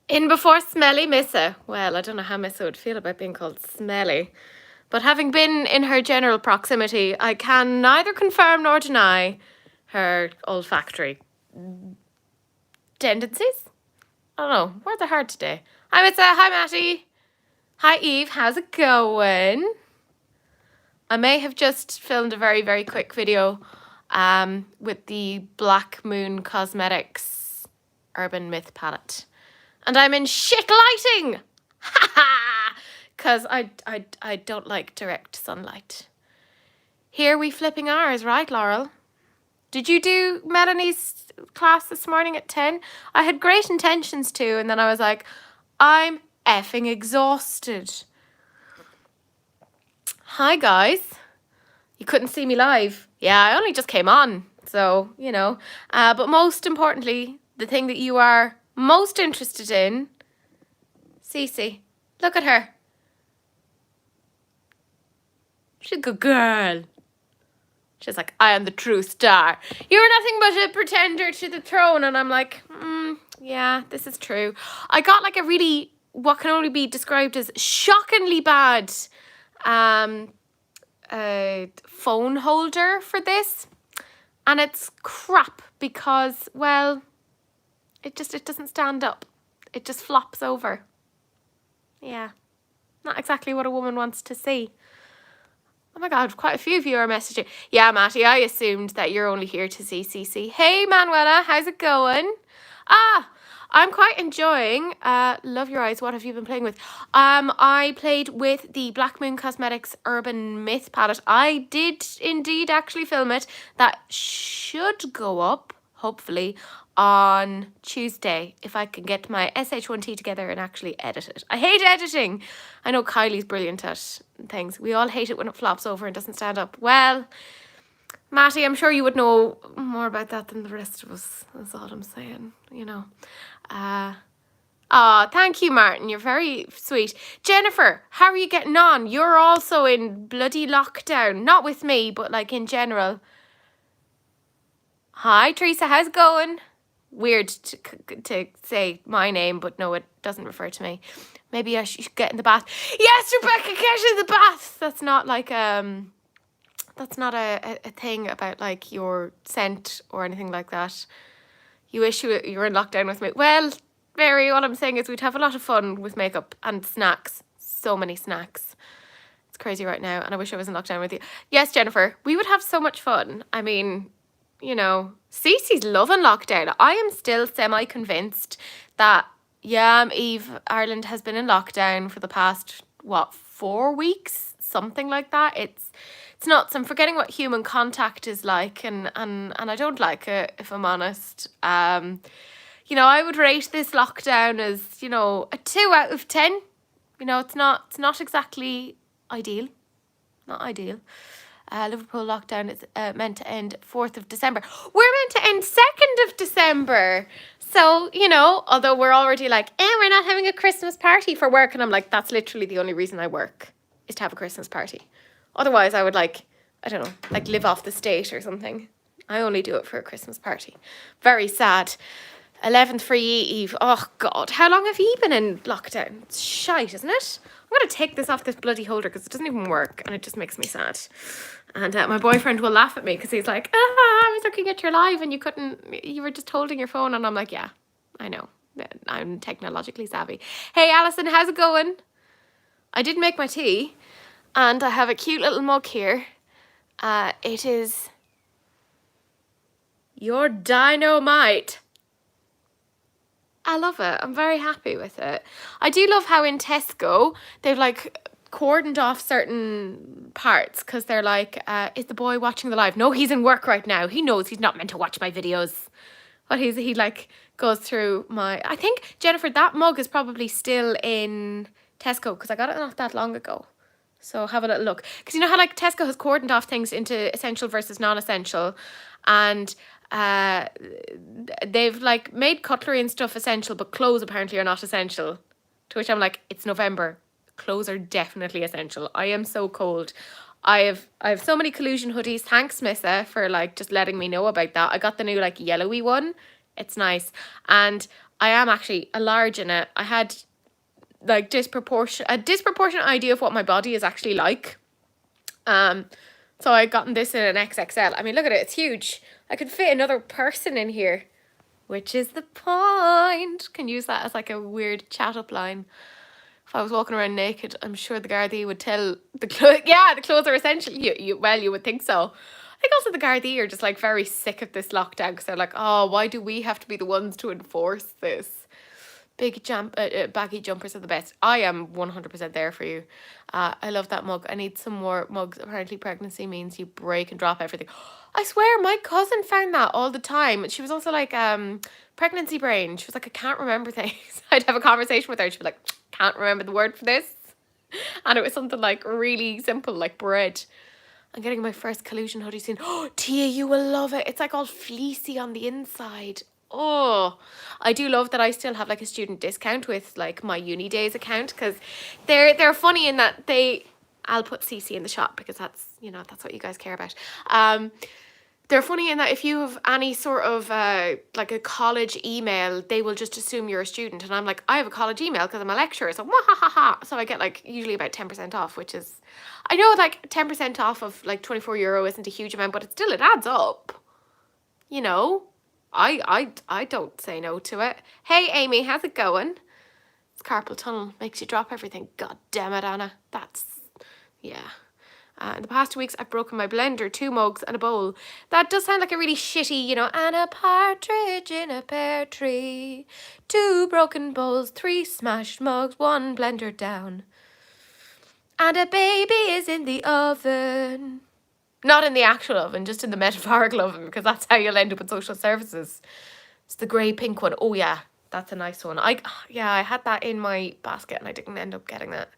In before smelly Missa. Well, I don't know how Missa would feel about being called smelly. But having been in her general proximity, I can neither confirm nor deny her olfactory tendencies. I don't know. Words are hard today. Hi, Missa. Hi, Matty. Hi, Eve. How's it going? I may have just filmed a very, very quick video with the Black Moon Cosmetics Urban Myth palette. And I'm in shit lighting! Ha ha! Because I don't like direct sunlight. Here we flipping ours, right, Laurel? Did you do Melanie's class this morning at 10? I had great intentions to, and then I was like, I'm effing exhausted. Hi, guys. You couldn't see me live. Yeah, I only just came on, so, you know. But most importantly, the thing that you are most interested in, Cece, look at her. She's a good girl. She's like, I am the true star. You're nothing but a pretender to the throne. And I'm like, yeah, this is true. I got like a really, what can only be described as shockingly bad phone holder for this. And it's crap because, well, it doesn't stand up. It just flops over. Yeah, not exactly what a woman wants to see. Oh my God, quite a few of you are messaging. Yeah, Matty, I assumed that you're only here to see CC. Hey, Manuela, how's it going? I'm quite enjoying Love Your Eyes. What have you been playing with? I played with the Black Moon Cosmetics Urban Myth palette. I did indeed actually film it. That should go up, hopefully, on Tuesday if I can get my SH1T together and actually edit it. I hate editing. I know Kylie's brilliant at things. We all hate it when it flops over and doesn't stand up. Well, Matty, I'm sure you would know more about that than the rest of us. That's all I'm saying, you know. Thank you, Martin. You're very sweet. Jennifer, how are you getting on? You're also in bloody lockdown. Not with me, but like in general. Hi, Teresa. How's it going? Weird to say my name, but no, it doesn't refer to me. Maybe I should get in the bath. Yes, Rebecca, get in the bath. That's not like that's not a thing about like your scent or anything like that. You wish you were in lockdown with me. Well, Mary, all I'm saying is we'd have a lot of fun with makeup and snacks. So many snacks. It's crazy right now, and I wish I was in lockdown with you. Yes, Jennifer, we would have so much fun. I mean, you know, Cece's loving lockdown. I am still semi-convinced that, yeah, Eve, Ireland has been in lockdown for the past, 4 weeks? Something like that. It's nuts. I'm forgetting what human contact is like, and I don't like it, if I'm honest. You know, I would rate this lockdown as, you know, a 2 out of 10. You know, it's not exactly ideal. Not ideal. Liverpool lockdown is meant to end 4th of December. We're meant to end 2nd of December. So, you know, although we're already like, we're not having a Christmas party for work. And I'm like, that's literally the only reason I work, is to have a Christmas party. Otherwise, I would like, I don't know, like live off the state or something. I only do it for a Christmas party. Very sad. 11th for ye, Eve. Oh, God. How long have you been in lockdown? It's shite, isn't it? I'm going to take this off this bloody holder because it doesn't even work and it just makes me sad. And my boyfriend will laugh at me because he's like, I was looking at your live and you were just holding your phone. And I'm like, yeah, I know. I'm technologically savvy. Hey, Alison, how's it going? I did make my tea and I have a cute little mug here. It is your dynamite. I love it. I'm very happy with it. I do love how in Tesco, they've like cordoned off certain parts because they're like, is the boy watching the live? No, he's in work right now. He knows he's not meant to watch my videos. But he like goes through my, I think, Jennifer, that mug is probably still in Tesco because I got it not that long ago. So have a little look. Because you know how like Tesco has cordoned off things into essential versus non-essential, and they've like made cutlery and stuff essential, but clothes apparently are not essential. To which I'm like, it's November. Clothes are definitely essential. I am so cold. I have so many collusion hoodies. Thanks, Missa, for like just letting me know about that. I got the new like yellowy one. It's nice. And I am actually a large in it. I had like a disproportionate idea of what my body is actually like. So I gotten this in an XXL. I mean, look at it, it's huge. I could fit another person in here, which is the point. Can use that as like a weird chat up line. If I was walking around naked, I'm sure the Gardaí would tell the clothes. Yeah, the clothes are essential. You would think so. I think also the Gardaí are just like very sick of this lockdown because they're like, oh, why do we have to be the ones to enforce this? Baggy jumpers are the best. I am 100% there for you. I love that mug. I need some more mugs. Apparently pregnancy means you break and drop everything. I swear my cousin found that all the time. She was also like pregnancy brain. She was like, I can't remember things. I'd have a conversation with her. She'd be like, can't remember the word for this. And it was something like really simple, like bread. I'm getting my first collusion hoodie soon. Oh, Tia, you will love it. It's like all fleecy on the inside. Oh, I do love that I still have like a student discount with like my uni days account because they're funny in that I'll put CC in the shop because that's, you know, that's what you guys care about. They're funny in that if you have any sort of like a college email, they will just assume you're a student. And I'm like, I have a college email because I'm a lecturer. So, wahahaha. So I get like usually about 10% off, which is, I know like 10% off of like €24 isn't a huge amount, but it adds up. You know, I don't say no to it. Hey, Amy, how's it going? It's carpal tunnel. Makes you drop everything. God damn it, Anna. That's, yeah. In the past 2 weeks, I've broken my blender, 2 mugs and a bowl. That does sound like a really shitty, you know, and a partridge in a pear tree. 2 broken bowls, 3 smashed mugs, 1 blender down. And a baby is in the oven. Not in the actual oven, just in the metaphorical oven, because that's how you'll end up with social services. It's the grey pink one. Oh yeah, that's a nice one. I had that in my basket and I didn't end up getting that.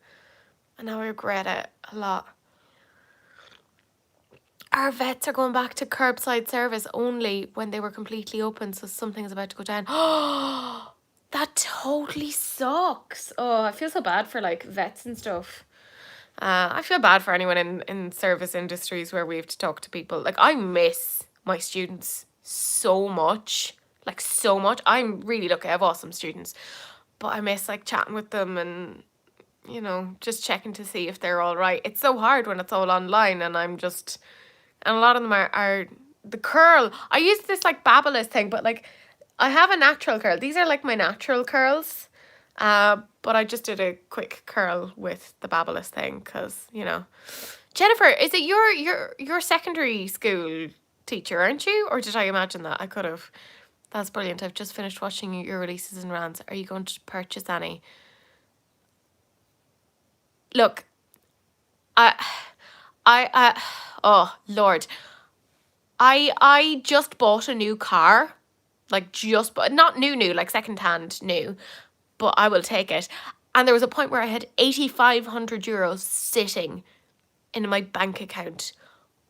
And now I regret it a lot. Our vets are going back to curbside service only when they were completely open, so something is about to go down. Oh, that totally sucks. Oh, I feel so bad for like vets and stuff. I feel bad for anyone in service industries where we have to talk to people. Like, I miss my students so much. Like, so much. I'm really lucky. I have awesome students. But I miss, like, chatting with them and, you know, just checking to see if they're all right. It's so hard when it's all online and I'm just... And a lot of them are the curl. I use this, like, Babyliss thing, but, like, I have a natural curl. These are, like, my natural curls. But I just did a quick curl with the Babyliss thing because, you know. Jennifer, is it your secondary school teacher, aren't you? Or did I imagine that? I could have. That's brilliant. I've just finished watching your releases and rants. Are you going to purchase any? Look, oh Lord, I just bought a new car, like not new, like secondhand new, but I will take it. And there was a point where I had €8,500 sitting in my bank account.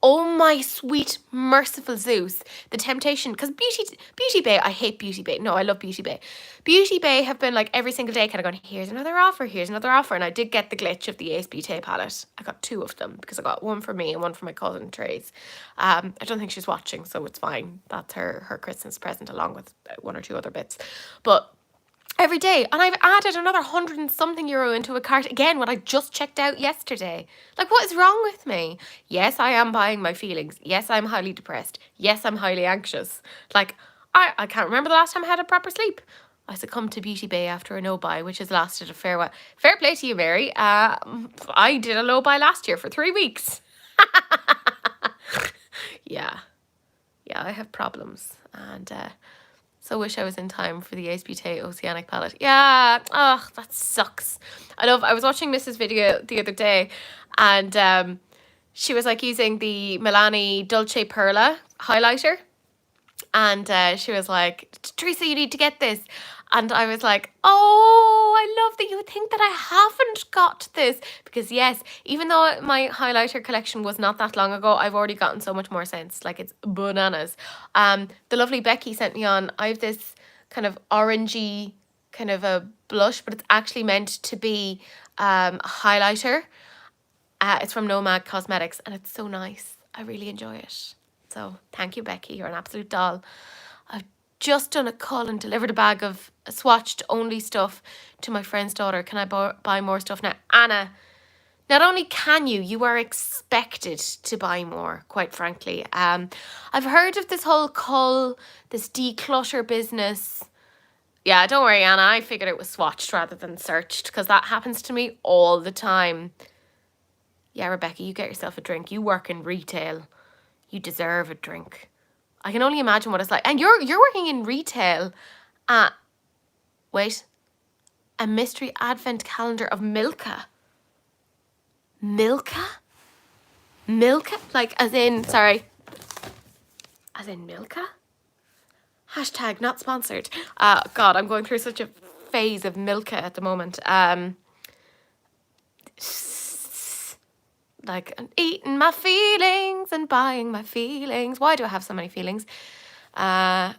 Oh my sweet merciful Zeus. The temptation, because Beauty Bay, I hate Beauty Bay. No, I love Beauty Bay. Beauty Bay have been like every single day kind of going, here's another offer, here's another offer. And I did get the glitch of the Ace Beauty palette. I got 2 of them because I got one for me and one for my cousin Therese. I don't think she's watching, so it's fine. That's her Christmas present along with 1 or 2 other bits. But every day, and I've added another €100 and something into a cart again when I just checked out yesterday. Like, what is wrong with me? Yes, I am buying my feelings. Yes, I'm highly depressed. Yes, I'm highly anxious. Like, I can't remember the last time I had a proper sleep. I succumbed to Beauty Bay after a no-buy, which has lasted a fair while. Fair play to you, Mary. I did a low-buy last year for 3 weeks. Yeah, I have problems, and so wish I was in time for the Ace Beauty Oceanic palette. Yeah, oh, that sucks. I was watching Mrs. video the other day, and she was like using the Milani Dolce Perla highlighter, and she was like, Teresa, you need to get this. And I was like, oh, I love that you think that I haven't got this. Because yes, even though my highlighter collection was not that long ago, I've already gotten so much more sense. Like, it's bananas. The lovely Becky sent me on, I have this kind of orangey kind of a blush, but it's actually meant to be a highlighter. It's from Nomad Cosmetics and it's so nice. I really enjoy it. So thank you, Becky. You're an absolute doll. I've just done a call and delivered a bag of swatched only stuff to my friend's daughter. Can I buy more stuff now? Anna, not only can you, you are expected to buy more, quite frankly. I've heard of this whole cull, this declutter business. Yeah, don't worry, Anna. I figured it was swatched rather than searched because that happens to me all the time. Yeah, Rebecca, you get yourself a drink. You work in retail. You deserve a drink. I can only imagine what it's like. And you're working in retail at, wait, a mystery advent calendar of Milka. Milka? Milka? Like, as in, sorry. As in Milka? Hashtag not sponsored. God, I'm going through such a phase of Milka at the moment. Like, I'm eating my feelings and buying my feelings. Why do I have so many feelings? Yeah,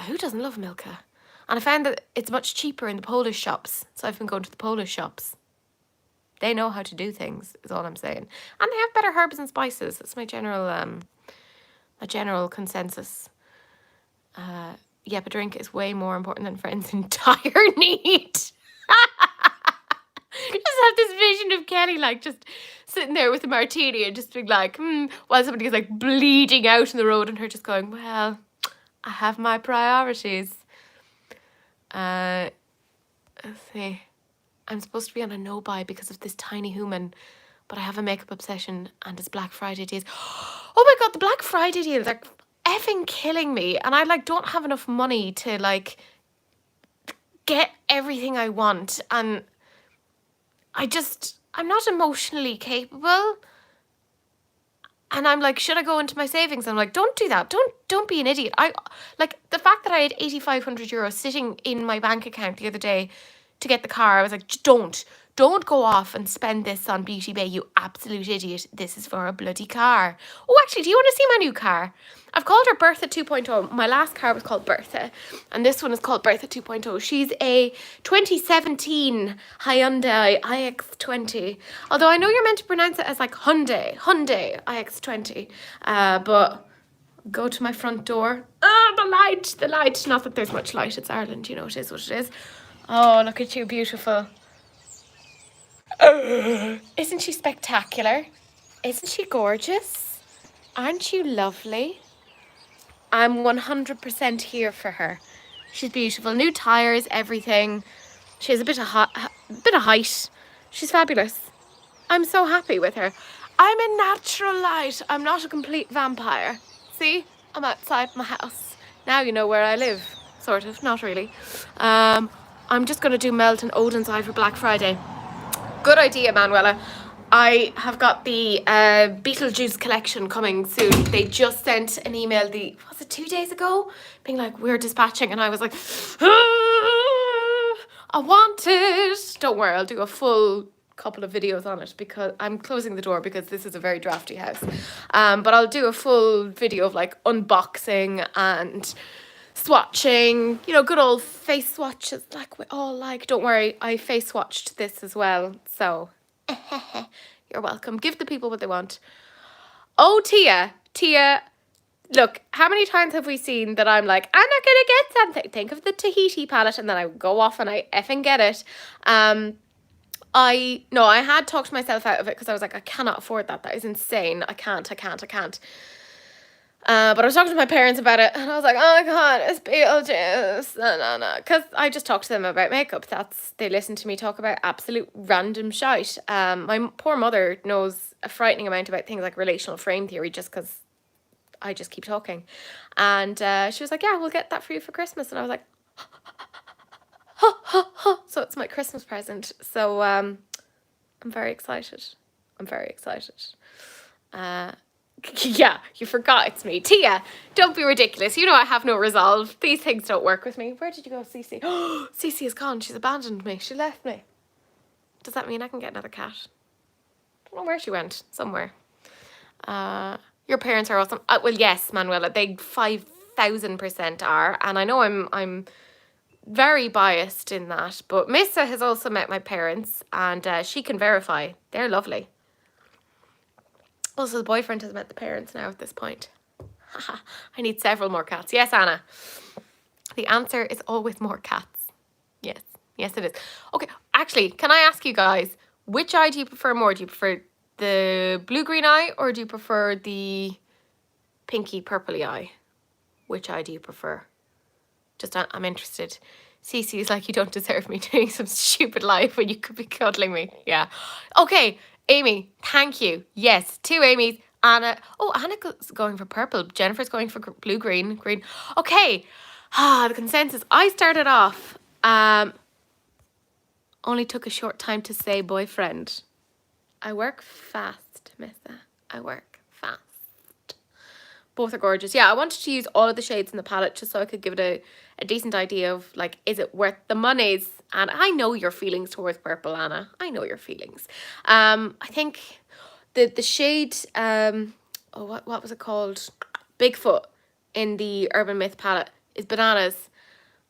who doesn't love Milka? And I found that it's much cheaper in the Polish shops. So I've been going to the Polish shops. They know how to do things, is all I'm saying. And they have better herbs and spices. That's my general consensus. Yeah, but drink is way more important than friends' entire need. Just have this vision of Kelly, like, just sitting there with a martini and just being like, while somebody is like bleeding out in the road and her just going, well, I have my priorities. Let's see. I'm supposed to be on a no-buy because of this tiny human, but I have a makeup obsession and it's Black Friday deals. Oh my God, the Black Friday deals are effing killing me. And I like don't have enough money to like get everything I want. And I'm not emotionally capable. And I'm like, should I go into my savings? I'm like, don't do that. Don't be an idiot. I like the fact that I had 8,500 euros sitting in my bank account the other day to get the car. I was like, don't go off and spend this on Beauty Bay, you absolute idiot. This is for a bloody car. Oh, actually, do you want to see my new car? I've called her Bertha 2.0. My last car was called Bertha, and this one is called Bertha 2.0. She's a 2017 Hyundai iX20. Although I know you're meant to pronounce it as like Hyundai iX20, but go to my front door. Oh, the light. Not that there's much light. It's Ireland, you know, it is what it is. Oh, look at you, beautiful. Isn't she spectacular? Isn't she gorgeous? Aren't you lovely? I'm 100% here for her. She's beautiful. New tires, everything. She has a bit of height. She's fabulous. I'm so happy with her. I'm a natural light. I'm not a complete vampire. See? I'm outside my house. Now you know where I live. Sort of. Not really. I'm just going to do Melt and Odin's Eye for Black Friday. Good idea, Manuela. I have got the Beetlejuice collection coming soon. They just sent an email, was it 2 days ago? Being like, we're dispatching. And I was like, I want it. Don't worry, I'll do a full couple of videos on it because I'm closing the door because this is a very drafty house. But I'll do a full video of like unboxing and swatching, you know, good old face swatches like we all like. Don't worry, I face swatched this as well. So you're welcome. Give the people what they want. Oh, Tia, look, how many times have we seen that I'm like, I'm not going to get something. Think of the Tahiti palette and then I go off and I effing get it. I had talked myself out of it because I was like, I cannot afford that. That is insane. I can't. But I was talking to my parents about it and I was like, oh my God, it's Beetlejuice. No. Because I just talked to them about makeup. They listen to me talk about absolute random shite. My poor mother knows a frightening amount about things like relational frame theory just because I just keep talking. And she was like, yeah, we'll get that for you for Christmas. And I was like, so it's my Christmas present. So I'm very excited. Yeah, you forgot it's me. Tia, don't be ridiculous. You know I have no resolve. These things don't work with me. Where did you go, Cece? Cece is gone. She's abandoned me. She left me. Does that mean I can get another cat? I don't know where she went. Somewhere. Your parents are awesome. Well, yes, Manuela, they 5,000% are. And I know I'm very biased in that. But Missa has also met my parents and she can verify. They're lovely. Also, the boyfriend has met the parents now at this point. I need several more cats. Yes, Anna. The answer is always more cats. Yes. Yes, it is. Okay, actually, can I ask you guys, which eye do you prefer more? Do you prefer the blue-green eye or do you prefer the pinky purpley eye? Which eye do you prefer? Just, I'm interested. Cece is like, you don't deserve me doing some stupid life when you could be cuddling me. Yeah. Okay, Amy, thank you. Yes, 2 Amy's. Anna. Oh, Anna's going for purple. Jennifer's going for blue, green. Okay. The consensus. I started off. Only took a short time to say boyfriend. I work fast, Missa. I work fast. Both are gorgeous. Yeah, I wanted to use all of the shades in the palette just so I could give it a decent idea of, like, is it worth the monies? And I know your feelings towards purple, Anna. I know your feelings. I think the shade, what was it called? Bigfoot in the Urban Myth palette is bananas.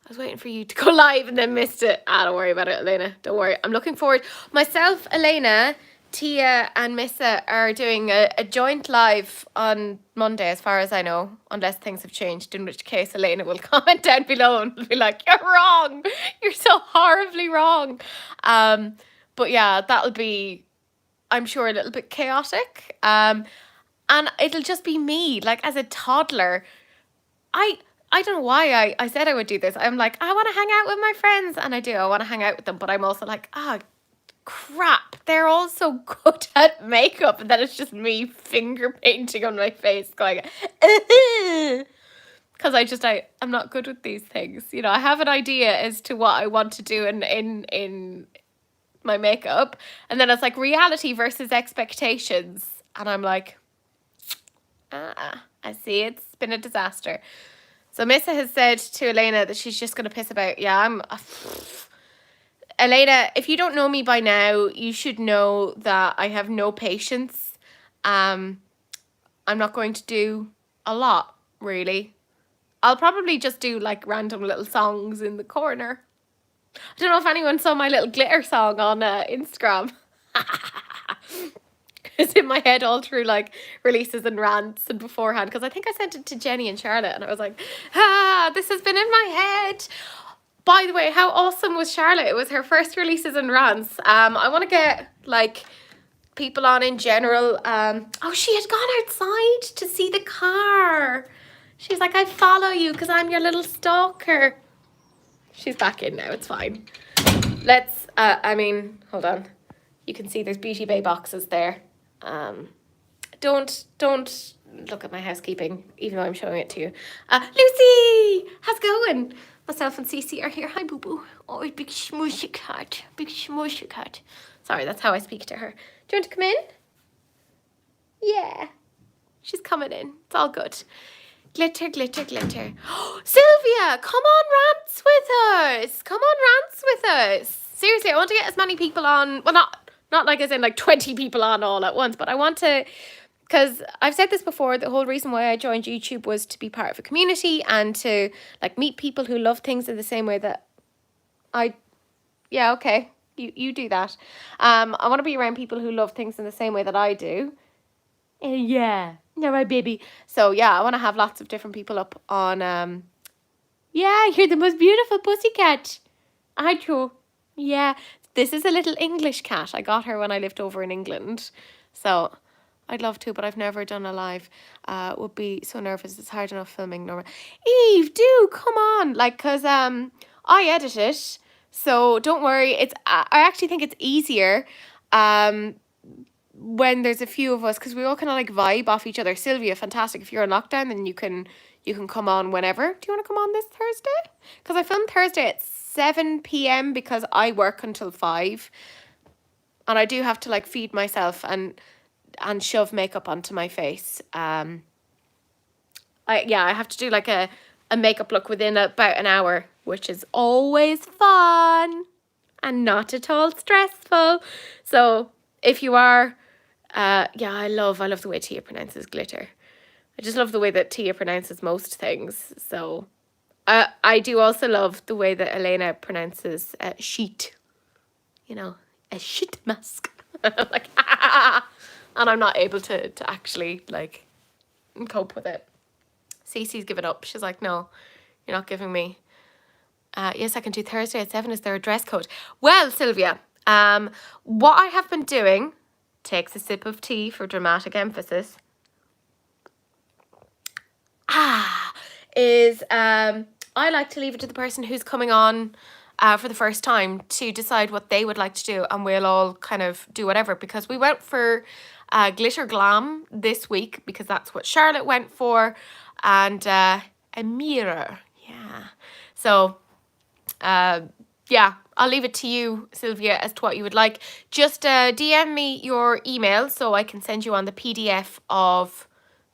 I was waiting for you to go live and then missed it. Don't worry about it, Elena. Don't worry. I'm looking forward. Myself, Elena, Tia and Missa are doing a joint live on Monday, as far as I know, unless things have changed, in which case Elena will comment down below and be like, you're wrong. You're so horribly wrong. But yeah, that'll be, I'm sure, a little bit chaotic. And it'll just be me, like as a toddler. I don't know why I said I would do this. I'm like, I want to hang out with my friends. And I do. I want to hang out with them. But I'm also like, crap. They're all so good at makeup. And then it's just me finger painting on my face going, because I'm not good with these things. You know, I have an idea as to what I want to do in my makeup. And then it's like reality versus expectations. And I'm like, I see it's been a disaster. So Missa has said to Elena that she's just going to piss about. Yeah, Elena, if you don't know me by now, you should know that I have no patience. I'm not going to do a lot, really. I'll probably just do like random little songs in the corner. I don't know if anyone saw my little glitter song on Instagram. It's in my head all through like releases and rants and beforehand, because I think I sent it to Jenny and Charlotte and I was like, this has been in my head. By the way, how awesome was Charlotte? It was her first releases and rants. I want to get like people on in general. Oh, she had gone outside to see the car. She's like, I follow you because I'm your little stalker. She's back in now, it's fine. Let's, hold on. You can see there's Beauty Bay boxes there. Don't look at my housekeeping, even though I'm showing it to you. Lucy, how's it going? Myself and Cece are here. Hi, boo boo. Oh, big smooshy cat. Big smooshy cat. Sorry, that's how I speak to her. Do you want to come in? Yeah. She's coming in. It's all good. Glitter, glitter, glitter. Oh, Sylvia, come on, rants with us. Come on, rants with us. Seriously, I want to get as many people on. Well, not like as in like 20 people on all at once, but I want to, because I've said this before, the whole reason why I joined YouTube was to be part of a community and to like meet people who love things in the same way that you do that. I want to be around people who love things in the same way that I do. Yeah, no, my baby. So yeah, I want to have lots of different people up on, you're the most beautiful pussycat. I do. Yeah, this is a little English cat. I got her when I lived over in England. So I'd love to, but I've never done a live. Would be so nervous. It's hard enough filming normal. Eve, do come on. Like, because I edit it. So don't worry. I actually think it's easier when there's a few of us, because we all kind of like vibe off each other. Sylvia, fantastic. If you're in lockdown, then you can come on whenever. Do you want to come on this Thursday? Because I filmed Thursday at 7 p.m. because I work until 5. And I do have to like feed myself and shove makeup onto my face. I have to do like a makeup look within about an hour, which is always fun and not at all stressful. So if you are, I love the way Tia pronounces glitter. I just love the way that Tia pronounces most things. So I do also love the way that Elena pronounces sheet. You know, a sheet mask. Like, and I'm not able to actually like cope with it. Cece's given up. She's like, no, you're not giving me Yes, I can do Thursday at 7. Is there a dress code? Well, Sylvia, what I have been doing, takes a sip of tea for dramatic emphasis, is I like to leave it to the person who's coming on for the first time to decide what they would like to do, and we'll all kind of do whatever, because we went for glitter glam this week because that's what Charlotte went for, and a mirror, yeah. So yeah, I'll leave it to you, Sylvia, as to what you would like. Just DM me your email so I can send you on the PDF of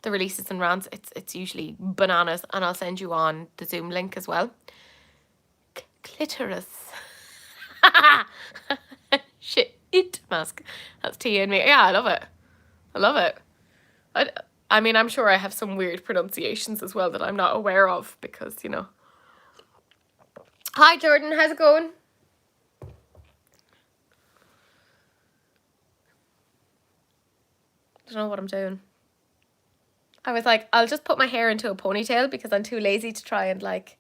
the releases and rants. It's usually bananas, and I'll send you on the Zoom link as well. Clitoris. Shit, it mask. That's Tia and me. Yeah, I love it. I love it. I mean, I'm sure I have some weird pronunciations as well that I'm not aware of because, you know. Hi, Jordan. How's it going? I don't know what I'm doing. I was like, I'll just put my hair into a ponytail because I'm too lazy to try and like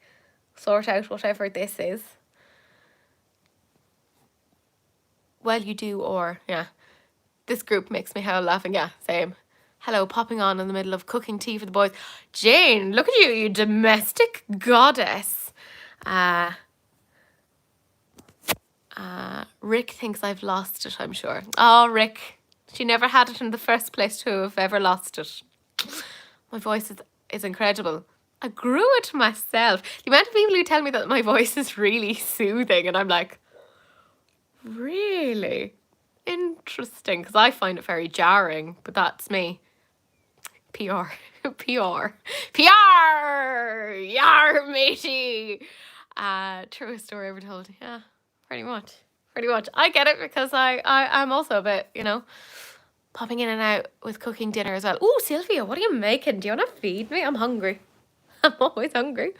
sort out whatever this is. Well, you do, or yeah. This group makes me howl laughing. Yeah, same. Hello, popping on in the middle of cooking tea for the boys. Jane, look at you, you domestic goddess. Rick thinks I've lost it, I'm sure. Oh, Rick. She never had it in the first place to have ever lost it. My voice is incredible. I grew it myself. The amount of people who tell me that my voice is really soothing, and I'm like, really? Interesting, because I find it very jarring, but that's me. PR. PR. PR! Yar, matey! Truest story ever told. Yeah, pretty much. Pretty much. I get it because I'm also a bit, you know, popping in and out with cooking dinner as well. Ooh, Sylvia, what are you making? Do you want to feed me? I'm hungry. I'm always hungry.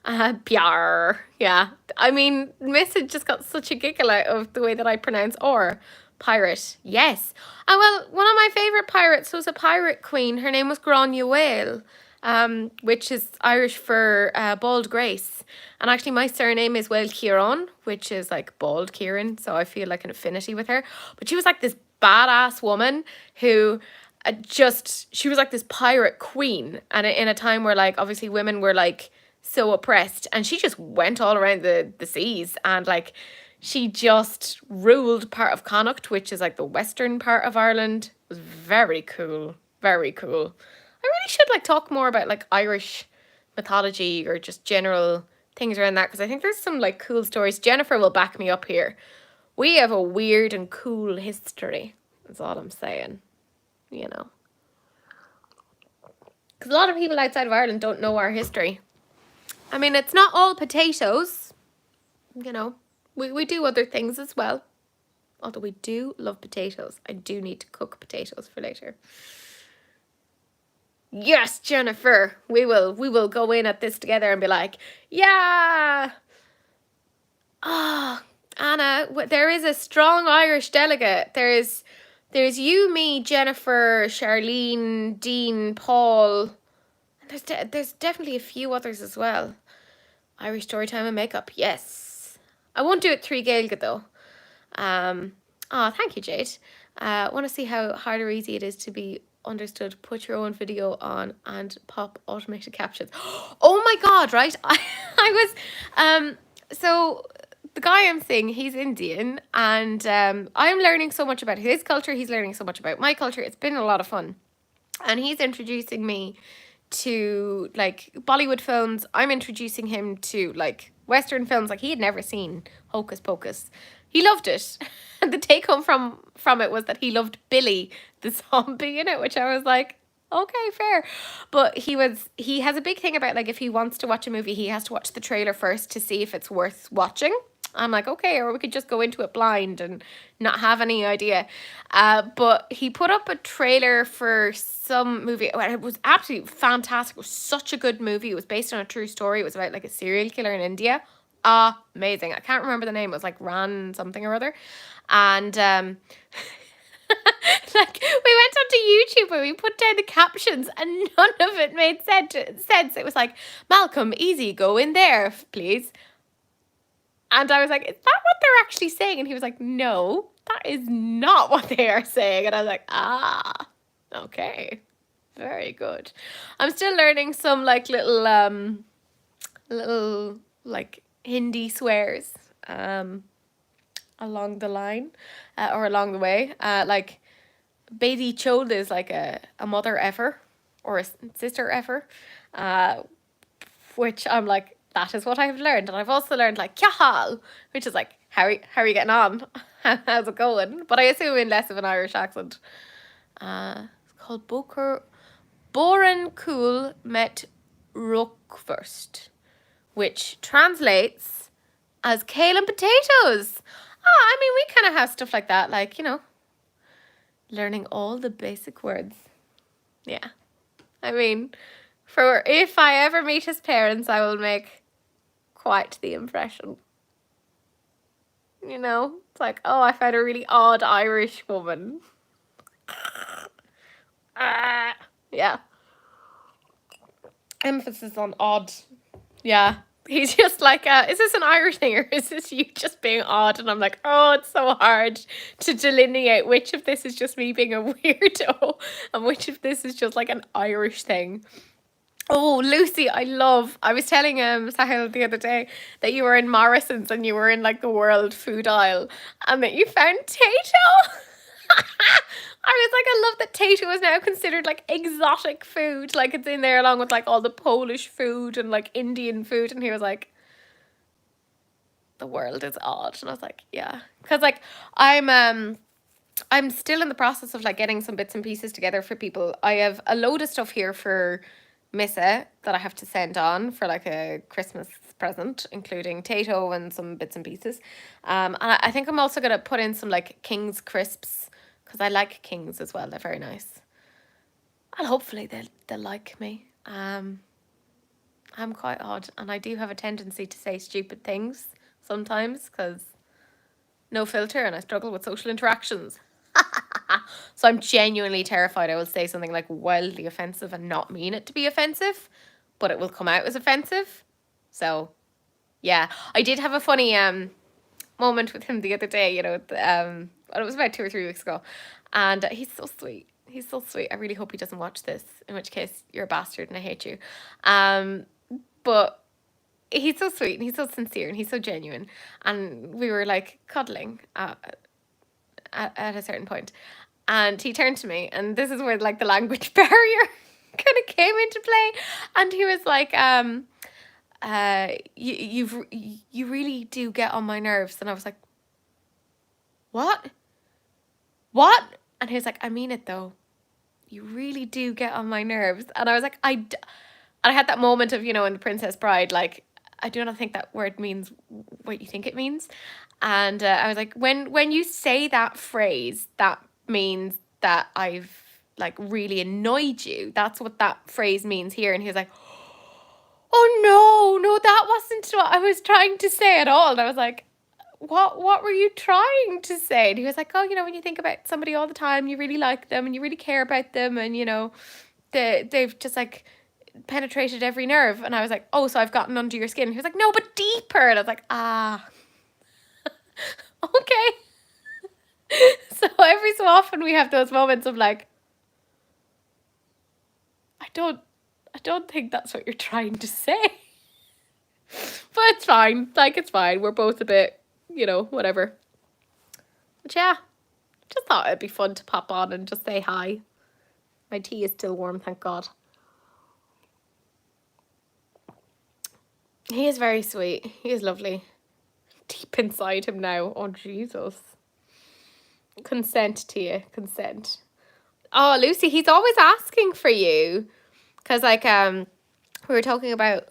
PR. Yeah. I mean, Miss had just got such a giggle out of the way that I pronounce or. Pirate. Yes. Well, one of my favourite pirates was a pirate queen. Her name was Granuaile, which is Irish for bald grace. And actually my surname is Well Kieran, which is like bald Kieran. So I feel like an affinity with her. But she was like this badass woman who she was like this pirate queen. And in a time where like obviously women were like so oppressed. And she just went all around the seas and like she just ruled part of Connacht, which is like the western part of Ireland. It was very cool. Very cool. I really should like talk more about like Irish mythology or just general things around that, because I think there's some like cool stories. Jennifer will back me up here. We have a weird and cool history. That's all I'm saying. You know. Because a lot of people outside of Ireland don't know our history. I mean, it's not all potatoes. You know. We do other things as well. Although we do love potatoes. I do need to cook potatoes for later. Yes, Jennifer. We will go in at this together and be like, yeah. Oh, Anna, there is a strong Irish delegate. There's you, me, Jennifer, Charlene, Dean, Paul. And there's definitely a few others as well. Irish Storytime and Makeup. Yes. I won't do it 3 Gaeilge though. Thank you, Jade. Want to see how hard or easy it is to be understood. Put your own video on and pop automated captions. Oh my god, right? I was so the guy I'm seeing, he's Indian, and I'm learning so much about his culture. He's learning so much about my culture. It's been a lot of fun. And he's introducing me to like Bollywood films. I'm introducing him to like Western films. Like he had never seen Hocus Pocus. He loved it. And the take home from it was that he loved Billy the zombie in it, which I was like, okay, fair. But he has a big thing about like if he wants to watch a movie, he has to watch the trailer first to see if it's worth watching. I'm like, okay, or we could just go into it blind and not have any idea. But he put up a trailer for some movie. It was absolutely fantastic. It was such a good movie. It was based on a true story. It was about like a serial killer in India. Amazing. I can't remember the name. It was like Ran something or other. And like we went onto YouTube and we put down the captions and none of it made sense. It was like, Malcolm, easy, go in there, please. And I was like, is that what they're actually saying? And he was like, no, that is not what they are saying. And I was like, ah, okay, very good. I'm still learning some like little like Hindi swears along the line or along the way. Like Bedi Chod is like a mother effer or a sister effer, which I'm like, that is what I've learned. And I've also learned like Kyahal, which is like, how are you getting on? How's it going? But I assume in less of an Irish accent. It's called Boran Cool Met Rookvurst, which translates as kale and potatoes. I mean, we kind of have stuff like that, like, learning all the basic words. Yeah. I mean, for if I ever meet his parents, I will make quite the impression. It's like, oh, I found a really odd Irish woman. Yeah. Emphasis on odd. Yeah. He's just like, is this an Irish thing or is this you just being odd? And I'm like, oh, it's so hard to delineate which of this is just me being a weirdo and which of this is just like an Irish thing. Oh, Lucy, I was telling Sahil the other day that you were in Morrison's and you were in like the world food aisle and that you found Tato. I was like, I love that Tato is now considered like exotic food. Like it's in there along with like all the Polish food and like Indian food. And he was like, the world is odd. And I was like, yeah. Because like I'm still in the process of like getting some bits and pieces together for people. I have a load of stuff here for Missa that I have to send on for like a Christmas present, including Tato and some bits and pieces. And I think I'm also going to put in some like King's crisps because I like King's as well. They're very nice. And hopefully they'll like me. I'm quite odd and I do have a tendency to say stupid things sometimes because no filter and I struggle with social interactions. So I'm genuinely terrified I will say something like wildly offensive and not mean it to be offensive, but it will come out as offensive. So yeah, I did have a funny moment with him the other day, it was about 2 or 3 weeks ago, and he's so sweet. He's so sweet. I really hope he doesn't watch this, in which case you're a bastard and I hate you. But he's so sweet and he's so sincere and he's so genuine. And we were like cuddling at a certain point. And he turned to me, and this is where like the language barrier kind of came into play. And he was like, you really do get on my nerves. And I was like, what? And he was like, I mean it though. You really do get on my nerves. And I was like, and I had that moment of, in The Princess Bride, like, I do not think that word means what you think it means. And I was like, when you say that phrase, that means that I've like really annoyed you. That's what that phrase means here. And he was like, oh no, that wasn't what I was trying to say at all. And I was like, what were you trying to say? And he was like, oh, when you think about somebody all the time, you really like them and you really care about them, and they've just like penetrated every nerve. And I was like, oh, so I've gotten under your skin. And he was like, no, but deeper. And I was like, okay. So every so often we have those moments of like, I don't think that's what you're trying to say. But it's fine. Like, it's fine. We're both a bit, whatever. But yeah, just thought it'd be fun to pop on and just say hi. My tea is still warm, thank God. He is very sweet. He is lovely. Deep inside him now. Oh, Jesus. Consent, Tia. Consent. Oh, Lucy, he's always asking for you. Because, like, we were talking about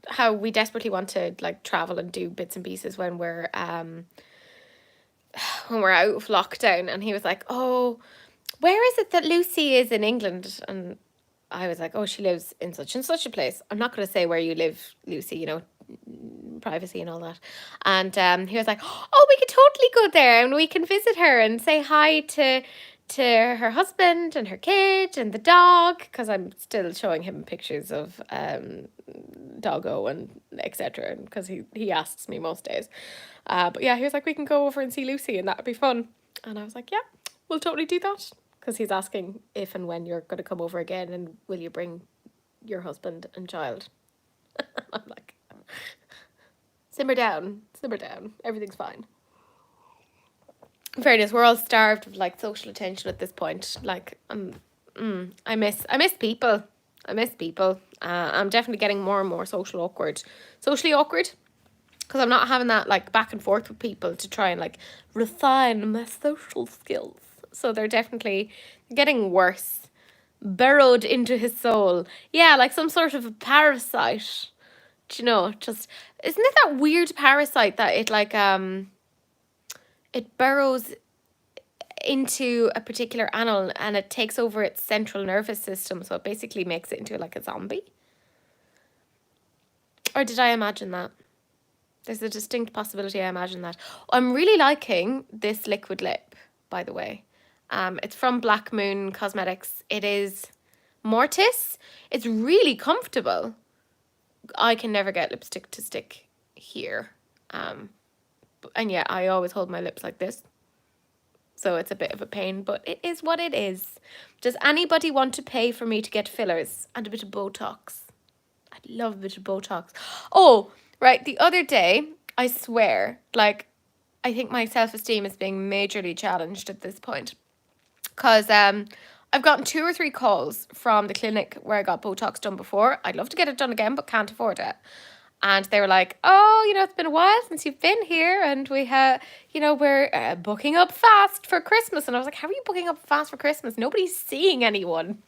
how we desperately want to, like, travel and do bits and pieces when we're out of lockdown. And he was like, oh, where is it that Lucy is in England? And I was like, oh, she lives in such and such a place. I'm not going to say where you live, Lucy, privacy and all that. And he was like, oh, we could totally go there and we can visit her and say hi to her husband and her kid and the dog, because I'm still showing him pictures of doggo and etc. because he asks me most days. But yeah, he was like, we can go over and see Lucy and that would be fun. And I was like, yeah, we'll totally do that. Because he's asking if and when you're going to come over again and will you bring your husband and child. I'm like, simmer down, everything's fine. In fairness, we're all starved of like social attention at this point. Like, I miss people. I'm definitely getting more and more socially awkward, because I'm not having that like back and forth with people to try and like refine my social skills. So they're definitely getting worse, burrowed into his soul. Yeah, like some sort of a parasite. Do you know? Just isn't it that weird parasite that it like it burrows into a particular animal and it takes over its central nervous system, so it basically makes it into like a zombie? Or did I imagine that? There's a distinct possibility I imagine that. I'm really liking this liquid lip, by the way. It's from Black Moon Cosmetics. It is Mortis. It's really comfortable. I can never get lipstick to stick here. And yeah, I always hold my lips like this. So it's a bit of a pain, but it is what it is. Does anybody want to pay for me to get fillers and a bit of Botox? I'd love a bit of Botox. Oh, right. The other day, I swear, like, I think my self-esteem is being majorly challenged at this point. Because I've gotten 2 or 3 calls from the clinic where I got Botox done before. I'd love to get it done again, but can't afford it. And they were like, oh, you know, it's been a while since you've been here. And we have, you know, we're booking up fast for Christmas. And I was like, how are you booking up fast for Christmas? Nobody's seeing anyone.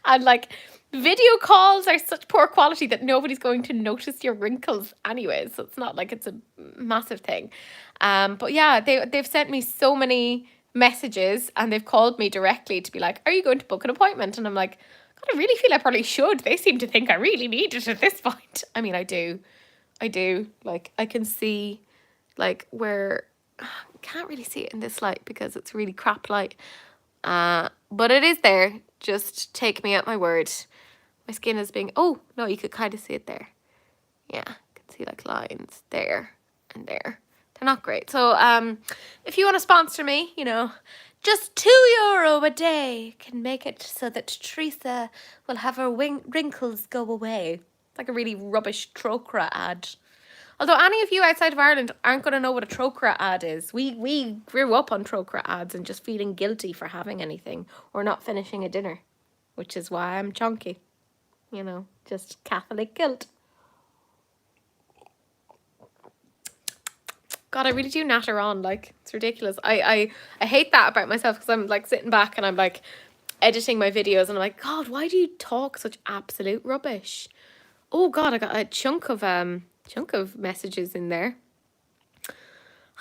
And like, video calls are such poor quality that nobody's going to notice your wrinkles anyways. So it's not like it's a massive thing. But yeah, they've sent me so many messages and they've called me directly to be like, are you going to book an appointment? And I'm like, God, I really feel I probably should. They seem to think I really need it at this point. I mean, I do. Like, I can see, like, where... I can't really see it in this light because it's really crap light. But it is there. Just take me at my word. My skin is being... Oh, no, you could kind of see it there. Yeah, you can see, like, lines there and there. They're not great. So, if you want to sponsor me, you know... Just €2 a day can make it so that Teresa will have her wrinkles go away. Like a really rubbish Trocra ad. Although any of you outside of Ireland aren't going to know what a Trocra ad is. We grew up on Trocra ads and just feeling guilty for having anything or not finishing a dinner. Which is why I'm chunky. You know, just Catholic guilt. God, I really do natter on, like, it's ridiculous. I hate that about myself because I'm, like, sitting back and I'm, like, editing my videos and I'm like, God, why do you talk such absolute rubbish? Oh, God, I got a chunk of messages in there.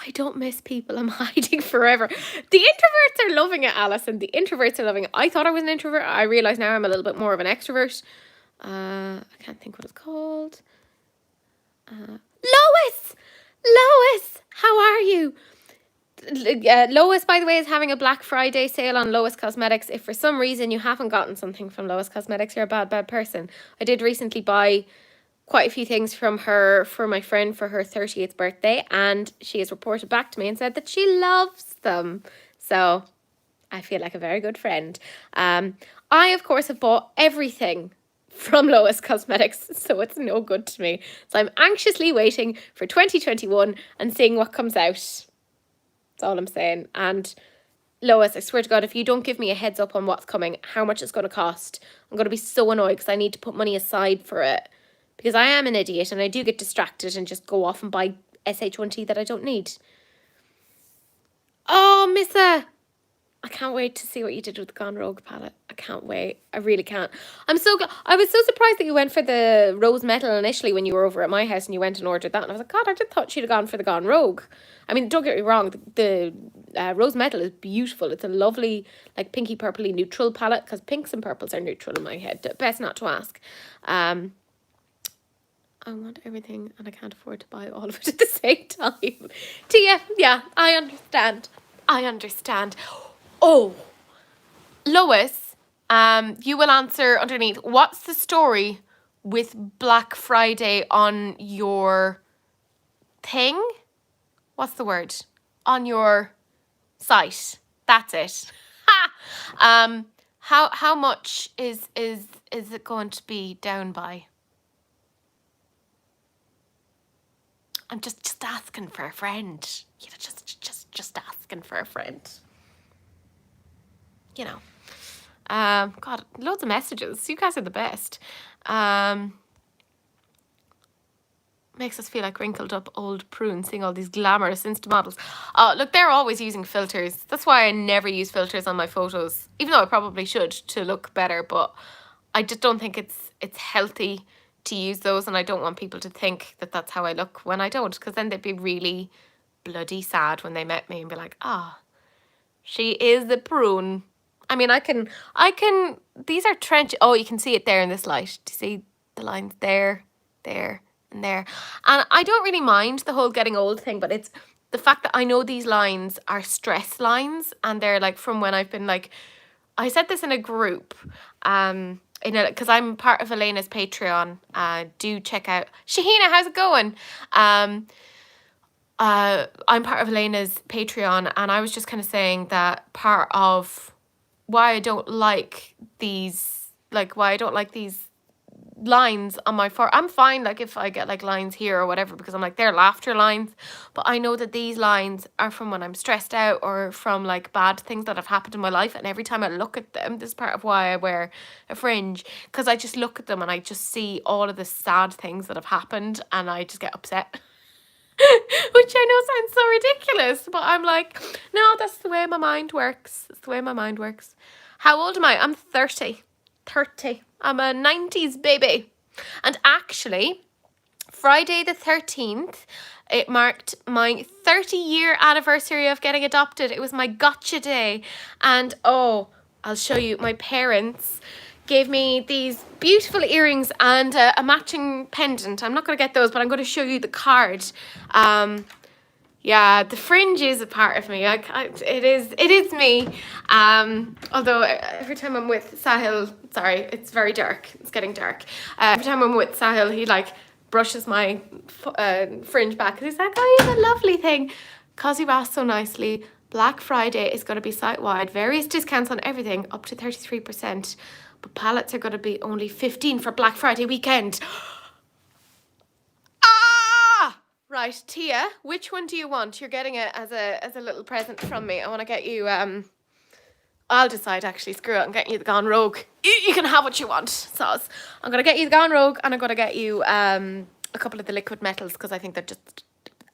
I don't miss people. I'm hiding forever. The introverts are loving it, Alison. The introverts are loving it. I thought I was an introvert. I realise now I'm a little bit more of an extrovert. I can't think what it's called. Lois, how are you? Lois, by the way, is having a Black Friday sale on Lois Cosmetics. If for some reason you haven't gotten something from Lois Cosmetics, you're a bad person. I did recently buy quite a few things from her for my friend for her 30th birthday, and she has reported back to me and said that she loves them. So I feel like a very good friend. I, of course, have bought everything from Lois Cosmetics, so it's no good to me. So I'm anxiously waiting for 2021 and seeing what comes out. That's all I'm saying. And Lois, I swear to God, if you don't give me a heads up on what's coming, how much it's going to cost, I'm going to be so annoyed because I need to put money aside for it. Because I am an idiot and I do get distracted and just go off and buy SH1T that I don't need. Oh, Missa! I can't wait to see what you did with the Gone Rogue palette. I can't wait. I really can't. I'm so glad. I was so surprised that you went for the Rose Metal initially when you were over at my house and you went and ordered that. And I was like, God, I just thought she'd have gone for the Gone Rogue. I mean, don't get me wrong. The Rose Metal is beautiful. It's a lovely, like, pinky purpley neutral palette because pinks and purples are neutral in my head. Best not to ask. I want everything and I can't afford to buy all of it at the same time. Tia, yeah, I understand. Oh, Lois, you will answer underneath. What's the story with Black Friday on your thing. What's the word? On your site. That's it. Ha! How much is it going to be down by? I'm just asking for a friend. You know, just asking for a friend. You know. God, loads of messages. You guys are the best. Makes us feel like wrinkled up old prunes seeing all these glamorous Insta models. Oh, look, they're always using filters. That's why I never use filters on my photos, even though I probably should to look better. But I just don't think it's healthy to use those, and I don't want people to think that that's how I look when I don't, because then they'd be really bloody sad when they met me and be like, ah, she is the prune. I mean, I can, these are trench. Oh, you can see it there in this light. Do you see the lines there, there, and there? And I don't really mind the whole getting old thing, but it's the fact that I know these lines are stress lines, and they're like from when I've been like, I said this in a group, because I'm part of Elena's Patreon. Do check out Shahina. How's it going? I'm part of Elena's Patreon, and I was just kind of saying that part of why I don't like these, lines on my forehead. I'm fine, like, if I get like lines here or whatever, because I'm like, they're laughter lines, but I know that these lines are from when I'm stressed out or from like bad things that have happened in my life, and every time I look at them, this is part of why I wear a fringe, because I just look at them and I just see all of the sad things that have happened, and I just get upset. Which I know sounds so ridiculous, but I'm like, no, that's the way my mind works. That's the way my mind works. How old am I? I'm 30. 30. I'm a 90s baby. And actually, Friday the 13th, it marked my 30-year anniversary of getting adopted. It was my gotcha day. And oh, I'll show you. My parents gave me these beautiful earrings and a matching pendant. I'm not going to get those, but I'm going to show you the card. Yeah, the fringe is a part of me. It is me. Although every time I'm with Sahil, sorry, it's very dark. It's getting dark. Every time I'm with Sahil, he like brushes my fringe back. He's like, oh, you have a lovely thing. Because you asked so nicely, Black Friday is going to be site-wide. Various discounts on everything, up to 33%. But palettes are going to be only 15 for Black Friday weekend. Right, Tia, which one do you want? You're getting it as a little present from me. I want to get you, I'll decide actually, screw it, I'm getting you the Gone Rogue. You can have what you want, Soz. I'm going to get you the Gone Rogue, and I'm going to get you a couple of the liquid metals, because I think they're just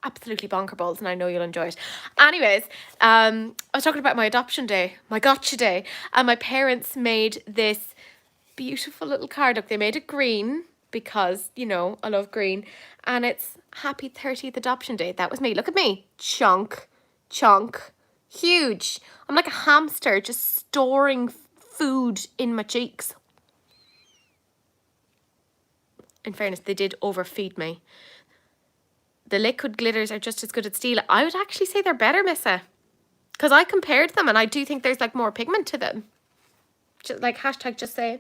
absolutely bonkerballs, and I know you'll enjoy it. Anyways, I was talking about my adoption day, my gotcha day, and my parents made this beautiful little card. Look, they made it green, because, you know, I love green, and it's happy 30th adoption day. That was me. Look at me. Chunk. Huge. I'm like a hamster just storing food in my cheeks. In fairness, they did overfeed me. The liquid glitters are just as good as steel. I would actually say they're better, Missa, because I compared them, and I do think there's like more pigment to them. Just like hashtag just saying.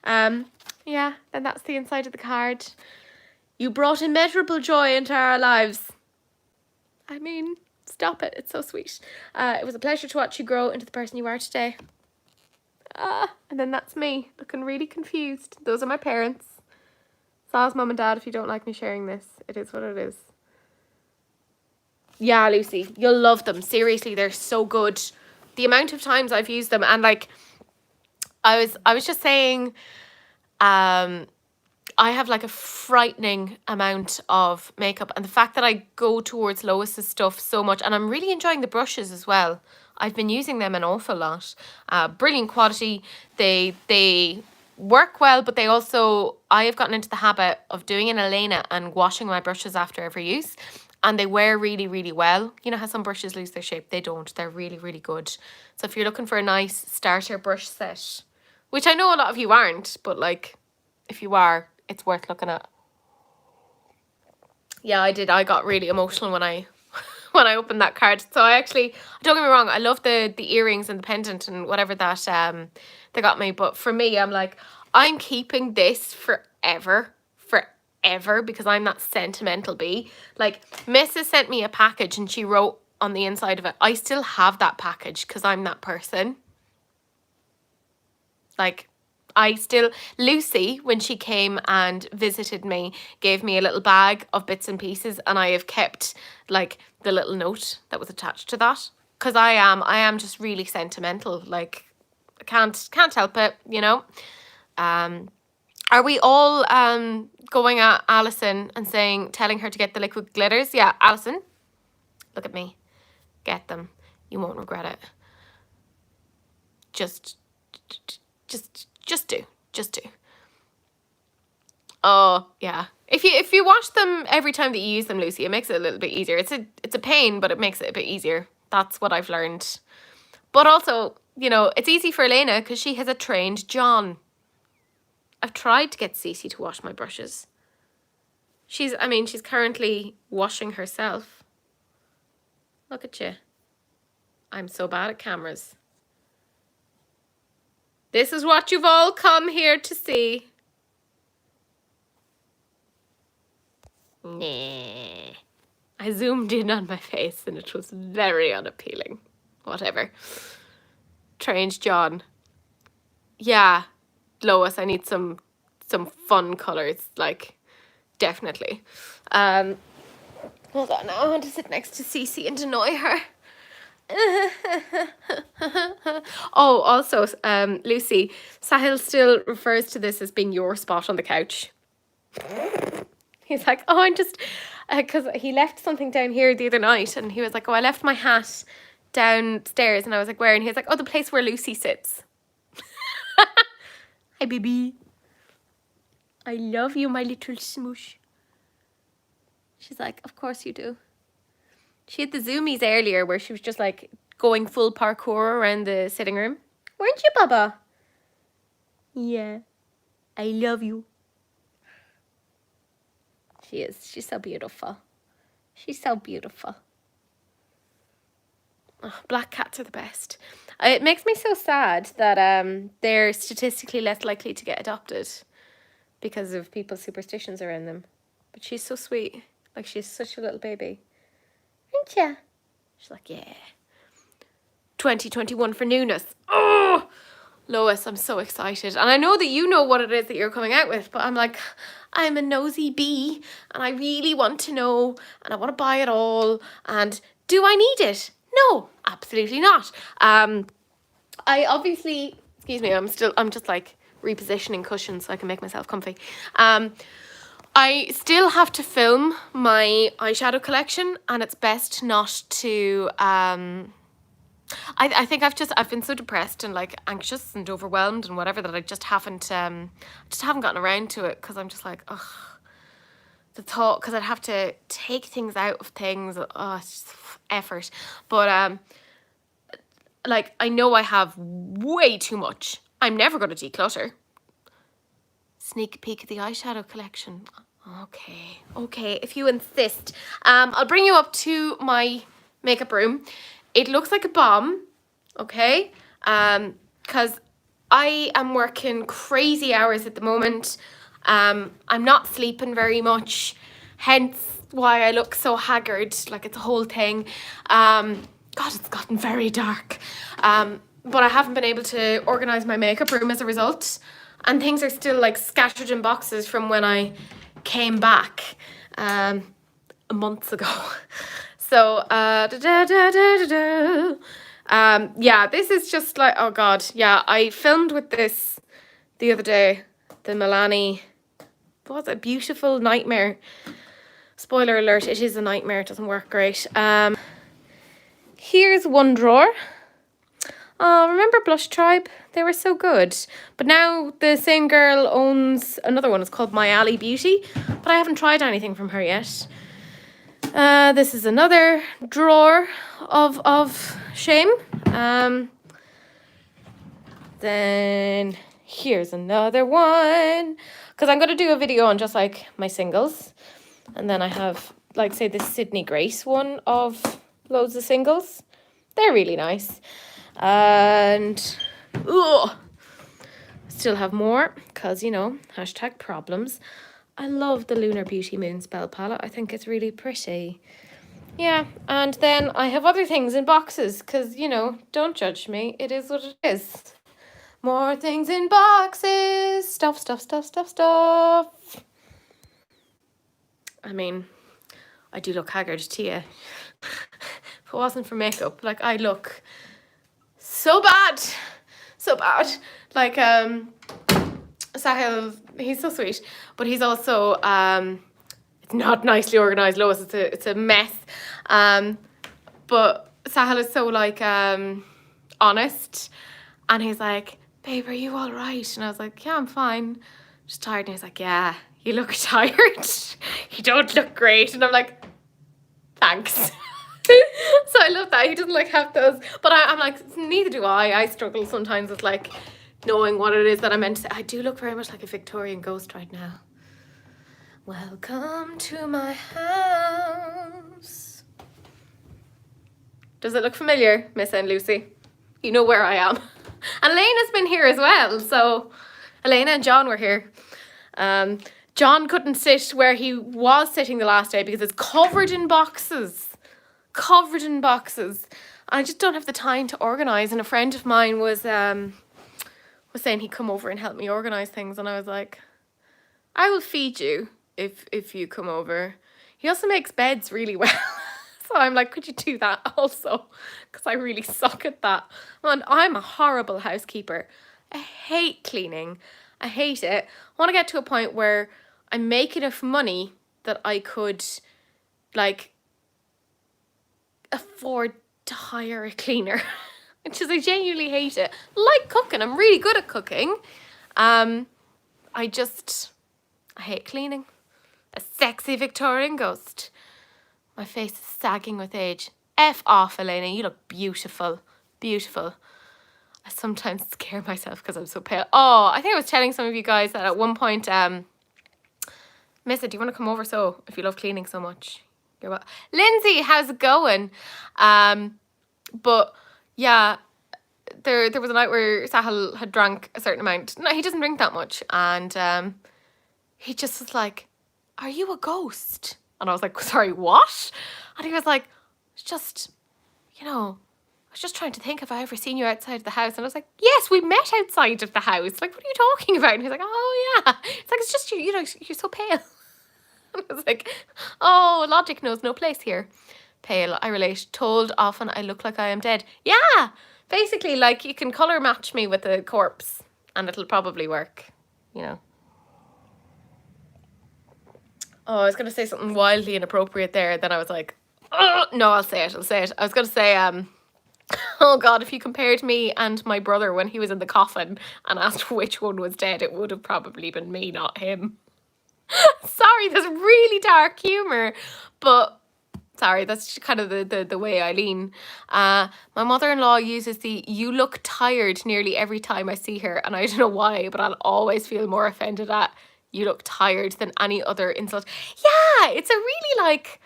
Yeah, then that's the inside of the card. You brought immeasurable joy into our lives. I mean, stop it. It's so sweet. It was a pleasure to watch you grow into the person you are today. And then that's me, looking really confused. Those are my parents. Sal's mum and dad, if you don't like me sharing this, it is what it is. Yeah, Lucy, you'll love them. Seriously, they're so good. The amount of times I've used them, and like, I was just saying, I have like a frightening amount of makeup, and the fact that I go towards Lois's stuff so much, and I'm really enjoying the brushes as well. I've been using them an awful lot. Brilliant quality. They work well, but they also, I have gotten into the habit of doing an Elena and washing my brushes after every use, and they wear really, really well. You know how some brushes lose their shape? They don't. They're really, really good. So if you're looking for a nice starter brush set, which I know a lot of you aren't, but like, if you are, it's worth looking at. Yeah, I did. I got really emotional when I opened that card. So I actually, don't get me wrong, I love the earrings and the pendant and whatever that they got me. But for me, I'm like, I'm keeping this forever. ever because I'm that sentimental bee. Like, Mrs. sent me a package and she wrote on the inside of it, I still have that package because I'm that person. Like, Lucy, when she came and visited me, gave me a little bag of bits and pieces, and I have kept like the little note that was attached to that because I am just really sentimental. Like, I can't help it, you know. Are we all going at Alison and telling her to get the liquid glitters? Yeah, Alison, look at me. Get them. You won't regret it. Just do. Just do. Oh, yeah. If you wash them every time that you use them, Lucy, it makes it a little bit easier. It's a pain, but it makes it a bit easier. That's what I've learned. But also, you know, it's easy for Elena because she has a trained John. I've tried to get Cece to wash my brushes. She's currently washing herself. Look at you. I'm so bad at cameras. This is what you've all come here to see. Nah. I zoomed in on my face and it was very unappealing. Whatever. Trained John. Yeah, Lois, I need some fun colours, like, definitely. Hold on now, I want to sit next to Cece and annoy her. Oh, also, Lucy, Sahil still refers to this as being your spot on the couch. He's like, oh, I'm just, because he left something down here the other night, and he was like, oh, I left my hat downstairs, and I was like, where? And he was like, oh, the place where Lucy sits. Hi, baby. I love you, my little smoosh. She's like, of course you do. She had the zoomies earlier where she was just like going full parkour around the sitting room. Weren't you, Baba? Yeah. I love you. She is. She's so beautiful. She's so beautiful. Oh, black cats are the best. It makes me so sad that they're statistically less likely to get adopted because of people's superstitions around them. But she's so sweet. Like, she's such a little baby. Aren't ya? She's like, yeah. 2021 for newness. Oh, Lois, I'm so excited. And I know that you know what it is that you're coming out with, but I'm like, I'm a nosy bee and I really want to know and I want to buy it all. And do I need it? No, absolutely not. I obviously, excuse me, I'm just like repositioning cushions so I can make myself comfy. I still have to film my eyeshadow collection, and it's best not to, I think I've been so depressed and like anxious and overwhelmed and whatever that I just haven't gotten around to it because I'm just like, ugh, the thought, because I'd have to take things out of things, it's just effort. But like, I know I have way too much. I'm never going to declutter. Sneak peek at the eyeshadow collection. Okay, if you insist. I'll bring you up to my makeup room. It looks like a bomb, okay? Because I am working crazy hours at the moment. I'm not sleeping very much, hence why I look so haggard, like it's a whole thing. God, it's gotten very dark. But I haven't been able to organise my makeup room as a result. And things are still like scattered in boxes from when I came back months ago. So, yeah, this is just like, oh God. Yeah, I filmed with this the other day. The Milani, what was it? Beautiful Nightmare. Spoiler alert, it is a nightmare. It doesn't work great. Here's one drawer. Oh, remember Blush Tribe? They were so good. But now the same girl owns another one. It's called My Alley Beauty. But I haven't tried anything from her yet. This is another drawer of shame. Then here's another one. Because I'm going to do a video on just like my singles. And then I have, like, say, this Sydney Grace one of loads of singles. They're really nice. And still have more because, you know, hashtag problems. I love the Lunar Beauty Moon Spell palette. I think it's really pretty. Yeah, and then I have other things in boxes because, you know, don't judge me. It is what it is. More things in boxes. Stuff. I mean, I do look haggard to you. If it wasn't for makeup, like, I look so bad. So bad. Like, Sahil, he's so sweet, but he's also, it's not nicely organised, Lois. It's a mess. But Sahil is so, like, honest. And he's like, babe, are you all right? And I was like, yeah, I'm fine. Just tired. And he's like, yeah, you look tired. You don't look great. And I'm like, thanks. So I love that. He doesn't like have those. But I'm like, neither do I. I struggle sometimes with like knowing what it is that I'm meant to say. I do look very much like a Victorian ghost right now. Welcome to my house. Does it look familiar, Miss and Lucy? You know where I am. And Elena's been here as well. So Elena and John were here. John couldn't sit where he was sitting the last day because it's covered in boxes. Covered in boxes. I just don't have the time to organise. And a friend of mine was saying he'd come over and help me organise things. And I was like, I will feed you if you come over. He also makes beds really well. So I'm like, could you do that also? Because I really suck at that. And I'm a horrible housekeeper. I hate cleaning. I hate it. I want to get to a point where I make enough money that I could, like, afford to hire a cleaner. Because I genuinely hate it. I like cooking. I'm really good at cooking. I hate cleaning. A sexy Victorian ghost. My face is sagging with age. F off, Elena. You look beautiful. Beautiful. I sometimes scare myself because I'm so pale. Oh, I think I was telling some of you guys that at one point, Missa, do you want to come over if you love cleaning so much? You're welcome. Lindsay, how's it going? But yeah, there was a night where Sahil had drank a certain amount. No, he doesn't drink that much. And he just was like, are you a ghost? And I was like, sorry, what? And he was like, it's just, I was just trying to think if I ever seen you outside of the house. And I was like, yes, we met outside of the house. Like, what are you talking about? And he's like, oh, yeah. It's like, it's just, you're so pale. And I was like, oh, logic knows no place here. Pale, I relate. Told often I look like I am dead. Yeah, basically, like, you can colour match me with a corpse and it'll probably work, Oh, I was going to say something wildly inappropriate there. Then I was like, oh, no, I'll say it. I was going to say, oh God, if you compared me and my brother when he was in the coffin and asked which one was dead, it would have probably been me, not him. Sorry, there's really dark humour. But, sorry, that's kind of the way I lean. My mother-in-law uses the you look tired nearly every time I see her. And I don't know why, but I'll always feel more offended at you look tired than any other insult. Yeah, it's a really like,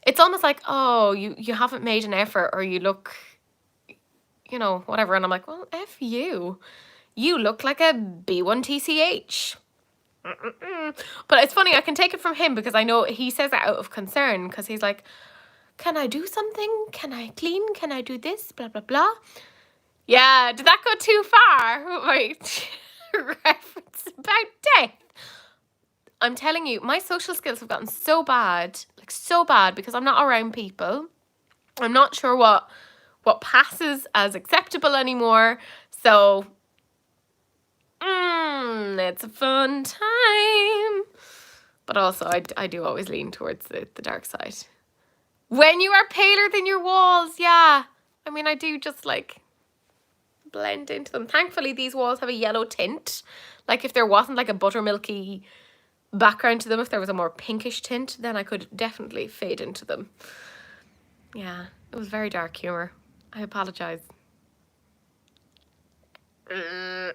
it's almost like, oh, you haven't made an effort or you look, whatever. And I'm like, well, F you. You look like a B1TCH. But it's funny, I can take it from him because I know he says that out of concern because he's like, can I do something? Can I clean? Can I do this? Blah, blah, blah. Yeah, did that go too far? Wait, reference about death. I'm telling you, my social skills have gotten so bad, like so bad, because I'm not around people. I'm not sure what passes as acceptable anymore. So, it's a fun time. But also, I do always lean towards the dark side. When you are paler than your walls, yeah. I mean, I do just like blend into them. Thankfully, these walls have a yellow tint. Like if there wasn't like a buttermilky background to them, if there was a more pinkish tint, then I could definitely fade into them. Yeah, it was very dark humour. I apologise. I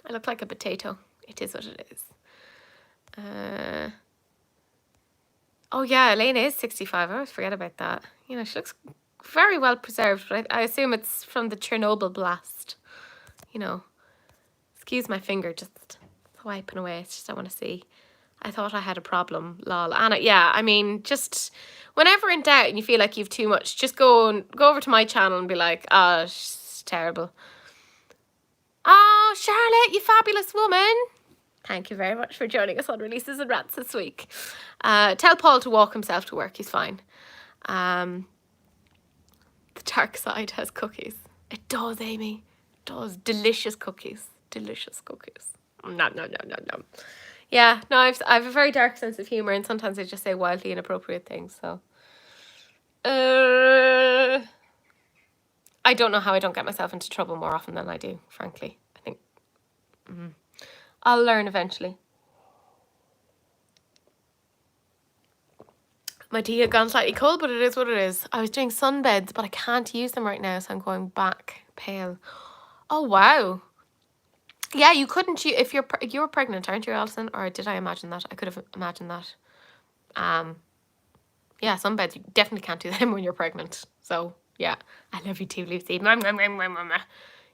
look like a potato. It is what it is. Oh yeah, Elena is 65. I always forget about that. She looks very well preserved, but I assume it's from the Chernobyl blast. Excuse my finger, just wiping away. It's just I want to see. I thought I had a problem, lol. And yeah, I mean, just whenever in doubt and you feel like you've too much, just go over to my channel and be like, oh, it's terrible. Oh, Charlotte, you fabulous woman. Thank you very much for joining us on Releases and Rants this week. Tell Paul to walk himself to work. He's fine. The dark side has cookies. It does, Amy. It does. Delicious cookies. Delicious cookies. No. Yeah, no, I have a very dark sense of humour, and sometimes I just say wildly inappropriate things, so. I don't know how I don't get myself into trouble more often than I do, frankly. I think I'll learn eventually. My tea had gone slightly cold, but it is what it is. I was doing sunbeds, but I can't use them right now, so I'm going back pale. Oh, wow. Yeah, you couldn't, if you're pregnant, aren't you, Alison? Or did I imagine that? I could have imagined that. Yeah, sunbeds, you definitely can't do them when you're pregnant. So, yeah. I love you too, Lucy.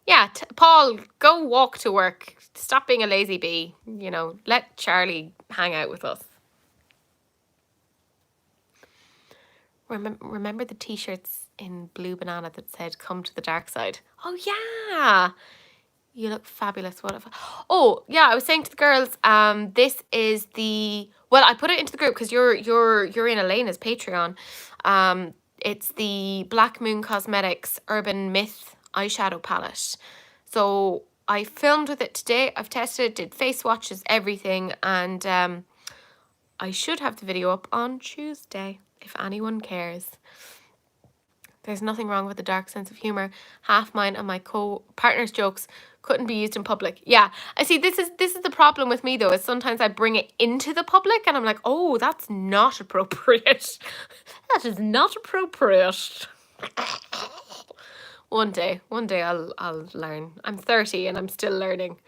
Yeah, Paul, go walk to work. Stop being a lazy bee. You know, let Charlie hang out with us. Remember the t-shirts in Blue Banana that said, come to the dark side? Oh, yeah. You look fabulous. What if? Oh, yeah, I was saying to the girls, this is the, well, I put it into the group because you're in Elena's Patreon. It's the Black Moon Cosmetics Urban Myth eyeshadow palette. So I filmed with it today. I've tested it, did face swatches, everything, and I should have the video up on Tuesday if anyone cares. There's nothing wrong with a dark sense of humour. Half mine and my co-partner's jokes couldn't be used in public. Yeah, I see. This is the problem with me though. Is sometimes I bring it into the public and I'm like, oh, that's not appropriate. That is not appropriate. One day I'll learn. I'm 30 and I'm still learning.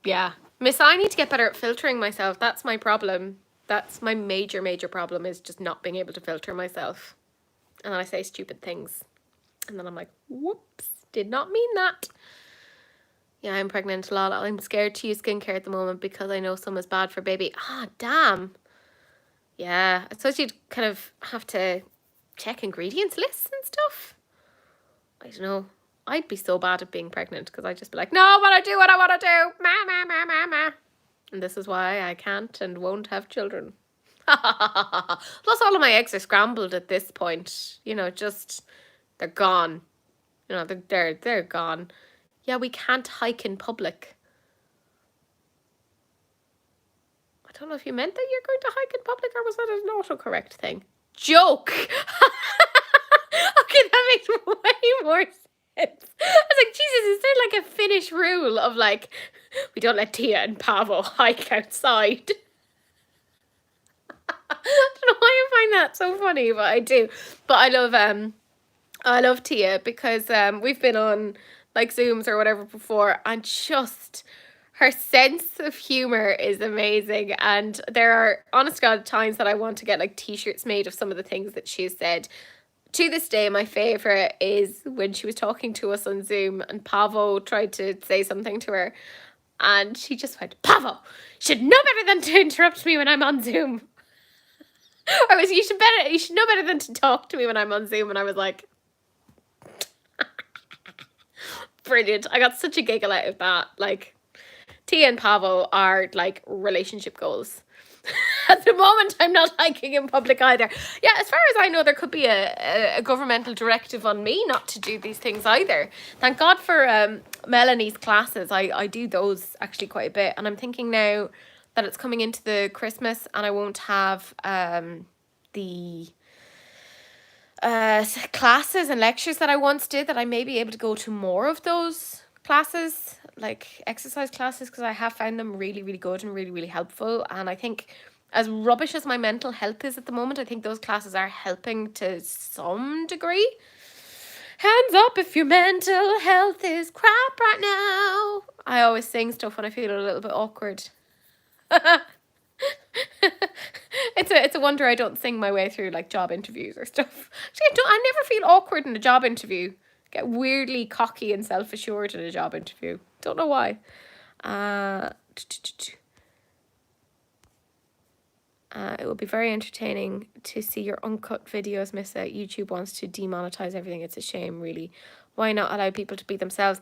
Yeah, Miss, I need to get better at filtering myself. That's my problem. That's my major problem, is just not being able to filter myself. And then I say stupid things. And then I'm like, whoops, did not mean that. Yeah, I'm pregnant, lol. I'm scared to use skincare at the moment because I know some is bad for baby. Ah, damn. Yeah, I suppose you'd kind of have to check ingredients lists and stuff. I don't know. I'd be so bad at being pregnant because I'd just be like, no, I want to do what I want to do. Ma. And this is why I can't and won't have children. Plus all of my eggs are scrambled at this point. You know, just, they're gone. You know, they're gone. Yeah, we can't hike in public. I don't know if you meant that you're going to hike in public or was that an autocorrect thing? Joke! Okay, that makes way more sense. I was like, Jesus, is there like a Finnish rule of like, we don't let Tia and Paavo hike outside? I don't know why I find that so funny, but I do. But I love Tia because we've been on like Zooms or whatever before, and just her sense of humor is amazing. And there are, honest to God, times that I want to get like t-shirts made of some of the things that she has said. To this day, my favourite is when she was talking to us on Zoom and Paavo tried to say something to her and she just went, Paavo, should know better than to interrupt me when I'm on Zoom. Or was you should know better than to talk to me when I'm on Zoom. And I was like, brilliant. I got such a giggle out of that. Like, Tia and Paavo are like relationship goals. At the moment, I'm not hiking in public either. Yeah, as far as I know, there could be a governmental directive on me not to do these things either. Thank God for Melanie's classes. I do those actually quite a bit. And I'm thinking now that it's coming into the Christmas and I won't have the classes and lectures that I once did, that I may be able to go to more of those classes, like exercise classes, because I have found them really, really good and really, really helpful. And I think as rubbish as my mental health is at the moment, I think those classes are helping to some degree. Hands up if your mental health is crap right now. I always sing stuff when I feel a little bit awkward. It's a wonder I don't sing my way through like job interviews or stuff. Actually, I never feel awkward in a job interview. Get weirdly cocky and self-assured in a job interview. Don't know why. It will be very entertaining to see your uncut videos miss out. YouTube wants to demonetize everything. It's a shame, really. Why not allow people to be themselves?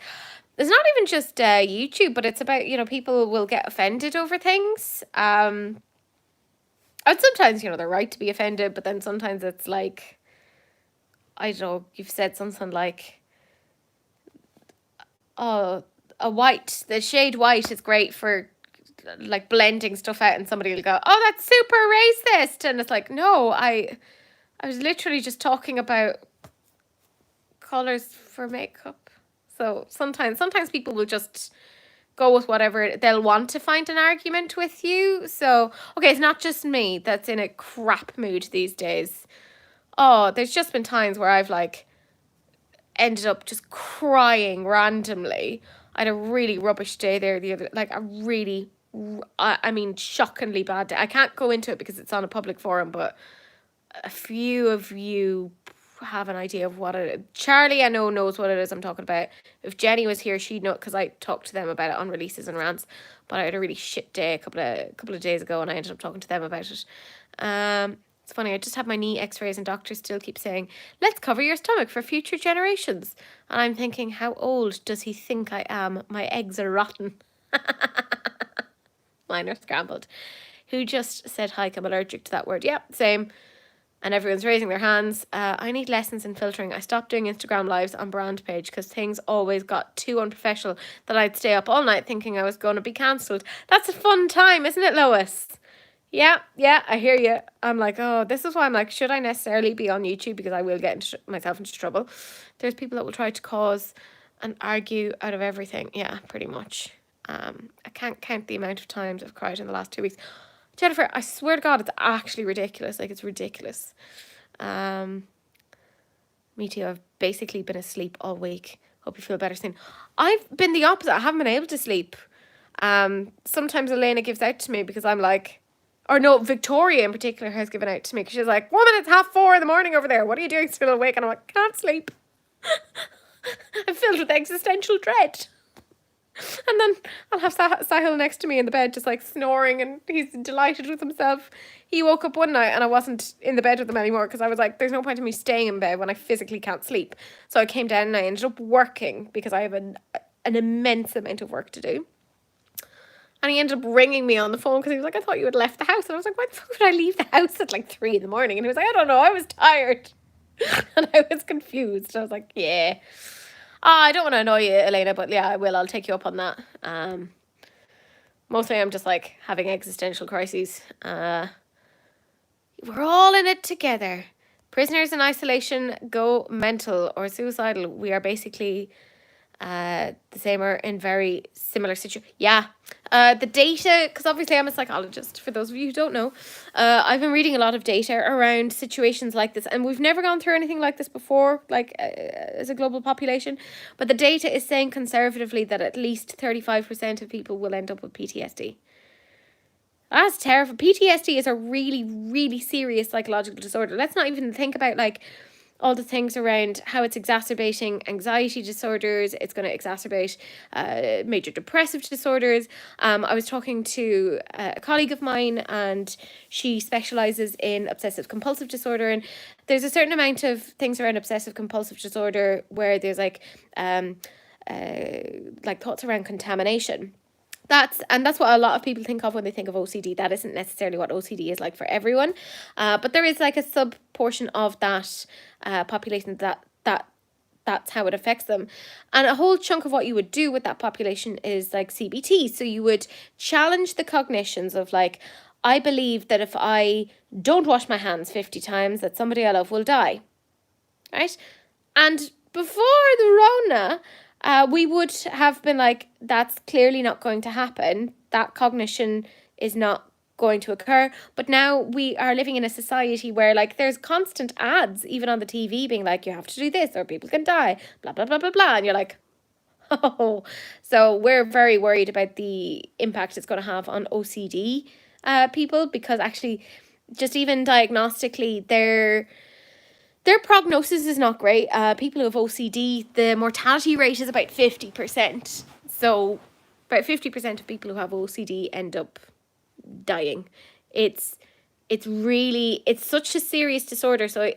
It's not even just YouTube, but it's about, people will get offended over things. And sometimes, they're right to be offended, but then sometimes it's like, I don't know, you've said something like, oh, the shade white is great for like blending stuff out, and somebody will go, oh, that's super racist, and it's like, no, I was literally just talking about colors for makeup. So sometimes people will just go with whatever they'll want to find an argument with you. So okay, it's not just me that's in a crap mood these days. Oh, there's just been times where I've like ended up just crying randomly. I had a really rubbish day there I mean, shockingly bad day. I can't go into it because it's on a public forum, but a few of you have an idea of what it is. Charlie, I know, knows what it is I'm talking about. If Jenny was here, she'd know, because I talked to them about it on Releases and Rants. But I had a really shit day a couple of days ago, and I ended up talking to them about it. It's funny, I just had my knee x-rays and doctors still keep saying, let's cover your stomach for future generations. And I'm thinking, how old does he think I am? My eggs are rotten. Mine are scrambled. Who just said hike? I'm allergic to that word. Yep, same. And everyone's raising their hands. I need lessons in filtering. I stopped doing Instagram lives on brand page because things always got too unprofessional that I'd stay up all night thinking I was going to be cancelled. That's a fun time, isn't it, Lois? Yeah, I hear you. I'm like, oh, this is why I'm like, should I necessarily be on YouTube? Because I will get myself into trouble. There's people that will try to cause and argue out of everything. Yeah, pretty much. I can't count the amount of times I've cried in the last 2 weeks. Jennifer, I swear to God, it's actually ridiculous. Like, it's ridiculous. Me too. I've basically been asleep all week. Hope you feel better soon. I've been the opposite. I haven't been able to sleep. Sometimes Elena gives out to me because I'm like, or no, Victoria in particular has given out to me because she's like, woman, it's 4:30 in the morning over there. What are you doing still awake? And I'm like, can't sleep. I'm filled with existential dread. And then I'll have Sahil next to me in the bed just like snoring, and he's delighted with himself. He woke up one night and I wasn't in the bed with him anymore because I was like, there's no point in me staying in bed when I physically can't sleep. So I came down and I ended up working because I have an immense amount of work to do. And he ended up ringing me on the phone because he was like, I thought you had left the house. And I was like, why the fuck would I leave the house at like 3 a.m? And he was like, I don't know, I was tired. And I was confused. I was like, yeah. I don't want to annoy you, Elena, but yeah, I will. I'll take you up on that. Mostly I'm just like having existential crises. We're all in it together. Prisoners in isolation go mental or suicidal. We are basically the same or in very similar situation. Yeah. The data, because obviously I'm a psychologist, for those of you who don't know. I've been reading a lot of data around situations like this, and we've never gone through anything like this before, like as a global population. But the data is saying conservatively that at least 35% of people will end up with PTSD. That's terrible. PTSD is a really, really serious psychological disorder. Let's not even think about like all the things around how it's exacerbating anxiety disorders. It's going to exacerbate major depressive disorders. I was talking to a colleague of mine, and she specializes in obsessive compulsive disorder. And there's a certain amount of things around obsessive compulsive disorder where there's like thoughts around contamination. That's what a lot of people think of when they think of OCD. That isn't necessarily what OCD is like for everyone. But there is like a sub portion of that population that's how it affects them. And a whole chunk of what you would do with that population is like CBT. So you would challenge the cognitions of like, I believe that if I don't wash my hands 50 times, that somebody I love will die. Right? And before the Rona, we would have been like, that's clearly not going to happen. That cognition is not going to occur. But now we are living in a society where like there's constant ads, even on the TV, being like, you have to do this or people can die, blah, blah, blah, blah, blah. And you're like, oh. So we're very worried about the impact it's going to have on OCD people, because actually just even diagnostically, their prognosis is not great. People who have OCD, the mortality rate is about 50%. So about 50% of people who have OCD end up dying. It's such a serious disorder. So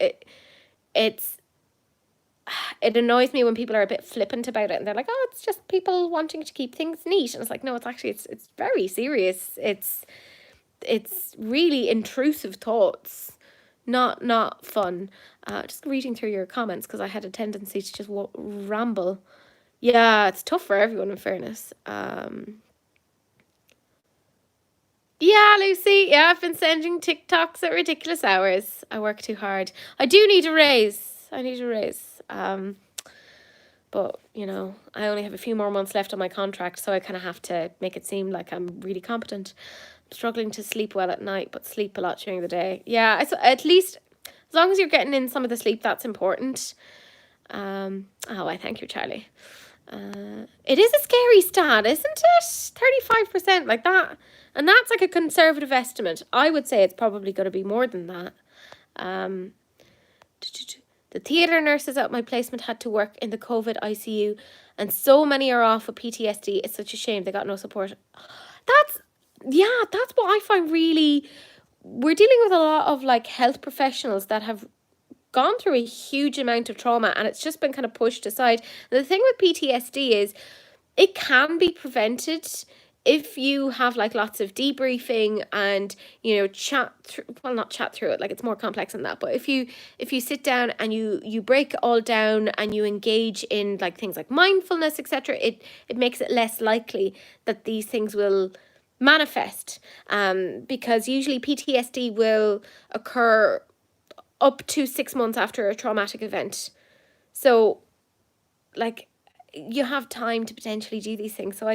it's it annoys me when people are a bit flippant about it and they're like, oh, it's just people wanting to keep things neat. And it's like, no, it's actually, it's very serious. It's really intrusive thoughts, not fun. Just reading through your comments, because I had a tendency to just ramble. Yeah, it's tough for everyone, in fairness. Yeah, Lucy. Yeah, I've been sending TikToks at ridiculous hours. I work too hard. I do need a raise. I need a raise. But, you know, I only have a few more months left on my contract, so I kind of have to make it seem like I'm really competent. I'm struggling to sleep well at night, but sleep a lot during the day. Yeah, at least, as long as you're getting in some of the sleep, that's important. Oh, I thank you, Charlie. It is a scary stat, isn't it? 35%, like that. And that's like a conservative estimate. I would say it's probably going to be more than that. The theatre nurses at my placement had to work in the COVID ICU, and so many are off with PTSD. It's such a shame they got no support. That's what I find really. We're dealing with a lot of like health professionals that have gone through a huge amount of trauma, and it's just been kind of pushed aside. And the thing with PTSD is it can be prevented if you have like lots of debriefing and, you know, not chat through it, like it's more complex than that, but if you sit down and you break it all down and you engage in like things like mindfulness, etc., it makes it less likely that these things will manifest, because usually PTSD will occur up to 6 months after a traumatic event. So like you have time to potentially do these things. So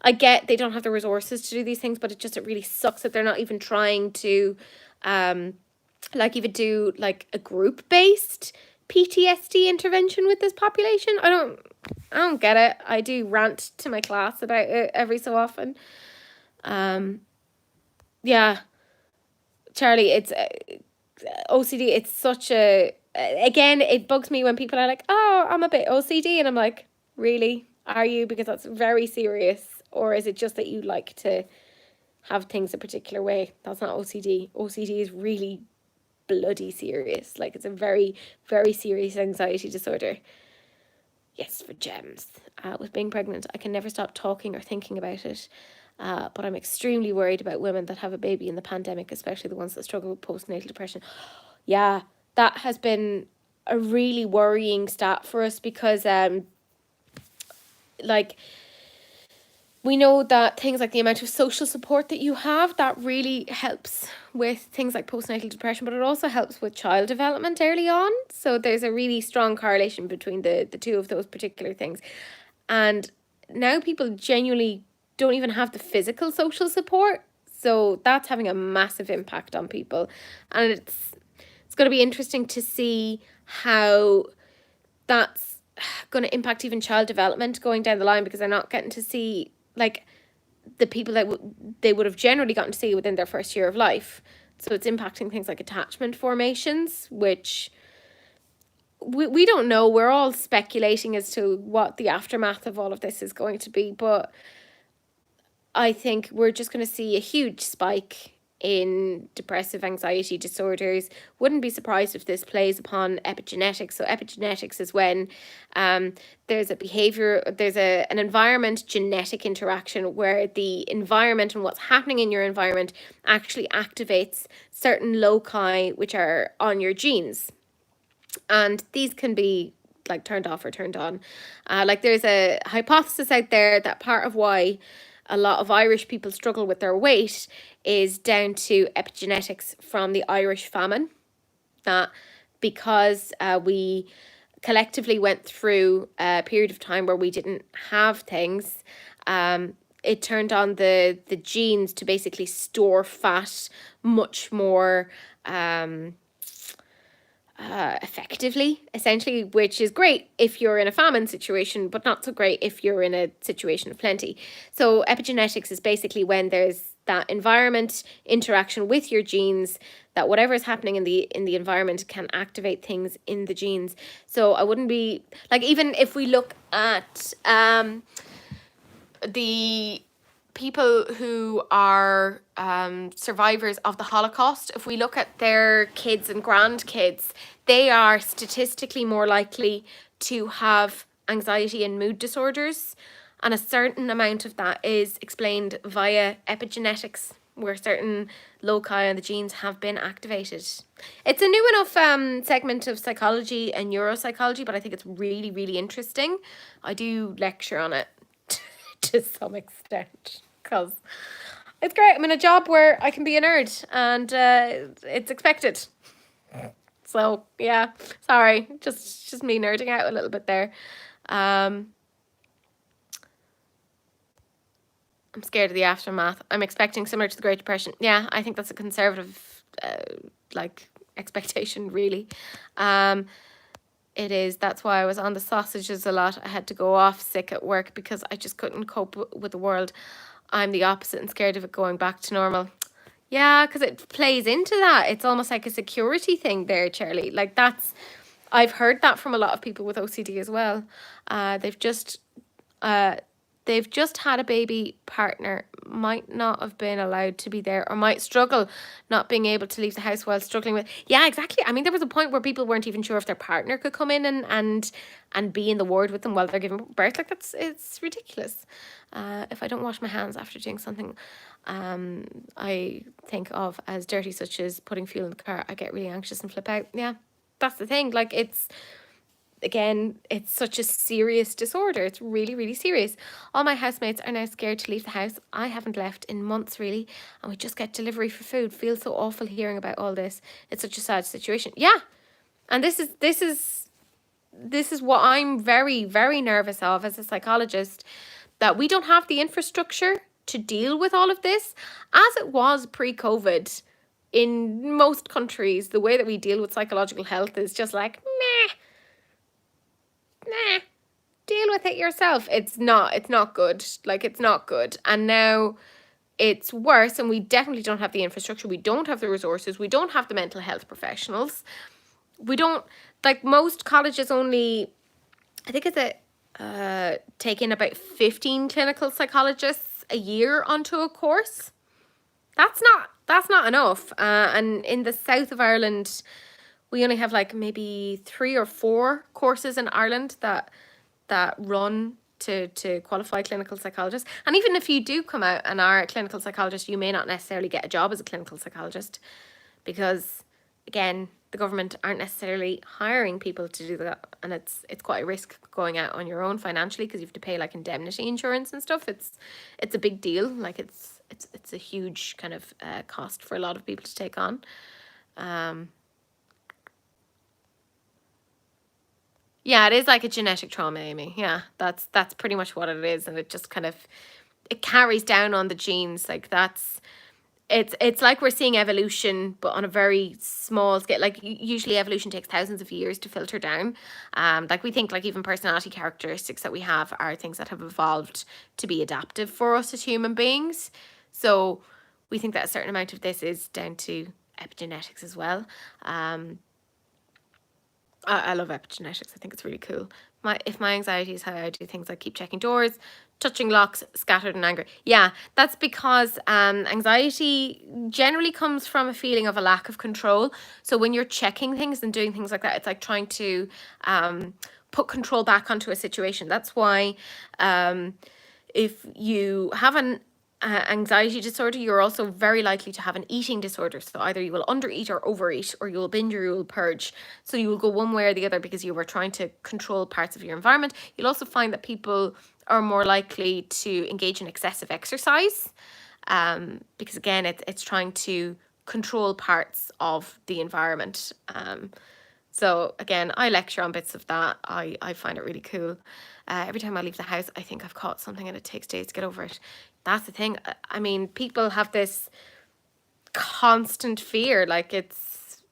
I get they don't have the resources to do these things, but it really sucks that they're not even trying to like even do like a group based PTSD intervention with this population. I don't get it. I do rant to my class about it every so often. Yeah, Charlie, it's OCD. It's such a, again, it bugs me when people are like, oh, I'm a bit OCD, and I'm like, really? Are you? Because that's very serious. Or is it just that you like to have things a particular way? That's not OCD. OCD is really bloody serious. Like, it's a very, very serious anxiety disorder. Yes, for gems. With being pregnant, I can never stop talking or thinking about it. But I'm extremely worried about women that have a baby in the pandemic, especially the ones that struggle with postnatal depression. Yeah, that has been a really worrying stat for us, because like we know that things like the amount of social support that you have, that really helps with things like postnatal depression, but it also helps with child development early on. So there's a really strong correlation between the two of those particular things. And now people genuinely don't even have the physical social support. So that's having a massive impact on people. And it's going to be interesting to see how that's going to impact even child development going down the line, because they're not getting to see like the people that they would have generally gotten to see within their first year of life. So it's impacting things like attachment formations, which we don't know. We're all speculating as to what the aftermath of all of this is going to be, but I think we're just going to see a huge spike in depressive anxiety disorders. Wouldn't be surprised if this plays upon epigenetics. So epigenetics is when there's an environment genetic interaction where the environment and what's happening in your environment actually activates certain loci which are on your genes. And these can be like turned off or turned on. Like there's a hypothesis out there that part of why a lot of Irish people struggle with their weight is down to epigenetics from the Irish famine. That because we collectively went through a period of time where we didn't have things, it turned on the genes to basically store fat much more effectively, essentially, which is great if you're in a famine situation, but not so great if you're in a situation of plenty. So epigenetics is basically when there's that environment interaction with your genes, that whatever is happening in the environment can activate things in the genes. So I wouldn't be like, even if we look at the people who are survivors of the Holocaust, if we look at their kids and grandkids, they are statistically more likely to have anxiety and mood disorders. And a certain amount of that is explained via epigenetics, where certain loci on the genes have been activated. It's a new enough segment of psychology and neuropsychology, but I think it's really, really interesting. I do lecture on it to some extent because it's great. I'm in a job where I can be a nerd and it's expected. So yeah, sorry, just me nerding out a little bit there. I'm scared of the aftermath. I'm expecting similar to the Great Depression. Yeah, I think that's a conservative like expectation, really. It is. That's why I was on the sausages a lot. I had to go off sick at work because I just couldn't cope with the world. I'm the opposite and scared of it going back to normal. Yeah, because it plays into that. It's almost like a security thing there, Charlie. Like I've heard that from a lot of people with OCD as well. They've just had a baby, partner might not have been allowed to be there or might struggle not being able to leave the house while struggling with. Yeah, exactly. I mean, there was a point where people weren't even sure if their partner could come in and be in the ward with them while they're giving birth. Like it's ridiculous. If I don't wash my hands after doing something I think of as dirty, such as putting fuel in the car, I get really anxious and flip out. Yeah, that's the thing. Like again, it's such a serious disorder. It's really, really serious. All my housemates are now scared to leave the house. I haven't left in months, really, and we just get delivery for food. Feels so awful hearing about all this. It's such a sad situation. Yeah, and this is what I'm very, very nervous of as a psychologist, that we don't have the infrastructure to deal with all of this. As it was pre-COVID, in most countries, the way that we deal with psychological health is just like, nah, deal with it yourself. It's not good. Like, it's not good. And now it's worse, and we definitely don't have the infrastructure. We don't have the resources. We don't have the mental health professionals. We don't, like, most colleges only, I think it's take in about 15 clinical psychologists a year onto a course. That's not enough. And in the south of Ireland, we only have like maybe 3 or 4 courses in Ireland that run to qualify clinical psychologists. And even if you do come out and are a clinical psychologist, you may not necessarily get a job as a clinical psychologist, because again, the government aren't necessarily hiring people to do that, and it's quite a risk going out on your own financially, because you have to pay like indemnity insurance and stuff. It's a big deal. Like it's a huge kind of cost for a lot of people to take on. Yeah, it is like a genetic trauma, Amy. Yeah, that's pretty much what it is, and it just kind of, it carries down on the genes. Like it's like we're seeing evolution, but on a very small scale. Like usually evolution takes thousands of years to filter down. Like we think like even personality characteristics that we have are things that have evolved to be adaptive for us as human beings. So we think that a certain amount of this is down to epigenetics as well. I love epigenetics. I think it's really cool. If my anxiety is high, I do things like keep checking doors, touching locks, scattered and angry. Yeah, that's because anxiety generally comes from a feeling of a lack of control. So when you're checking things and doing things like that, it's like trying to put control back onto a situation. That's why if you have an anxiety disorder, you're also very likely to have an eating disorder. So either you will undereat or overeat, or you will binge or you will purge. So you will go one way or the other because you were trying to control parts of your environment. You'll also find that people are more likely to engage in excessive exercise, because again, it's trying to control parts of the environment. So again, I lecture on bits of that. I find it really cool. Every time I leave the house, I think I've caught something and it takes days to get over it. That's the thing. I mean, people have this constant fear. Like it's,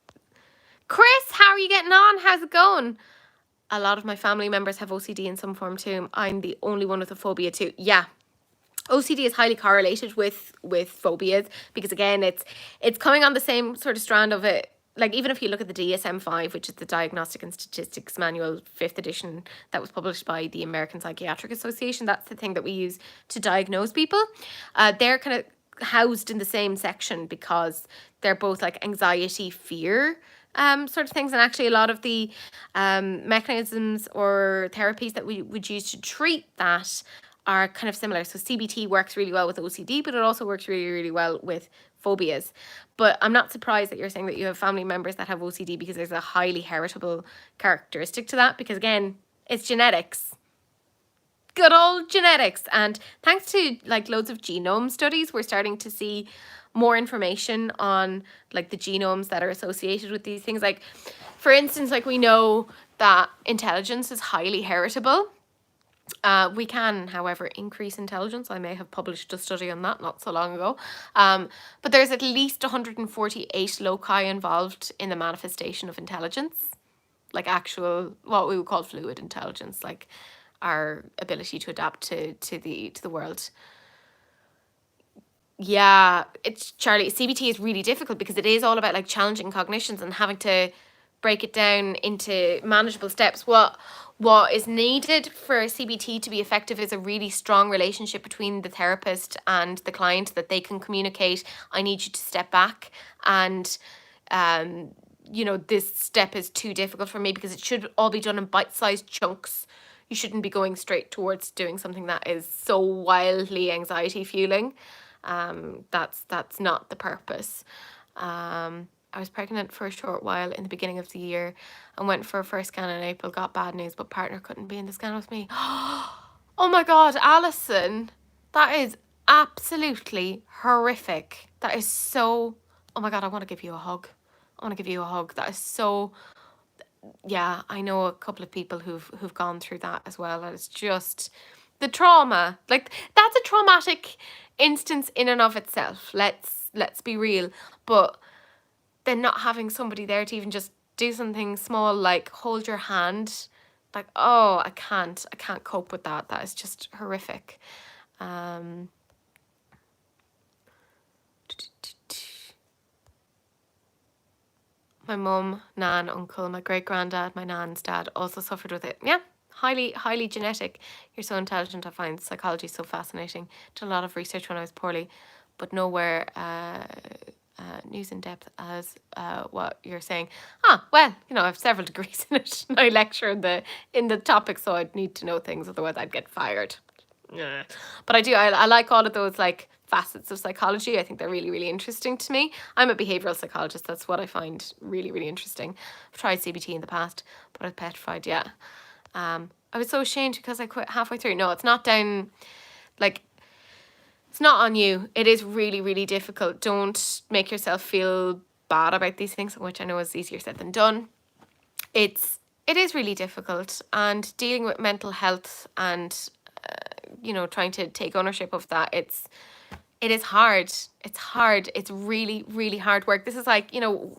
Chris, how are you getting on? How's it going? A lot of my family members have OCD in some form too. I'm the only one with a phobia too. Yeah. OCD is highly correlated with phobias, because again, it's coming on the same sort of strand of it. like even if you look at the DSM-5, which is the Diagnostic and Statistics Manual, 5th edition, that was published by the American Psychiatric Association, that's the thing that we use to diagnose people. They're kind of housed in the same section because they're both like anxiety, fear sort of things. And actually a lot of the mechanisms or therapies that we would use to treat that are kind of similar. So CBT works really well with OCD, but it also works really, really well with phobias. But I'm not surprised that you're saying that you have family members that have OCD, because there's a highly heritable characteristic to that, because again, it's genetics. Good old genetics. And thanks to like loads of genome studies, we're starting to see more information on like the genomes that are associated with these things. Like, for instance, like we know that intelligence is highly heritable. We can, however, increase intelligence. I may have published a study on that not so long ago. But there's at least 148 loci involved in the manifestation of intelligence, like actual, what we would call fluid intelligence, like our ability to adapt to the world. Yeah, it's Charlie. CBT is really difficult because it is all about like challenging cognitions and having to break it down into manageable steps. What is needed for CBT to be effective is a really strong relationship between the therapist and the client, that they can communicate, I need you to step back, and this step is too difficult for me, because it should all be done in bite-sized chunks. You shouldn't be going straight towards doing something that is so wildly anxiety fueling. That's not the purpose. I was pregnant for a short while in the beginning of the year and went for a first scan in April, got bad news, but partner couldn't be in the scan with me. Oh my God, Alison, that is absolutely horrific. That is so, oh my God, I want to give you a hug. That is so, yeah, I know a couple of people who've gone through that as well. And it's just the trauma, like that's a traumatic instance in and of itself. Let's be real. But then not having somebody there to even just do something small, like hold your hand, like, oh, I can't cope with that. That is just horrific. My mum, nan, uncle, my great granddad, my nan's dad also suffered with it. Yeah, highly genetic. You're so intelligent. I find psychology so fascinating. Did a lot of research when I was poorly, but nowhere news in depth as what you're saying. Well, I have several degrees in it. I lecture in the topic, so I'd need to know things, otherwise I'd get fired. Yeah. But I like all of those like facets of psychology. I think they're really, really interesting to me. I'm a behavioral psychologist. That's what I find really, really interesting. I've tried CBT in the past, but I was petrified. Yeah. I was so ashamed because I quit halfway through. No, it's not down, like, it's not on you. It is really, really difficult. Don't make yourself feel bad about these things, which I know is easier said than done. It is really difficult, and dealing with mental health and trying to take ownership of that, it is hard. It's hard. It's really, really hard work. This is like,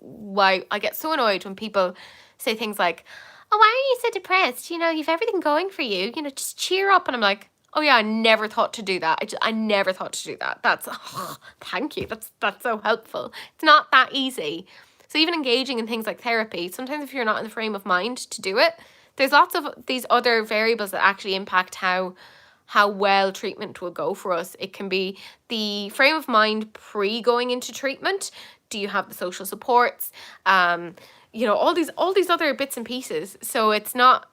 why I get so annoyed when people say things like, oh, why are you so depressed? You've everything going for you. Just cheer up. And I'm like, oh yeah, I never thought to do that. I never thought to do that. That's, thank you. That's so helpful. It's not that easy. So even engaging in things like therapy, sometimes if you're not in the frame of mind to do it, there's lots of these other variables that actually impact how well treatment will go for us. It can be the frame of mind pre going into treatment. Do you have the social supports? All these other bits and pieces. So it's not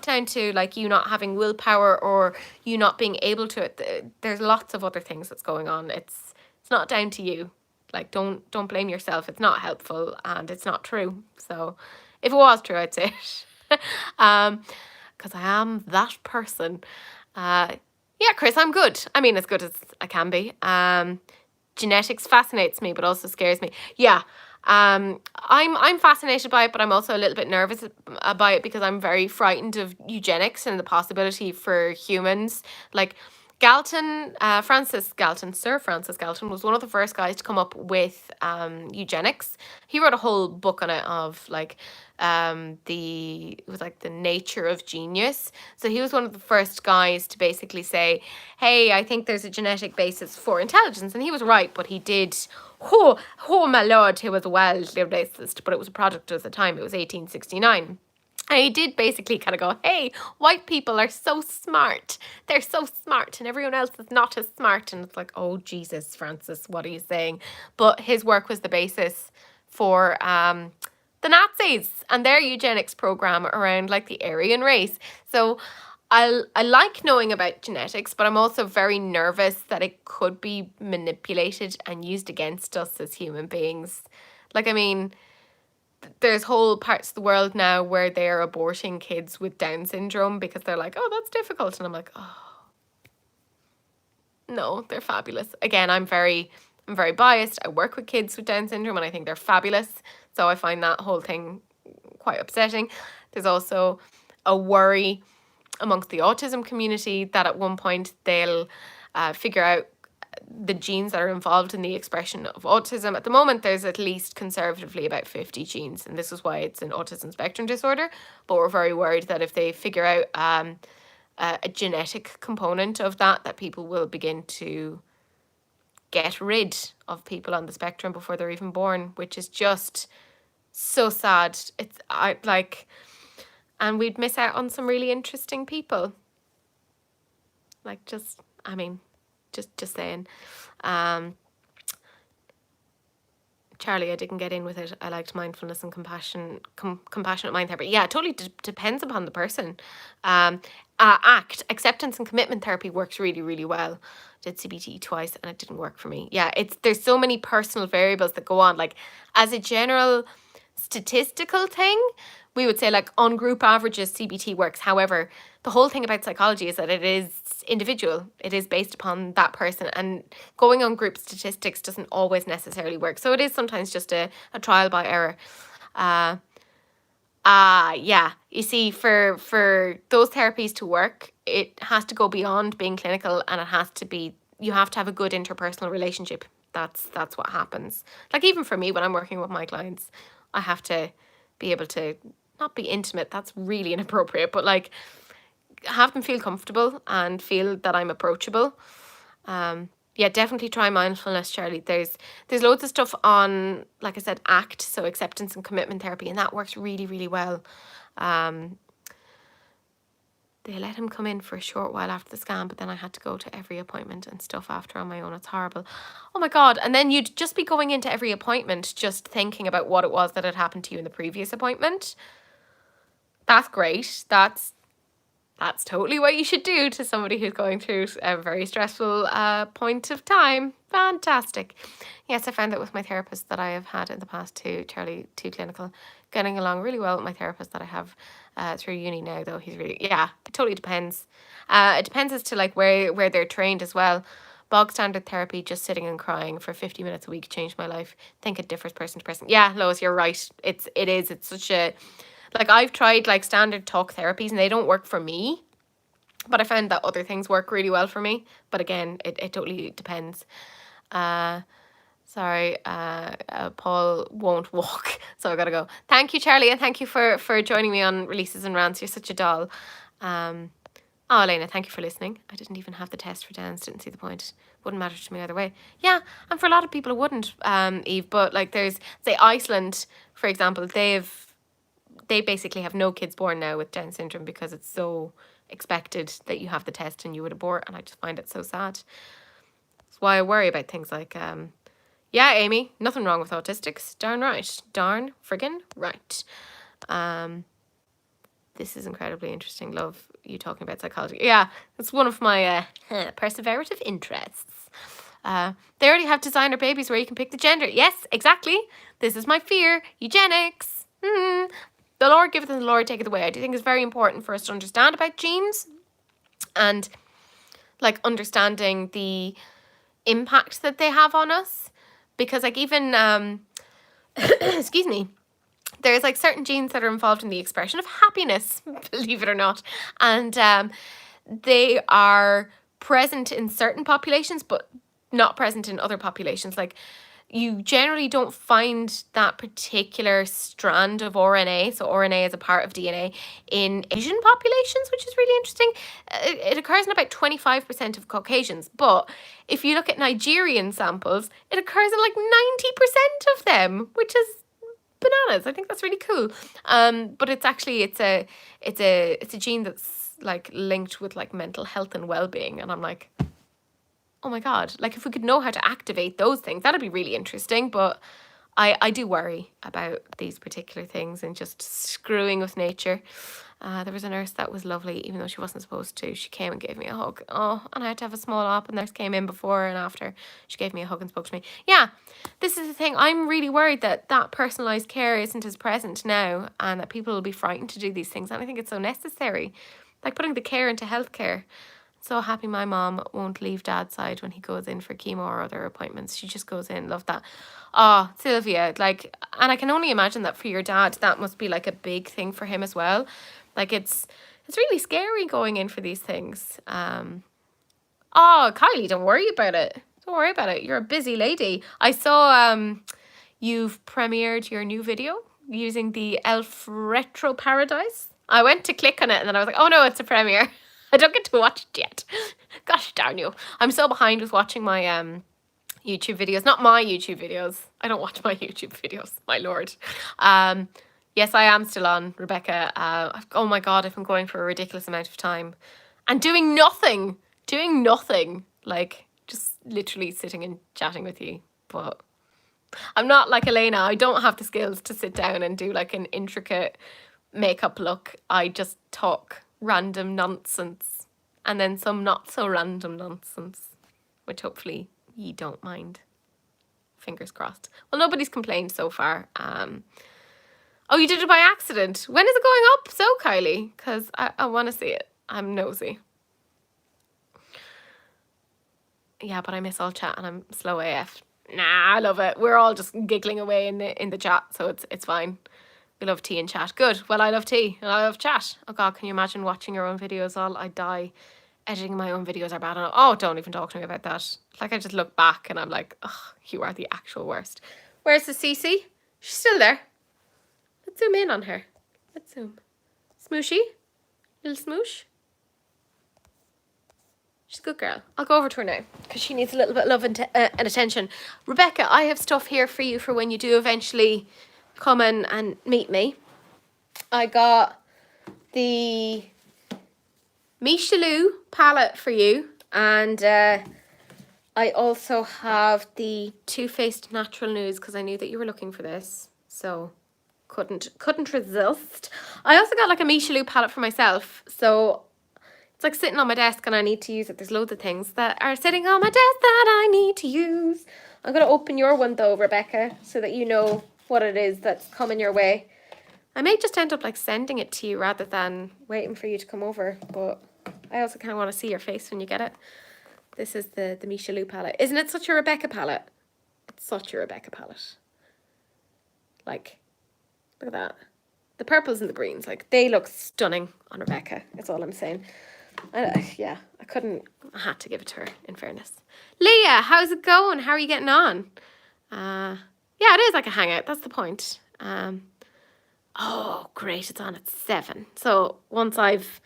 down to like you not having willpower or you not being able to it. There's lots of other things that's going on. It's not down to you. Like don't blame yourself. It's not helpful and it's not true. So if it was true, I'd say it. Because I am that person. Yeah, Chris, I'm good. I mean, as good as I can be. Genetics fascinates me, but also scares me. Yeah. I'm fascinated by it, but I'm also a little bit nervous by it because I'm very frightened of eugenics and the possibility for humans. Like Galton, Sir Francis Galton was one of the first guys to come up with eugenics. He wrote a whole book on it of like it was like the nature of genius. So he was one of the first guys to basically say, hey, I think there's a genetic basis for intelligence. And he was right, but he did oh my lord, he was a wild racist, but it was a product of the time. It was 1869. And he did basically kind of go, hey, white people are so smart. They're so smart and everyone else is not as smart. And it's like, oh, Jesus, Francis, what are you saying? But his work was the basis for the Nazis and their eugenics program around like the Aryan race. So I like knowing about genetics, but I'm also very nervous that it could be manipulated and used against us as human beings. Like, I mean, there's whole parts of the world now where they're aborting kids with Down syndrome because they're like, oh, that's difficult. And I'm like, oh, no, they're fabulous. Again, I'm very biased. I work with kids with Down syndrome and I think they're fabulous. So I find that whole thing quite upsetting. There's also a worry amongst the autism community that at one point they'll figure out the genes that are involved in the expression of autism. At the moment, there's at least conservatively about 50 genes, and this is why it's an autism spectrum disorder. But we're very worried that if they figure out a genetic component of that people will begin to get rid of people on the spectrum before they're even born, which is just so sad. And we'd miss out on some really interesting people. Like, just saying. Charlie, I didn't get in with it. I liked mindfulness and compassionate mind therapy. Yeah, it totally depends upon the person. Acceptance and commitment therapy works really, really well. Did CBT twice and it didn't work for me. Yeah, there's so many personal variables that go on. Like, as a general statistical thing, we would say like on group averages, CBT works. However, the whole thing about psychology is that it is individual. It is based upon that person, and going on group statistics doesn't always necessarily work. So it is sometimes just a trial by error. Yeah, you see, for those therapies to work, it has to go beyond being clinical, and you have to have a good interpersonal relationship. That's what happens. Like, even for me, when I'm working with my clients, I have to be able to not be intimate. That's really inappropriate, but like, have them feel comfortable and feel that I'm approachable. Yeah, definitely try mindfulness, Charlie. There's loads of stuff on, like I said, ACT, so acceptance and commitment therapy, and that works really, really well. They let him come in for a short while after the scan, but then I had to go to every appointment and stuff after on my own. It's horrible. Oh my God. And then you'd just be going into every appointment just thinking about what it was that had happened to you in the previous appointment. That's great. That's totally what you should do to somebody who's going through a very stressful point of time. Fantastic. Yes, I found that with my therapist that I have had in the past too, Charlie, too clinical. Getting along really well with my therapist that I have through uni now, though. He's really, yeah, it totally depends. It depends as to like where they're trained as well. Bog standard therapy, just sitting and crying for 50 minutes a week, changed my life. I think it differs person to person. Yeah, Lois, you're right. It's such a... Like, I've tried like standard talk therapies and they don't work for me, but I found that other things work really well for me. But again, it totally depends. Sorry, Paul won't walk, so I gotta go. Thank you, Charlie, and thank you for joining me on Releases and Rants. You're such a doll. Oh, Elena, thank you for listening. I didn't even have the test for Downs. Didn't see the point. Wouldn't matter to me either way. Yeah, and for a lot of people it wouldn't, Eve. But like, there's, say, Iceland, for example. They basically have no kids born now with Down syndrome because it's so expected that you have the test and you would abort, and I just find it so sad. That's why I worry about things like, yeah, Amy, nothing wrong with autistics. Darn right. Darn friggin' right. This is incredibly interesting. Love you talking about psychology. Yeah, it's one of my perseverative interests. They already have designer babies where you can pick the gender. Yes, exactly. This is my fear. Eugenics. The Lord giveth and the Lord taketh away. I do think it's very important for us to understand about genes and like understanding the impact that they have on us. Because like even, excuse me, there's like certain genes that are involved in the expression of happiness, believe it or not. And they are present in certain populations, but not present in other populations. Like you generally don't find that particular strand of RNA. So RNA is a part of DNA in Asian populations, which is really interesting. It occurs in about 25% of Caucasians. But if you look at Nigerian samples, it occurs in like 90% of them, which is bananas. I think that's really cool. But it's actually it's a gene that's like linked with like mental health and well-being, and I'm like, oh my God, like if we could know how to activate those things, that'd be really interesting. But I do worry about these particular things and just screwing with nature. There was a nurse that was lovely, even though she wasn't supposed to. She came and gave me a hug. Oh, and I had to have a small op, and the nurse came in before and after. She gave me a hug and spoke to me. Yeah, this is the thing. I'm really worried that that personalised care isn't as present now, and that people will be frightened to do these things. And I think it's so necessary. Like putting the care into healthcare. So happy my mom won't leave Dad's side when he goes in for chemo or other appointments. She just goes in. Love that. Oh, Sylvia, like, and I can only imagine that for your dad, that must be like a big thing for him as well. Like it's really scary going in for these things. Oh, Kylie, don't worry about it. Don't worry about it. You're a busy lady. I saw you've premiered your new video using the Elf Retro Paradise. I went to click on it and then I was like, oh no, it's a premiere. I don't get to watch it yet. Gosh darn you. I'm so behind with watching my YouTube videos. Not my YouTube videos. I don't watch my YouTube videos, my lord. Yes, I am still on, Rebecca. Oh my God, I've been going for a ridiculous amount of time. And doing nothing. Like, just literally sitting and chatting with you. But I'm not like Elena. I don't have the skills to sit down and do like an intricate makeup look. I just talk random nonsense and then some not so random nonsense, which hopefully you don't mind. Fingers crossed. Well, nobody's complained so far. Oh, you did it by accident. When is it going up? So, Kylie, because I want to see it. I'm nosy. Yeah, but I miss all chat and I'm slow AF. Nah, I love it. We're all just giggling away in the chat, so it's fine. We love tea and chat. Good. Well, I love tea and I love chat. Oh God, can you imagine watching your own videos? I die. Editing my own videos are bad. Oh, don't even talk to me about that. Like I just look back and I'm like, oh, you are the actual worst. Where's the CC? She's still there. Let's zoom in on her. Let's zoom. Smooshy? Little smoosh? She's a good girl. I'll go over to her now because she needs a little bit of love and attention. Rebecca, I have stuff here for you for when you do eventually come in and meet me. I got the Michelou palette for you, and I also have the Too Faced Natural News because I knew that you were looking for this, so couldn't resist. I also got like a Michelou palette for myself, so it's like sitting on my desk and I need to use it. There's loads of things that are sitting on my desk that I need to use. I'm going to open your one though, Rebecca, so that you know what it is that's coming your way. I may just end up like sending it to you rather than waiting for you to come over, but I also kind of want to see your face when you get it. This is the Michelou palette. Isn't it such a Rebecca palette? It's such a Rebecca palette. Like, look at that. The purples and the greens, like they look stunning on Rebecca. That's all I'm saying. Yeah, I had to give it to her, in fairness. Leah, how's it going? How are you getting on? Yeah, it is like a hangout. That's the point. Oh, great. It's on at 7. So once I've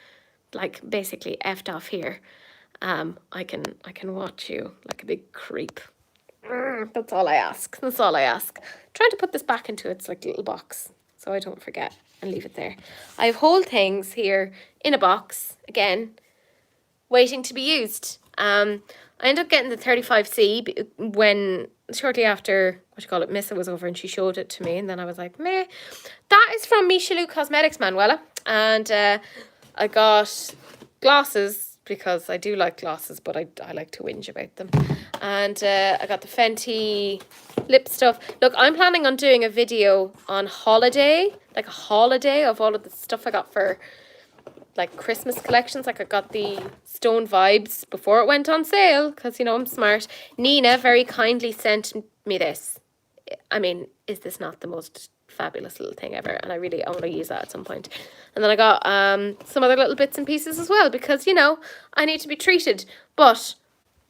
like basically effed off here, I can watch you like a big creep. That's all I ask. That's all I ask. Trying to put this back into its like little box so I don't forget and leave it there. I have whole things here in a box again, waiting to be used. I ended up getting the 35C when shortly after Missa was over and she showed it to me, and then I was like, meh. That is from Michelou Cosmetics, Manuela, and I got glasses because I do like glasses, but I like to whinge about them. And I got the Fenty lip stuff. Look, I'm planning on doing a video on holiday, like a holiday of all of the stuff I got for like Christmas collections. Like I got the Stone Vibes before it went on sale because, you know, I'm smart. Nina very kindly sent me this. I mean, is this not the most fabulous little thing ever? And I want to use that at some point. And then I got some other little bits and pieces as well because, you know, I need to be treated. But,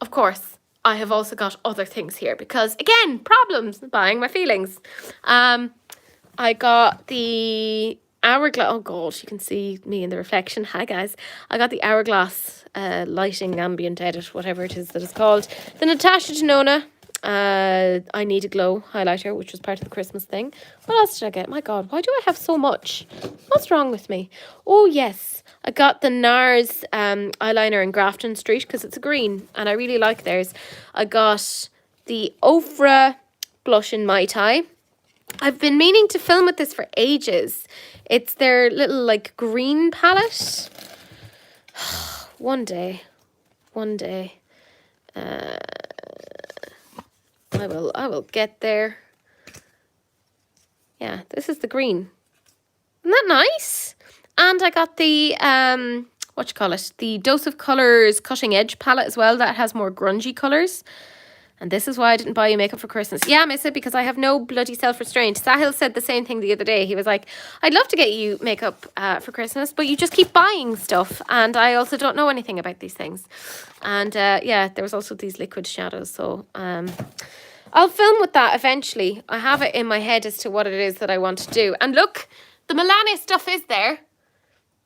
of course, I have also got other things here because, again, problems buying my feelings. I got the hourglass. Oh god, you can see me in the reflection. Hi guys. I got the hourglass lighting ambient edit, whatever it is that it's called. The Natasha Denona I Need a Glow highlighter, which was part of the Christmas thing. What else did I get? My god, why do I have so much? What's wrong with me? Oh yes, I got the NARS eyeliner in Grafton Street because it's a green and I really like theirs. I got the Ofra blush in Mai Tai. I've been meaning to film with this for ages. It's their little like green palette. One day. I will get there. Yeah, this is the green. Isn't that nice? And I got the the Dose of Colours Cutting Edge palette as well. That has more grungy colours. And this is why I didn't buy you makeup for Christmas. Yeah, miss it, because I have no bloody self-restraint. Sahil said the same thing the other day. He was like, I'd love to get you makeup for Christmas, but you just keep buying stuff. And I also don't know anything about these things. And yeah, there was also these liquid shadows. So I'll film with that eventually. I have it in my head as to what it is that I want to do. And look, the Milani stuff is there.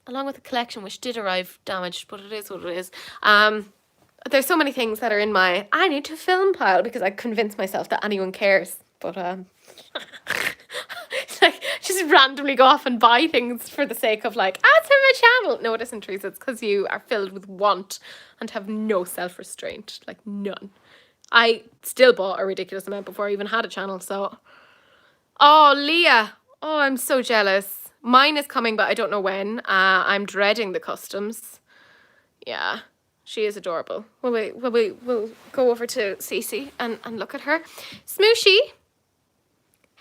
Along with the collection, which did arrive damaged, but it is what it is. There's so many things that are in my I need to film pile because I convinced myself that anyone cares. But it's like just randomly go off and buy things for the sake of like, it's in my channel. No, it isn't, Teresa. It's because you are filled with want and have no self-restraint. Like none. I still bought a ridiculous amount before I even had a channel. So, oh, Leah. Oh, I'm so jealous. Mine is coming, but I don't know when. I'm dreading the customs. Yeah. She is adorable. We'll go over to Cece and look at her. Smooshy.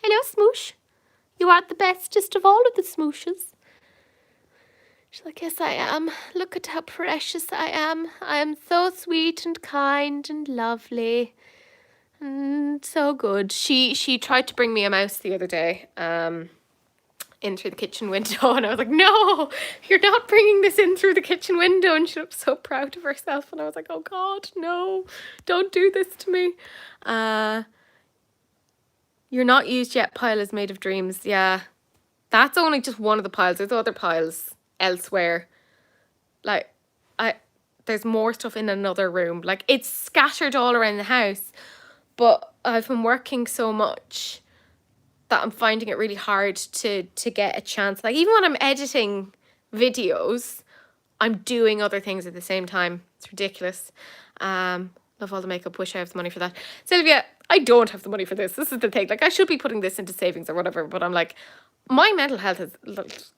Hello, Smoosh. You are the bestest of all of the smooshes. She's like, yes, I am. Look at how precious I am. I am so sweet and kind and lovely. And so good. She tried to bring me a mouse the other day. In through the kitchen window, and I was like, no, you're not bringing this in through the kitchen window. And she looked so proud of herself, and I was like, oh god, no, don't do this to me. Your not used yet pile is made of dreams. Yeah, that's only just one of the piles. There's other piles elsewhere. Like there's more stuff in another room. Like it's scattered all around the house, but I've been working so much that I'm finding it really hard to get a chance. Like even when I'm editing videos, I'm doing other things at the same time. It's ridiculous. Love all the makeup. Wish I have the money for that. Sylvia, I don't have the money for this. This is the thing. Like I should be putting this into savings or whatever, but I'm like, my mental health is,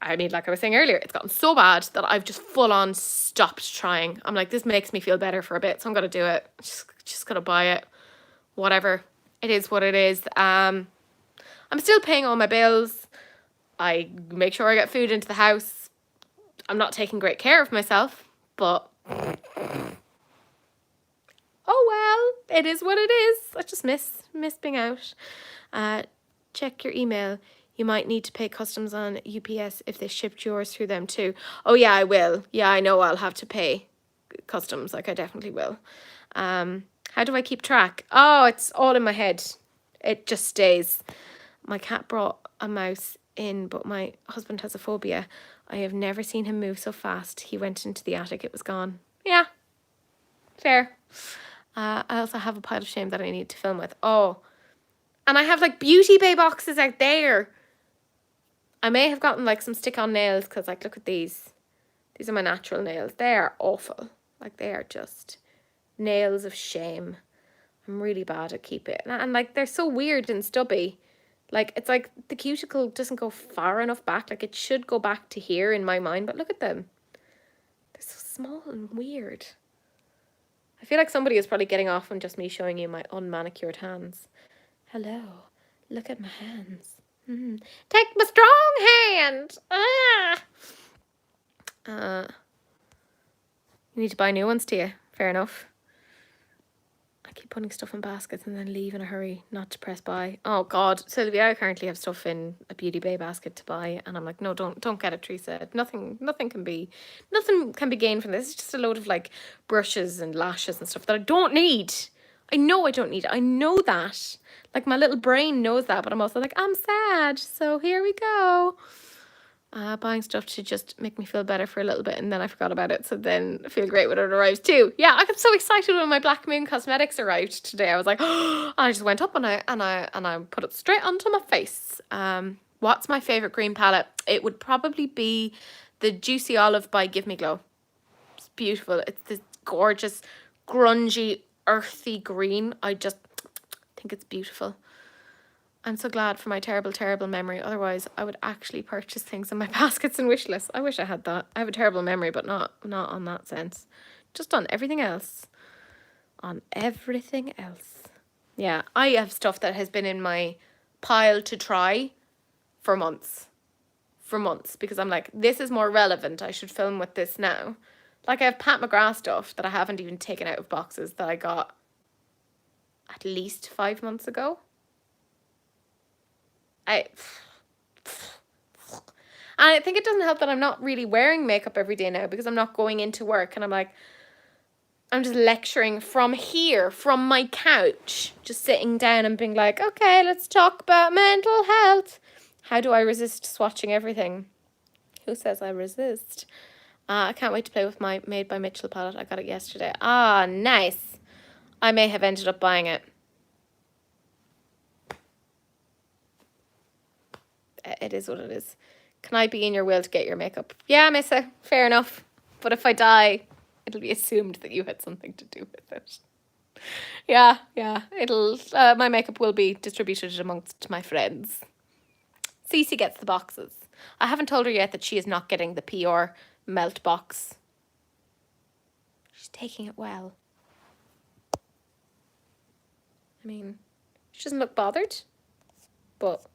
I mean, like I was saying earlier, it's gotten so bad that I've just full on stopped trying. I'm like, this makes me feel better for a bit, so I'm gonna do it. Just gonna buy it. Whatever. It is what it is. I'm still paying all my bills. I make sure I get food into the house. I'm not taking great care of myself, but oh well, it is what it is. I just miss being out. Check your email. You might need to pay customs on UPS if they shipped yours through them too. Oh yeah, I will. Yeah, I know I'll have to pay customs. Like I definitely will. How do I keep track? Oh, it's all in my head. It just stays. My cat brought a mouse in, but my husband has a phobia. I have never seen him move so fast. He went into the attic, it was gone. Yeah, fair. I also have a pile of shame that I need to film with. Oh, and I have like Beauty Bay boxes out there. I may have gotten like some stick-on nails because like, look at these. These are my natural nails. They are awful. Like they are just nails of shame. I'm really bad at keeping it. And like, they're so weird and stubby. Like, it's like the cuticle doesn't go far enough back. Like, it should go back to here in my mind. But look at them. They're so small and weird. I feel like somebody is probably getting off on just me showing you my unmanicured hands. Hello. Look at my hands. Take my strong hand. You need to buy new ones, do you? Fair enough. I keep putting stuff in baskets and then leave in a hurry not to press buy. Oh god, Sylvia, I currently have stuff in a Beauty Bay basket to buy, and I'm like, no, don't get it, Teresa. Nothing can be gained from this. It's just a load of like brushes and lashes and stuff that I don't need. I know I don't need it. I know that. Like, my little brain knows that, but I'm also like, I'm sad. So here we go. Buying stuff to just make me feel better for a little bit, and then I forgot about it. So then I feel great when it arrives too. Yeah, I got so excited when my Black Moon Cosmetics arrived today. I was like, oh, I just went up and I put it straight onto my face. What's my favorite green palette? It would probably be the Juicy Olive by Give Me Glow. It's beautiful. It's this gorgeous, grungy, earthy green. I just think it's beautiful. I'm so glad for my terrible, terrible memory. Otherwise, I would actually purchase things in my baskets and wish lists. I wish I had that. I have a terrible memory, but not on that sense. Just on everything else. On everything else. Yeah, I have stuff that has been in my pile to try for months. For months. Because I'm like, this is more relevant. I should film with this now. Like, I have Pat McGrath stuff that I haven't even taken out of boxes that I got at least 5 months ago. And I think it doesn't help that I'm not really wearing makeup every day now because I'm not going into work, and I'm like, I'm just lecturing from here, from my couch, just sitting down and being like, okay, let's talk about mental health. How do I resist swatching everything? Who says I resist? I can't wait to play with my Made by Mitchell palette. I got it yesterday. Ah, nice. I may have ended up buying it. It is what it is. Can I be in your will to get your makeup? Yeah, Missa, fair enough. But if I die, it'll be assumed that you had something to do with it. Yeah, it'll, my makeup will be distributed amongst my friends. Cece gets the boxes. I haven't told her yet that she is not getting the PR melt box. She's taking it well. I mean, she doesn't look bothered, but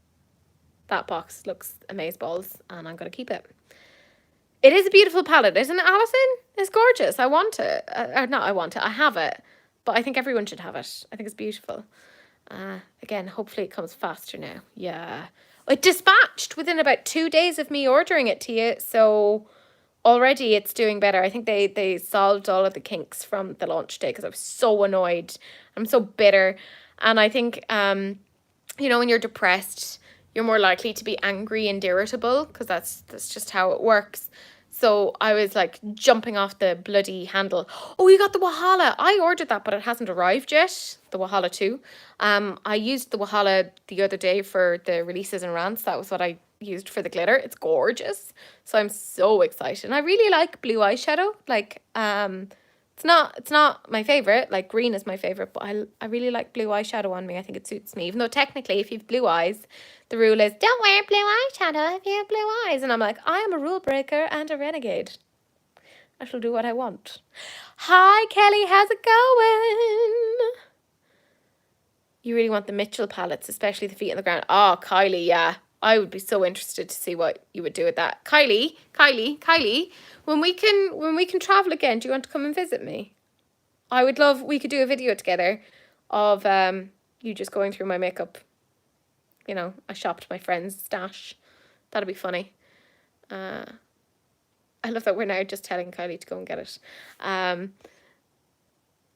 that box looks amazeballs, and I'm going to keep it. It is a beautiful palette, isn't it, Alison? It's gorgeous. I want it. Not I want it. I have it. But I think everyone should have it. I think it's beautiful. Again, hopefully it comes faster now. Yeah. It dispatched within about 2 days of me ordering it to you. So already it's doing better. I think they solved all of the kinks from the launch day because I was so annoyed. I'm so bitter. And I think, you know, when you're depressed, you're more likely to be angry and irritable because that's just how it works. So I was like jumping off the bloody handle. Oh, you got the Wahala. I ordered that, but it hasn't arrived yet. The Wahala 2. I used the Wahala the other day for the releases and rants. That was what I used for the glitter. It's gorgeous. So I'm so excited. And I really like blue eyeshadow. Like, it's not my favorite. Like, green is my favorite, but I really like blue eyeshadow on me. I think it suits me. Even though technically, if you have blue eyes, the rule is don't wear blue eyeshadow if you have blue eyes. And I'm like, I am a rule breaker and a renegade. I shall do what I want. Hi, Kelly. How's it going? You really want the Mitchell palettes, especially the feet on the ground. Oh, Kylie, yeah. I would be so interested to see what you would do with that. Kylie, when we can travel again, do you want to come and visit me? I would love, we could do a video together of you just going through my makeup. You know, I shopped my friend's stash. That'd be funny. I love that we're now just telling Kylie to go and get it. I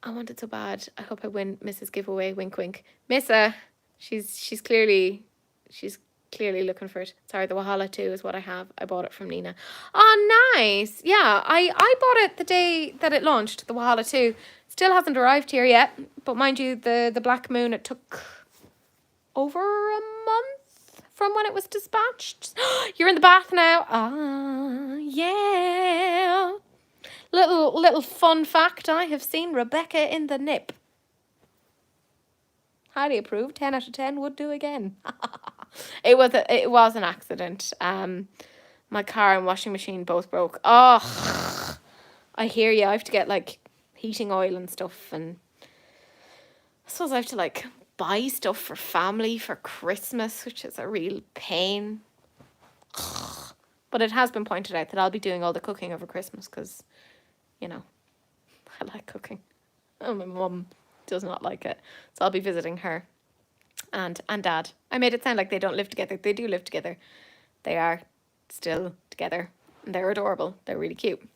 want it so bad. I hope I win Mrs. Giveaway. Wink, wink. Missa, she's clearly looking for it. Sorry, the Wahala 2 is what I have. I bought it from Nina. Oh, nice. Yeah, I bought it the day that it launched, the Wahala 2. Still hasn't arrived here yet. But mind you, the Black Moon, it took over a month from when it was dispatched. You're in the bath now. Ah, yeah. Little fun fact, I have seen Rebecca in the nip. Highly approved. 10 out of 10 would do again. It was an accident. My car and washing machine both broke. Oh, I hear you. I have to get like heating oil and stuff, and I suppose I have to like buy stuff for family for Christmas, which is a real pain. But it has been pointed out that I'll be doing all the cooking over Christmas because, you know, I like cooking. Oh, my mum does not like it. So I'll be visiting her and Dad. I made it sound like they don't live together. They do live together. They are still together. And they're adorable. They're really cute.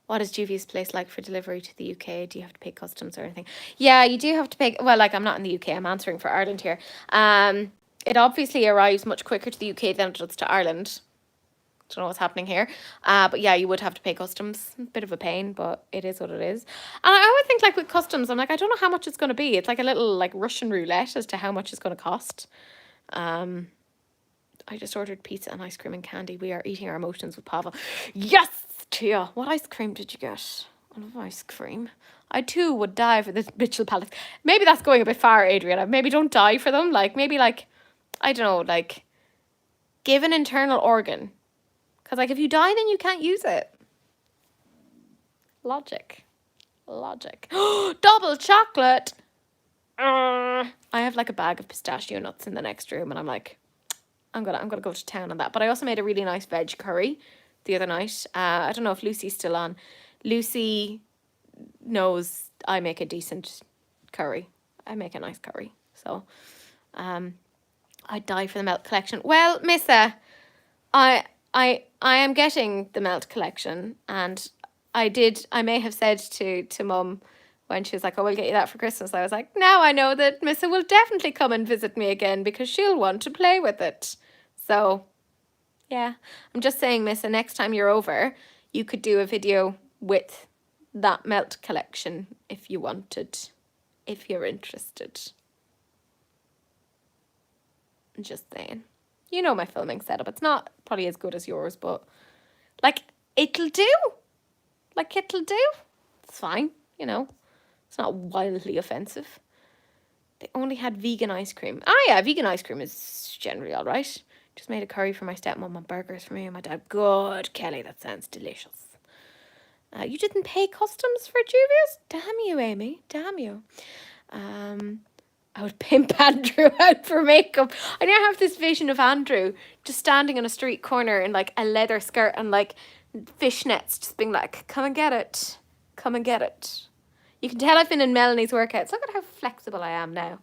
What is Juvia's place like for delivery to the UK? Do you have to pay customs or anything? Yeah, you do have to pay. Well, like I'm not in the UK. I'm answering for Ireland here. It obviously arrives much quicker to the UK than it does to Ireland. Don't know what's happening here. But yeah, you would have to pay customs. Bit of a pain, but it is what it is. And I always think like with customs, I'm like, I don't know how much it's going to be. It's like a little like Russian roulette as to how much it's going to cost. I just ordered pizza and ice cream and candy. We are eating our emotions with Pavel. Yes, Tia. What ice cream did you get? I love ice cream. I too would die for this Mitchell Palace. Maybe that's going a bit far, Adriana. Maybe don't die for them. Like maybe like, I don't know, like give an internal organ. Because like if you die, then you can't use it. Logic. Double chocolate. I have like a bag of pistachio nuts in the next room, and I'm like, I'm gonna go to town on that. But I also made a really nice veg curry the other night. I don't know if Lucy's still on. Lucy knows I make a decent curry. I make a nice curry. So I'd die for the melt collection. Well, Missa, I am getting the melt collection, and I may have said to Mum when she was like, oh, we'll get you that for Christmas. I was like, now I know that Missa will definitely come and visit me again because she'll want to play with it. So, yeah, I'm just saying, Missa, next time you're over, you could do a video with that melt collection if you wanted, if you're interested. I'm just saying. You know my filming setup. It's not probably as good as yours, but like it'll do. Like it'll do. It's fine, you know. It's not wildly offensive. They only had vegan ice cream. Ah, yeah, vegan ice cream is generally all right. Just made a curry for my stepmom and burgers for me and my dad. Good, Kelly, that sounds delicious. You didn't pay customs for Juvia's? Damn you, Amy. Damn you. I would pimp Andrew out for makeup. I now have this vision of Andrew just standing on a street corner in like a leather skirt and like fishnets, just being like, come and get it. Come and get it. You can tell I've been in Melanie's workouts. Look at how flexible I am now.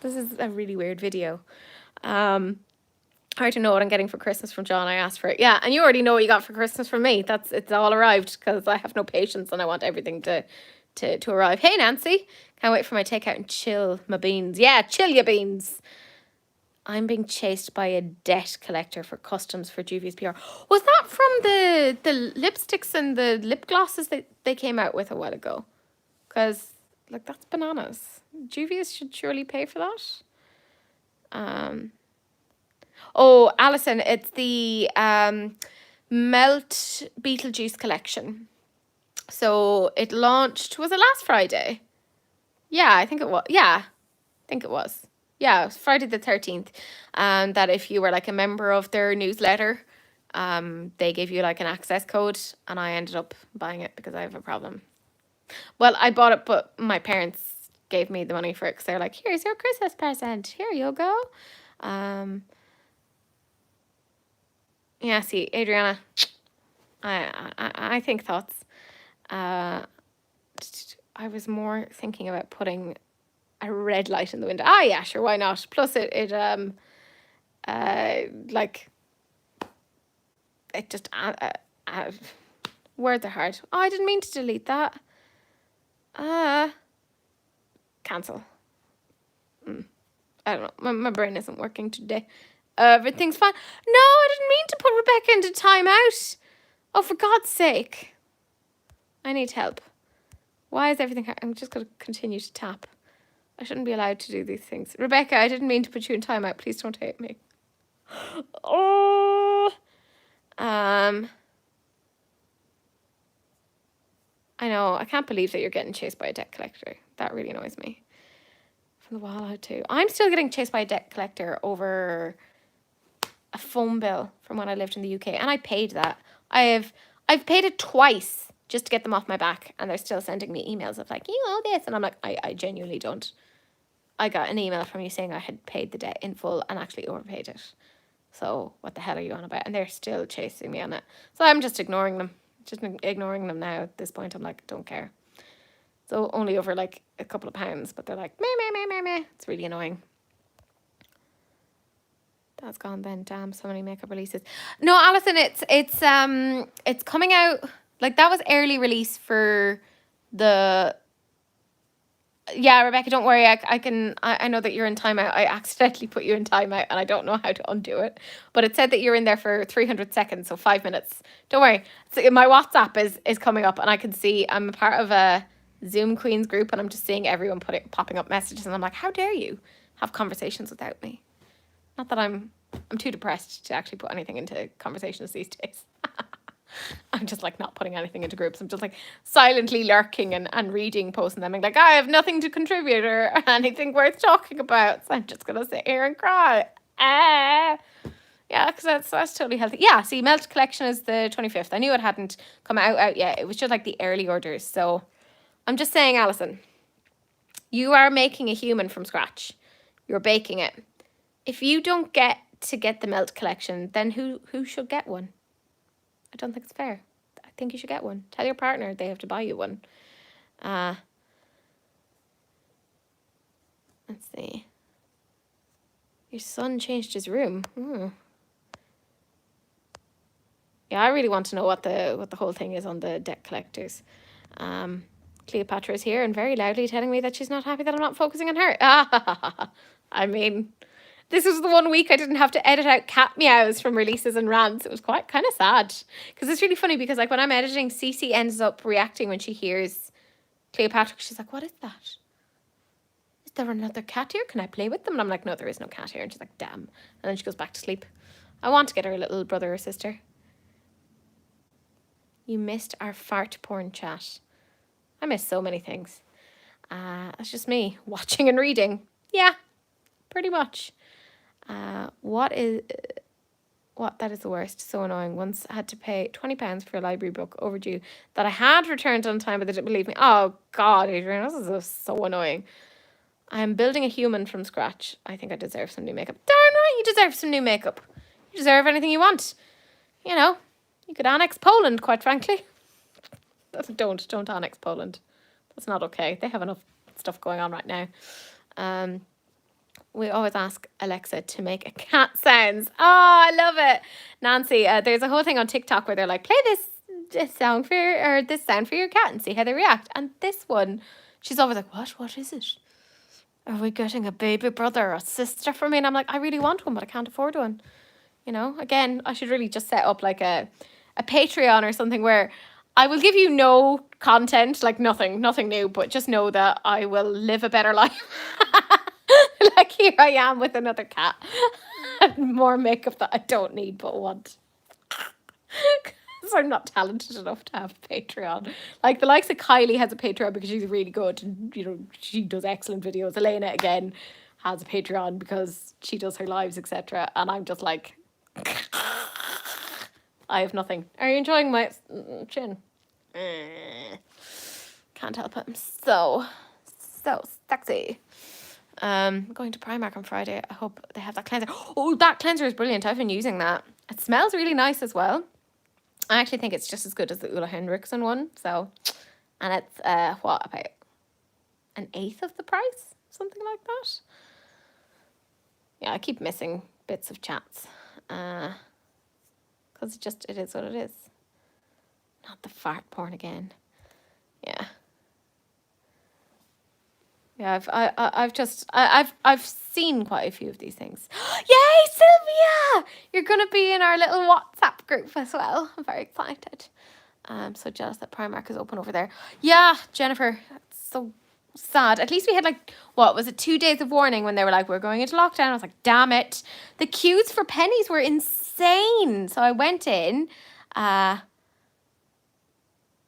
This is a really weird video. I already know what I'm getting for Christmas from John. I asked for it. Yeah, and you already know what you got for Christmas from me. It's all arrived because I have no patience and I want everything to arrive. Hey, Nancy. Can't wait for my takeout and chill my beans. Yeah, chill your beans. I'm being chased by a debt collector for customs for Juvia's PR. Was that from the lipsticks and the lip glosses that they came out with a while ago? Because, like, that's bananas. Juvia's should surely pay for that. Oh, Alison, it's the Melt Beetlejuice collection. So it launched, was it last Friday? Yeah, I think it was. Yeah, I think it was. Yeah, it was Friday the 13th. That if you were like a member of their newsletter, they gave you like an access code, and I ended up buying it because I have a problem. Well, I bought it, but my parents gave me the money for it because they're like, here's your Christmas present. Here you go. Yeah, see, Adriana, I think thoughts. I was more thinking about putting a red light in the window. Ah, yeah, sure, why not? Plus, it just words are hard. Oh, I didn't mean to delete that. Cancel. I don't know. My brain isn't working today. Everything's fine. No, I didn't mean to put Rebecca into timeout. Oh, for God's sake. I need help. Why is everything... I'm just going to continue to tap. I shouldn't be allowed to do these things. Rebecca, I didn't mean to put you in timeout. Please don't hate me. Oh. I know. I can't believe that you're getting chased by a debt collector. That really annoys me. From the wall out too. I'm still getting chased by a debt collector over a phone bill from when I lived in the UK, and I paid that. I've paid it twice just to get them off my back, and they're still sending me emails of like, you owe this, and I'm like, I genuinely don't. I got an email from you saying I had paid the debt in full and actually overpaid it. So what the hell are you on about? And they're still chasing me on it. So I'm just ignoring them. Just ignoring them now at this point. I'm like, don't care. So only over like a couple of pounds, but they're like, meh, meh, meh, meh, meh. It's really annoying. That's gone then. Damn, so many makeup releases. No, Alison, it's coming out Like, that was early release for the... Yeah, Rebecca, don't worry. I know that you're in timeout. I accidentally put you in timeout and I don't know how to undo it. But it said that you're in there for 300 seconds, so 5 minutes. Don't worry. So my WhatsApp is coming up and I can see I'm a part of a Zoom Queens group and I'm just seeing everyone popping up messages and I'm like, how dare you have conversations without me? Not that I'm too depressed to actually put anything into conversations these days. I'm just like not putting anything into groups. I'm just like silently lurking and reading posts and them being like, I have nothing to contribute or anything worth talking about. So I'm just going to sit here and cry. Yeah, because that's totally healthy. Yeah, see, Melt Collection is the 25th. I knew it hadn't come out yet. It was just like the early orders. So I'm just saying, Alison, you are making a human from scratch. You're baking it. If you don't get the Melt Collection, then who should get one? I don't think it's fair. I think you should get one. Tell your partner they have to buy you one. Let's see. Your son changed his room. Yeah, I really want to know what the whole thing is on the debt collectors. Cleopatra is here and very loudly telling me that she's not happy that I'm not focusing on her. I mean, this was the 1 week I didn't have to edit out cat meows from releases and rants. It was quite kind of sad. Because it's really funny because like when I'm editing, Cece ends up reacting when she hears Cleopatra. She's like, what is that? Is there another cat here? Can I play with them? And I'm like, no, there is no cat here. And she's like, damn. And then she goes back to sleep. I want to get her a little brother or sister. You missed our fart porn chat. I miss so many things. That's just me watching and reading. Yeah, pretty much. That is the worst. So annoying. Once I had to pay £20 for a library book overdue that I had returned on time, but they didn't believe me. Oh God, Adrian, this is so annoying. I am building a human from scratch. I think I deserve some new makeup. Darn right, you deserve some new makeup. You deserve anything you want. You know, you could annex Poland, quite frankly. Don't annex Poland. That's not okay. They have enough stuff going on right now. We always ask Alexa to make a cat sounds. Oh, I love it. Nancy, there's a whole thing on TikTok where they're like, play this sound for your cat and see how they react. And this one, she's always like, what is it? Are we getting a baby brother or a sister for me? And I'm like, I really want one, but I can't afford one. You know, again, I should really just set up like a Patreon or something where I will give you no content, like nothing new, but just know that I will live a better life. Like here I am with another cat and more makeup that I don't need but want. Because I'm not talented enough to have a Patreon. Like the likes of Kylie has a Patreon because she's really good and, you know, she does excellent videos. Elena, again, has a Patreon because she does her lives, etc. And I'm just like, I have nothing. Are you enjoying my chin? Can't help it. I'm so sexy. Going to Primark on Friday. I hope they have that cleanser. Oh, that cleanser is brilliant. I've been using that. It smells really nice as well. I actually think it's just as good as the Ulla Henriksen one. So, and it's what, about an eighth of the price, something like that. Yeah, I keep missing bits of chats, because it is what it is. Not the fart porn again. Yeah. Yeah, I've seen quite a few of these things. Yay, Sylvia! You're gonna be in our little WhatsApp group as well. I'm very excited. I'm so jealous that Primark is open over there. Yeah, Jennifer, it's so sad. At least we had like, what was it, 2 days of warning when they were like, we're going into lockdown. I was like, damn it. The queues for pennies were insane. So I went in,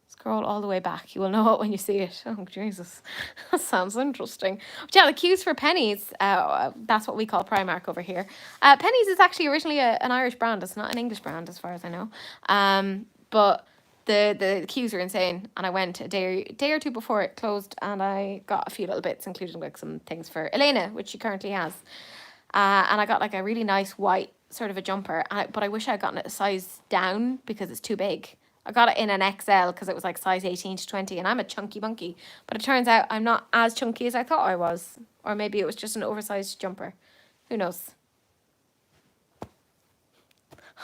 scroll all the way back. You will know it when you see it. Oh, Jesus. That sounds interesting. But yeah, the queues for pennies, that's what we call Primark over here. Pennies is actually originally an Irish brand. It's not an English brand as far as I know. But the queues are insane. And I went a day or two before it closed and I got a few little bits, including like some things for Elena, which she currently has. And I got like a really nice white sort of a jumper. But I wish I had gotten it a size down because it's too big. I got it in an XL because it was like size 18 to 20 and I'm a chunky monkey. But it turns out I'm not as chunky as I thought I was. Or maybe it was just an oversized jumper. Who knows?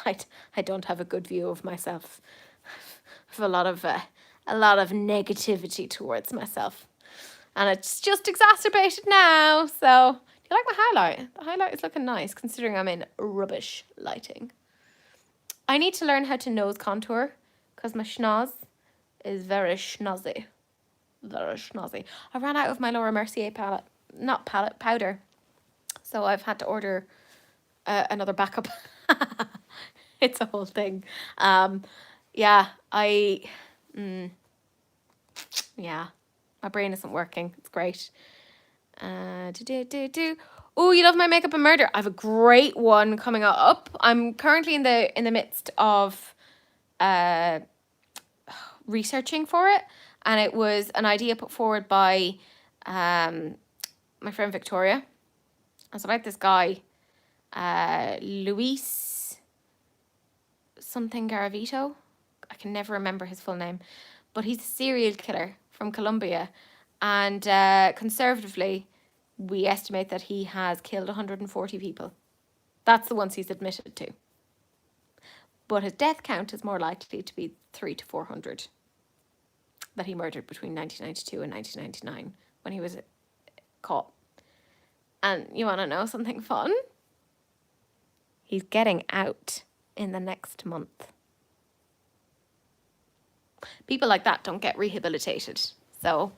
I don't have a good view of myself. have a lot of negativity towards myself, and it's just exacerbated now. So, do you like my highlight? The highlight is looking nice considering I'm in rubbish lighting. I need to learn how to nose contour because my schnoz is very schnozzy. Very schnozzy. I ran out of my Laura Mercier powder. So I've had to order another backup. It's a whole thing. Yeah, yeah, my brain isn't working. It's great. Oh, you love my makeup and murder. I have a great one coming up. I'm currently in the midst of researching for it, and it was an idea put forward by my friend Victoria. It's about this guy, Luis something Garavito. I can never remember his full name, but he's a serial killer from Colombia, and conservatively, we estimate that he has killed 140 people. That's the ones he's admitted to. But his death count is more likely to be 300 to 400 that he murdered between 1992 and 1999 when he was caught. And you want to know something fun? He's getting out in the next month. People like that don't get rehabilitated. So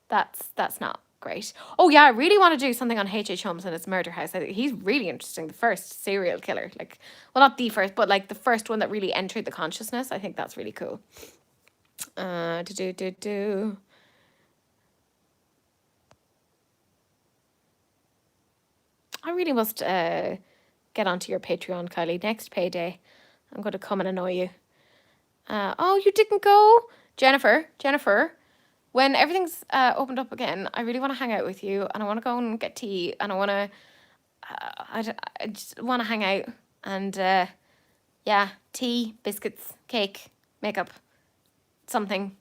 that's not great. Oh yeah, I really want to do something on H.H. Holmes and his murder house. I think he's really interesting. The first serial killer. Like, well, not the first, but like the first one that really entered the consciousness. I think that's really cool. I really must get onto your Patreon, Kylie. Next payday, I'm going to come and annoy you. Oh, you didn't go? Jennifer, when everything's opened up again, I really want to hang out with you, and I want to go and get tea, and I want to, I just want to hang out, and yeah, tea, biscuits, cake, makeup, something,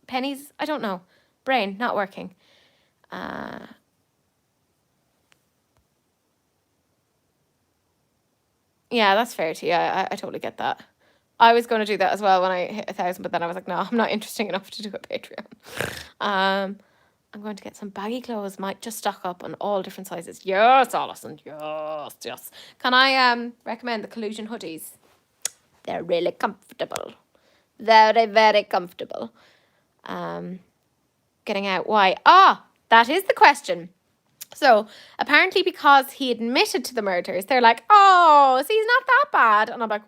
pennies, I don't know, brain not working. Yeah, that's fair to you. I totally get that. I was going to do that as well when I hit 1,000, but then I was like, no, I'm not interesting enough to do a Patreon. I'm going to get some baggy clothes. Might just stock up on all different sizes. Yes, Alison. Yes. Can I recommend the Collusion hoodies? They're really comfortable. Very, very comfortable. Getting out. Why? That is the question. So apparently because he admitted to the murders, they're like, oh, so he's not that bad. And I'm like,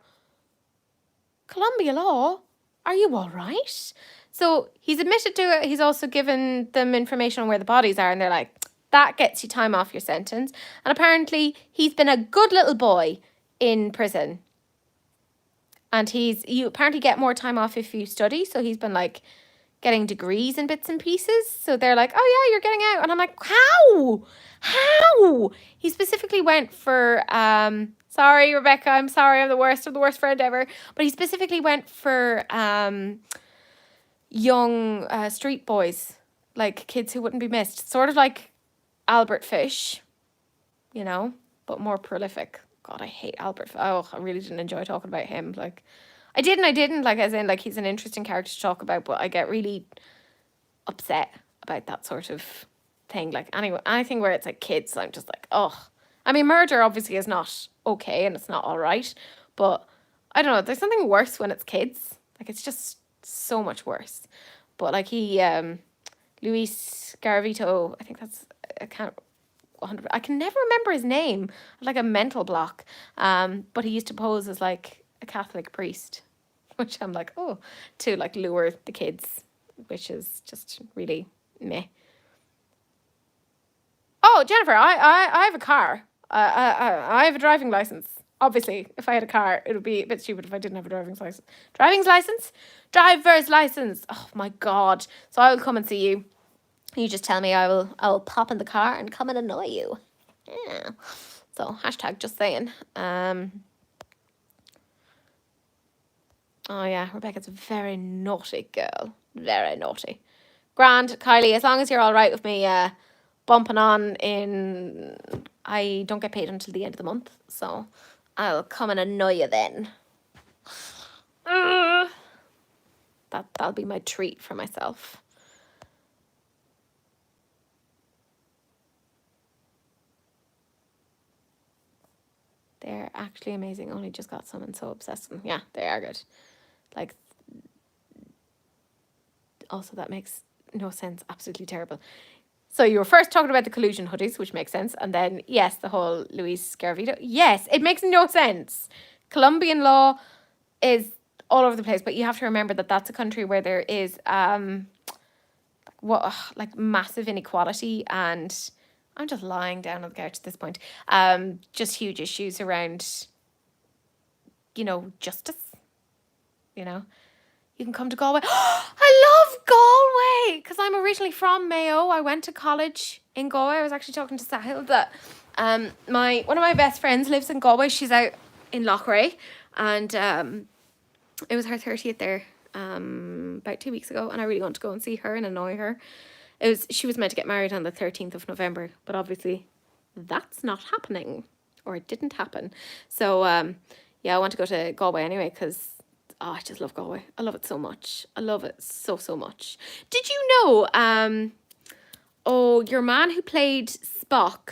Colombia law? Are you all right? So he's admitted to it. He's also given them information on where the bodies are. And they're like, that gets you time off your sentence. And apparently he's been a good little boy in prison. And you apparently get more time off if you study. So he's been like getting degrees in bits and pieces. So they're like, oh yeah, you're getting out. And I'm like, how? He specifically went for, sorry, Rebecca, I'm sorry, I'm the worst friend ever. But he specifically went for young street boys, like kids who wouldn't be missed. Sort of like Albert Fish, you know, but more prolific. God, I hate Albert. Oh, I really didn't enjoy talking about him. Like, I didn't, like, as in, like, he's an interesting character to talk about, but I get really upset about that sort of thing. Like, anyway, anything where it's like kids, I'm just like, oh. I mean, murder obviously is not okay and it's not all right, but I don't know, there's something worse when it's kids. Like, it's just so much worse. But like Luis Garavito, I think that's, I can never remember his name. Like a mental block. But he used to pose as like a Catholic priest, which I'm like, oh, to like lure the kids, which is just really meh. Oh, Jennifer, I have a car. I have a driving license. Obviously, if I had a car, it would be a bit stupid if I didn't have a driver's license. Driver's license. Oh my God. So I will come and see you. You just tell me I will pop in the car and come and annoy you. Yeah. So hashtag just saying. Oh yeah, Rebecca's a very naughty girl. Very naughty. Grand, Kylie, as long as you're all right with me bumping on in, I don't get paid until the end of the month, so I'll come and annoy you then. That'll be my treat for myself. They're actually amazing. Only just got some and so obsessed with them. Yeah, they are good. Like, also that makes no sense. Absolutely terrible. So you were first talking about the collusion hoodies, which makes sense. And then, yes, the whole Luis Garavito. Yes, it makes no sense. Colombian law is all over the place, but you have to remember that that's a country where there is like massive inequality, and I'm just lying down on the couch at this point. Just huge issues around, justice. You can come to Galway. I love Galway because I'm originally from Mayo. I went to college in Galway. I was actually talking to Sahil that one of my best friends lives in Galway. She's out in Loughrea, and it was her 30th there about 2 weeks ago, and I really want to go and see her and annoy her. She was meant to get married on the 13th of November, but obviously that's not happening, or it didn't happen. So yeah, I want to go to Galway anyway because I just love Galway. I love it so much. I love it so, so much. Did you know, your man who played Spock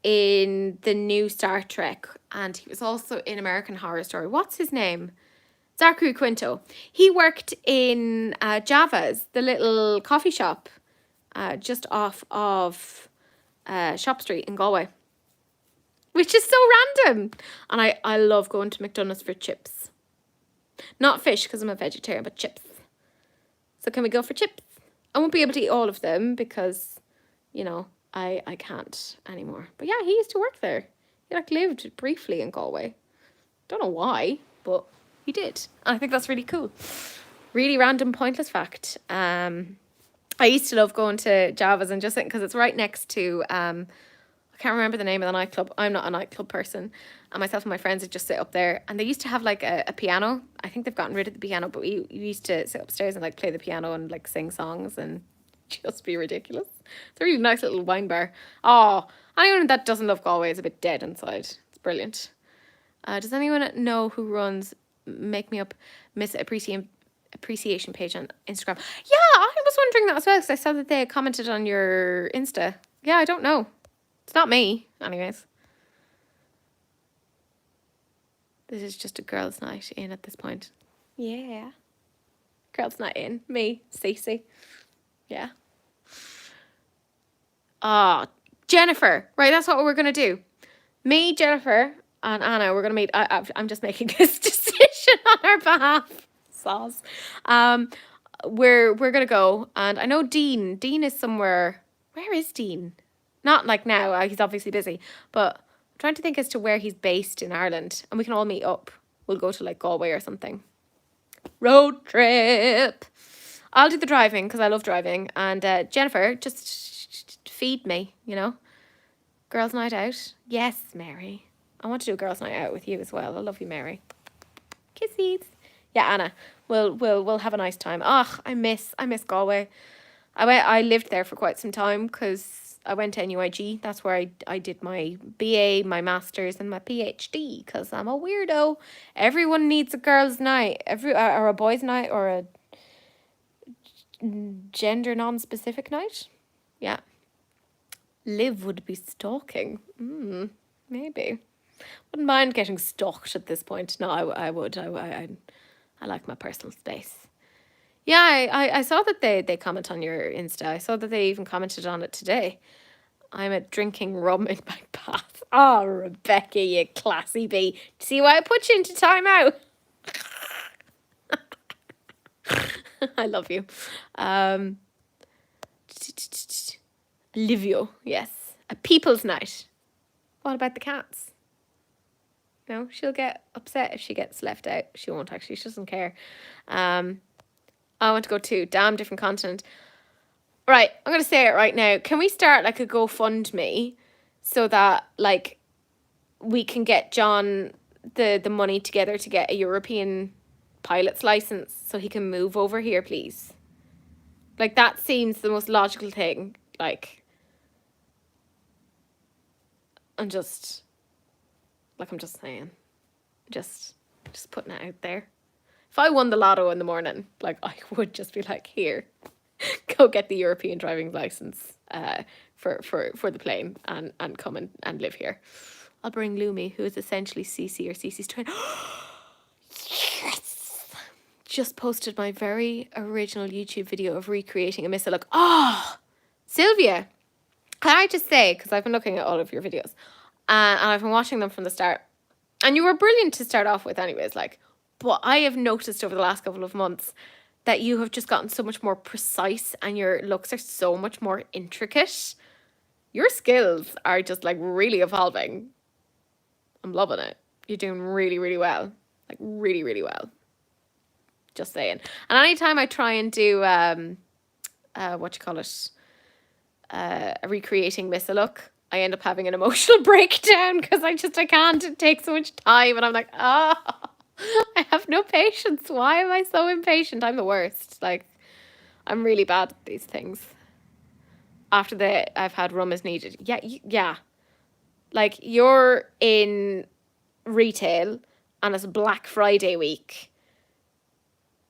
in the new Star Trek, and he was also in American Horror Story. What's his name? Zachary Quinto. He worked in Java's, the little coffee shop just off of Shop Street in Galway, which is so random. And I love going to McDonald's for chips. Not fish, because I'm a vegetarian, but chips. So can we go for chips? I won't be able to eat all of them because, I can't anymore. But yeah, he used to work there. He lived briefly in Galway. Don't know why, but he did. And I think that's really cool. Really random, pointless fact. I used to love going to Java's, and just because it's right next to I can't remember the name of the nightclub. I'm not a nightclub person. And myself and my friends would just sit up there. And they used to have a piano. I think they've gotten rid of the piano, but we used to sit upstairs and play the piano and sing songs and just be ridiculous. It's a really nice little wine bar. Oh, anyone that doesn't love Galway is a bit dead inside. It's brilliant. Does anyone know who runs Make Me Up Miss Appreciation page on Instagram? Yeah, I was wondering that as well because I saw that they commented on your Insta. Yeah, I don't know. It's not me, anyways. This is just a girls' night in at this point. Yeah. Girls' night in. Me, Cece. Yeah. Jennifer. Right, that's what we're going to do. Me, Jennifer, and Anna, we're going to meet. I'm just making this decision on our behalf. Sauce. We're going to go. And I know Dean. Dean is somewhere. Where is Dean? Not now. He's obviously busy. But I'm trying to think as to where he's based in Ireland. And we can all meet up. We'll go to Galway or something. Road trip. I'll do the driving because I love driving. And Jennifer, just feed me, Girls' night out. Yes, Mary. I want to do a girls' night out with you as well. I love you, Mary. Kissies. Yeah, Anna. We'll have a nice time. I miss Galway. I lived there for quite some time because I went to NUIG. That's where I did my BA, my master's, and my PhD because I'm a weirdo. Everyone needs a girls' night, or a boys' night, or a gender non-specific night. Yeah. Liv would be stalking. Maybe. Wouldn't mind getting stalked at this point. No, I would. I like my personal space. Yeah, I saw that they comment on your Insta. I saw that they even commented on it today. I'm at drinking rum in my bath. Oh, Rebecca, you classy bee. See why I put you into timeout? I love you. Livio, yes. A people's night. What about the cats? No, she'll get upset if she gets left out. She won't actually. She doesn't care. I want to go to damn different continent. Right, I'm going to say it right now. Can we start a GoFundMe so that we can get John the money together to get a European pilot's license so he can move over here, please? That seems the most logical thing. I'm just saying. Just putting it out there. If I won the lotto in the morning, like, I would just be like, here, go get the European driving license for the plane and come and live here. I'll bring Lumi, who is essentially Cece or Cece's twin. Yes! Just posted my very original YouTube video of recreating a missile look. Oh, Sylvia, can I just say, because I've been looking at all of your videos, and I've been watching them from the start, and you were brilliant to start off with anyways, like, but I have noticed over the last couple of months that you have just gotten so much more precise and your looks are so much more intricate. Your skills are just like really evolving. I'm loving it. You're doing really, really well. Like really, really well. Just saying. And anytime I try and do, recreating Miss a Look, I end up having an emotional breakdown because I can't. It takes so much time and I'm like, I have no patience. Why am I so impatient? I'm the worst. Like, I'm really bad at these things. After I've had rum as needed. Yeah, yeah. Like, you're in retail and it's Black Friday week.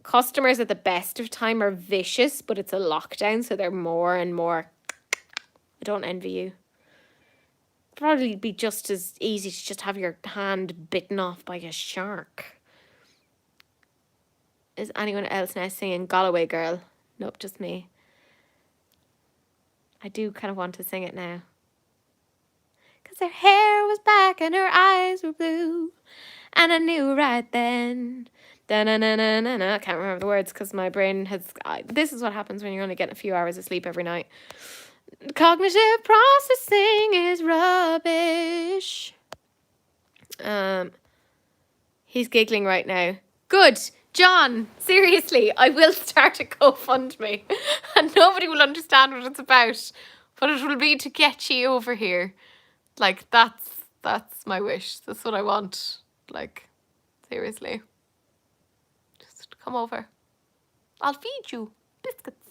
Customers at the best of time are vicious, but it's a lockdown, so they're more and more. I don't envy you. It'd probably be just as easy to just have your hand bitten off by a shark. Is anyone else now singing Galway Girl? Nope, just me. I do kind of want to sing it now. Because her hair was black and her eyes were blue. And I knew right then. Da-na-na-na-na-na. I can't remember the words because my brain has... this is what happens when you're only getting a few hours of sleep every night. Cognitive processing is rubbish. He's giggling right now. Good. John, seriously, I will start a GoFundMe and nobody will understand what it's about, but it will be to get you over here. Like, that's my wish. That's what I want. Like, seriously. Just come over. I'll feed you biscuits.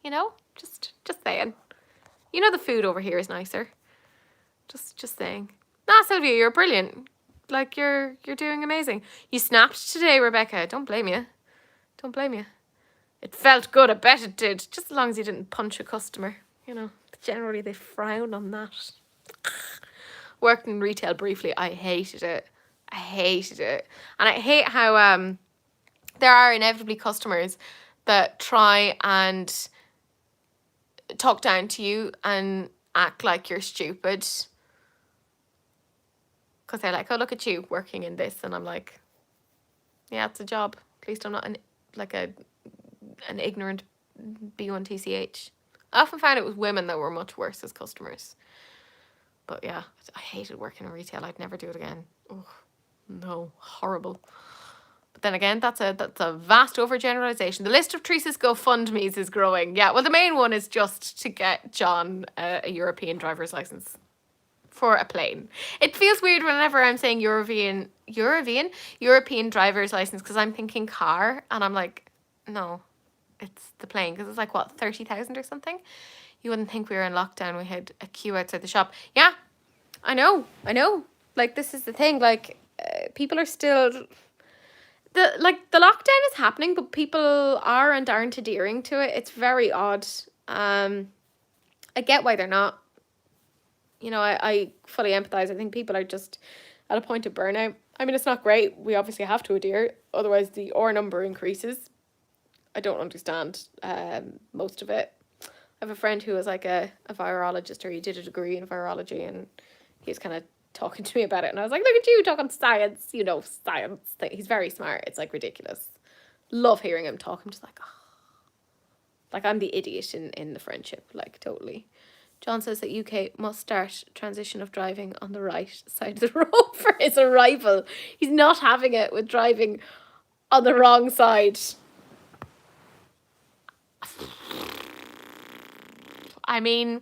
You know? Just saying. You know the food over here is nicer. Just saying. Nah, Sylvia, you're brilliant. Like, you're doing amazing. You snapped today, Rebecca. Don't blame you. Don't blame you. It felt good. I bet it did. Just as long as you didn't punch a customer. You know, generally they frown on that. Worked in retail briefly. I hated it. I hated it. And I hate how there are inevitably customers that try and talk down to you and act like you're stupid. Because they're like, oh, look at you working in this. And I'm like, yeah, it's a job. At least I'm not an ignorant B1TCH. I often found it was women that were much worse as customers. But yeah, I hated working in retail. I'd never do it again. Oh, no, horrible. But then again, that's a vast overgeneralization. The list of Teresa's GoFundMes is growing. Yeah, well, the main one is just to get John a European driver's license for a plane. It feels weird whenever I'm saying European driver's license because I'm thinking car and I'm like, no, it's the plane because it's like, what, 30,000 or something? You wouldn't think we were in lockdown. We had a queue outside the shop. Yeah, I know. Like, this is the thing. Like, people are still... The lockdown is happening, but people are and aren't adhering to it. It's very odd. I get why they're not. You know, I fully empathise. I think people are just at a point of burnout. I mean, it's not great. We obviously have to adhere. Otherwise, the R number increases. I don't understand most of it. I have a friend who was like a virologist, or he did a degree in virology, and he was kind of talking to me about it. And I was like, look at you talking science, you know, science. He's very smart. It's like ridiculous. Love hearing him talk. I'm just like, oh. Like, I'm the idiot in the friendship, like, totally. John says that UK must start transition of driving on the right side of the road for his arrival. He's not having it with driving on the wrong side. I mean,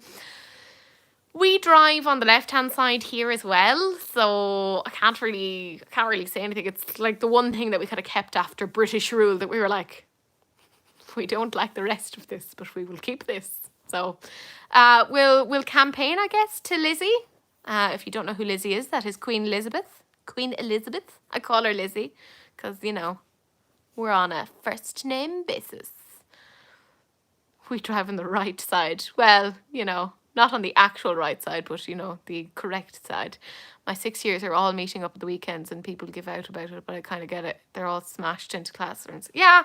we drive on the left-hand side here as well, so I can't really say anything. It's like the one thing that we could have kept after British rule, that we were like, we don't like the rest of this, but we will keep this. So we'll campaign, I guess, to Lizzie. If you don't know who Lizzie is, that is Queen Elizabeth. Queen Elizabeth. I call her Lizzie because, you know, We're on a first name basis. We drive on the right side. Well, you know, not on the actual right side, but, you know, the correct side. My 6 years are all meeting up at the weekends and people give out about it, but I kind of get it. They're all smashed into classrooms. Yeah,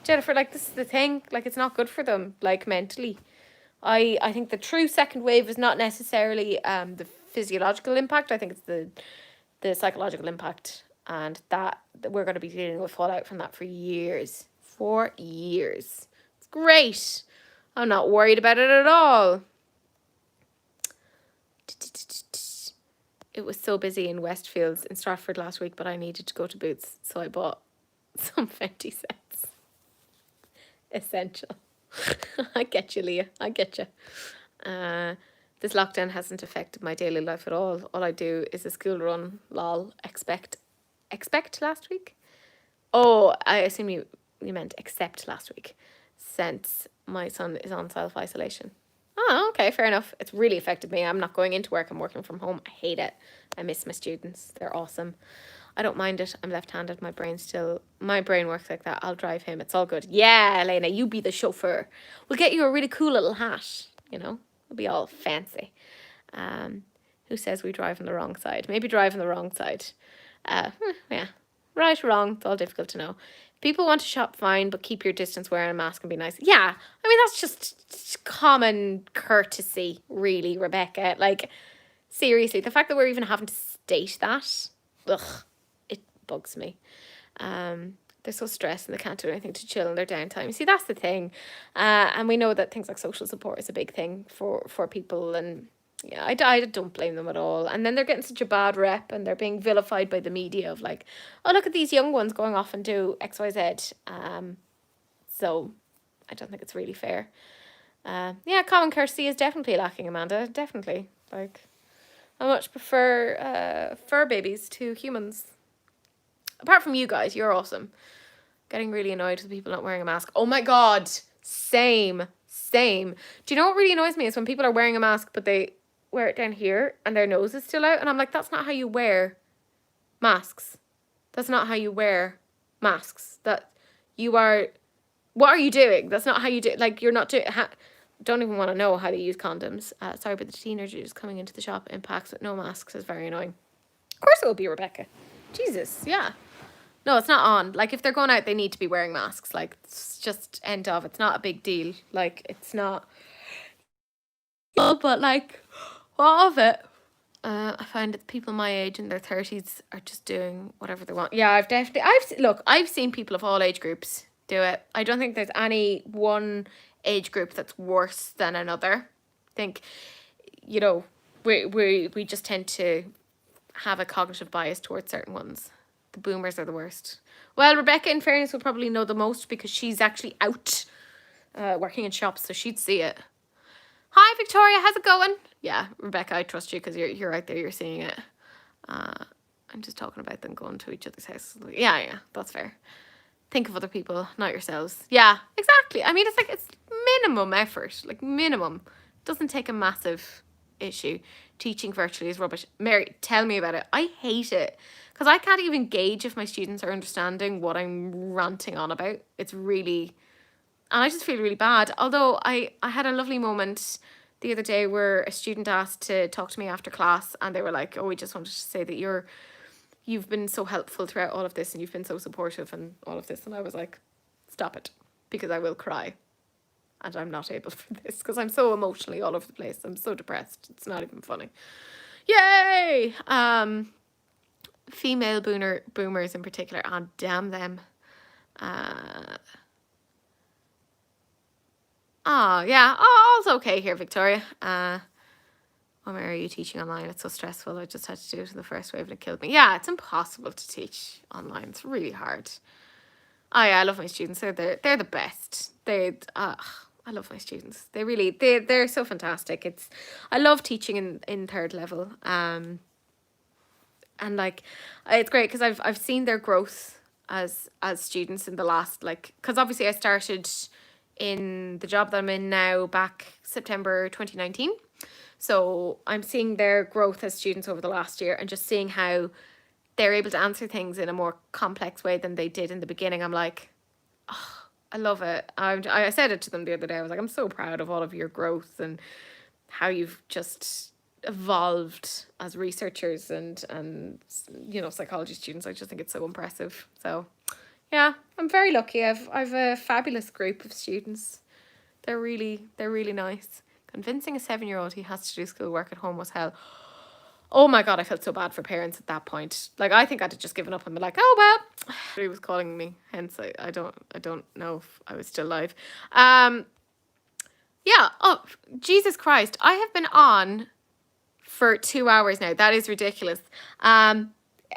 Jennifer, like, this is the thing. Like, it's not good for them, like, mentally. I think the true second wave is not necessarily the physiological impact. I think it's the psychological impact, and that we're going to be dealing with fallout from that for years. For years. It's great. I'm not worried about it at all. It was so busy in Westfields in Stratford last week, but I needed to go to Boots, so I bought some Fenty sets. Essential. I get you, Leah. I get you. This lockdown hasn't affected my daily life at all. All I do is a school run. Lol. Expect last week? Oh, I assume you meant except last week, since my son is on self-isolation. Oh, okay, fair enough. It's really affected me. I'm not going into work. I'm working from home. I hate it. I miss my students. They're awesome. I don't mind it. I'm left-handed. My brain works like that. I'll drive him. It's all good. Yeah, Elena, you be the chauffeur. We'll get you a really cool little hat, you know? It'll be all fancy. Who says we drive on the wrong side? Maybe drive on the wrong side. Yeah. Right or wrong, it's all difficult to know. People want to shop, fine, but keep your distance, wearing a mask and be nice. Yeah, I mean, that's just common courtesy, really, Rebecca. Like, seriously, the fact that we're even having to state that, ugh, it bugs me. They're so stressed and they can't do anything to chill in their downtime. You see, that's the thing. And we know that things like social support is a big thing for people, and yeah, I don't blame them at all. And then they're getting such a bad rep and they're being vilified by the media of like, oh, look at these young ones going off and do XYZ. So I don't think it's really fair. Yeah, common courtesy is definitely lacking, Amanda. Definitely. Like, I much prefer fur babies to humans. Apart from you guys, you're awesome. Getting really annoyed with people not wearing a mask. Oh my God. Same. Do you know what really annoys me is when people are wearing a mask, but they wear it down here and their nose is still out. And I'm like, that's not how you wear masks. That's not how you wear masks. That you are, what are you doing? That's not how you do, like, you're not doing, don't even want to know how to use condoms. Sorry, but the teenagers coming into the shop in packs with no masks is very annoying. Of course it will be, Rebecca. Jesus, yeah. No, it's not on. Like, if they're going out, they need to be wearing masks. Like, it's just end of. It's not a big deal. Like, it's not. Oh, but like, what of it? I find that people my age in their 30s are just doing whatever they want. Yeah, I've seen people of all age groups do it. I don't think there's any one age group that's worse than another. I think, you know, we just tend to have a cognitive bias towards certain ones. The boomers are the worst. Well, Rebecca, in fairness, would probably know the most because she's actually out working in shops, so she'd see it. Hi, Victoria. How's it going? Yeah, Rebecca, I trust you because you're out there. You're seeing it. I'm just talking about them going to each other's houses. Yeah, that's fair. Think of other people, not yourselves. Yeah, exactly. I mean, it's like, it's minimum effort. Like, minimum. It doesn't take a massive issue. Teaching virtually is rubbish. Mary, tell me about it. I hate it because I can't even gauge if my students are understanding what I'm ranting on about. It's really, and I just feel really bad. Although I had a lovely moment the other day where a student asked to talk to me after class and they were like, oh, we just wanted to say that you've been so helpful throughout all of this and you've been so supportive and all of this. And I was like, stop it, because I will cry. And I'm not able for this because I'm so emotionally all over the place. I'm so depressed. It's not even funny. Yay! Female boomers in particular. Oh, damn them. Yeah. Oh, all's okay here, Victoria. When are you teaching online? It's so stressful. I just had to do it in the first wave and it killed me. Yeah, it's impossible to teach online. It's really hard. Oh yeah, I love my students. They're the best. I love my students. They're so fantastic. I love teaching in third level. And like, it's great because I've seen their growth as students in the last, like, because obviously I started in the job that I'm in now back September 2019. So I'm seeing their growth as students over the last year and just seeing how they're able to answer things in a more complex way than they did in the beginning. I'm like, oh, I love it. I said it to them the other day. I was like, I'm so proud of all of your growth and how you've just evolved as researchers and psychology students. I just think it's so impressive. So yeah, I'm very lucky. I've a fabulous group of students. They're really nice. Convincing a 7-year-old he has to do schoolwork at home was hell. Oh my God, I felt so bad for parents at that point. Like, I think I'd have just given up and been like, oh well. He was calling me, hence I don't know if I was still alive. Yeah. Oh, Jesus Christ. I have been on for 2 hours now. That is ridiculous. And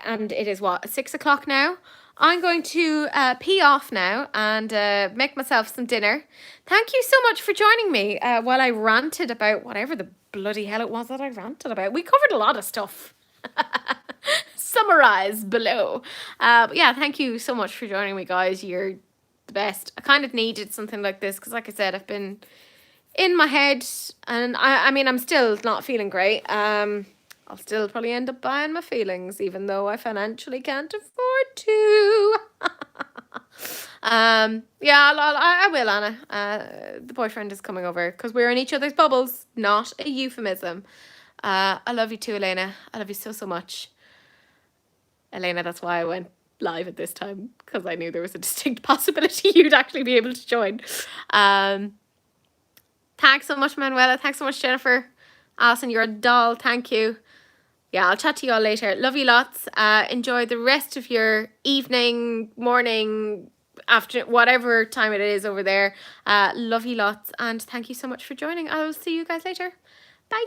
it is what, 6 o'clock now? I'm going to pee off now and make myself some dinner. Thank you so much for joining me while I ranted about whatever the bloody hell it was that I ranted about. We covered a lot of stuff. Summarize below. But yeah, thank you so much for joining me, guys. You're the best. I kind of needed something like this because, like I said, I've been in my head and I mean, I'm still not feeling great. I'll still probably end up buying my feelings, even though I financially can't afford to. Yeah, I will, Anna. The boyfriend is coming over because we're in each other's bubbles, not a euphemism. I love you too, Elena. I love you so, so much. Elena, that's why I went live at this time, because I knew there was a distinct possibility you'd actually be able to join. Thanks so much, Manuela. Thanks so much, Jennifer. Alison, you're a doll. Thank you. Yeah, I'll chat to you all later. Love you lots. Enjoy the rest of your evening, morning, after whatever time it is over there. Love you lots. And thank you so much for joining. I will see you guys later. Bye.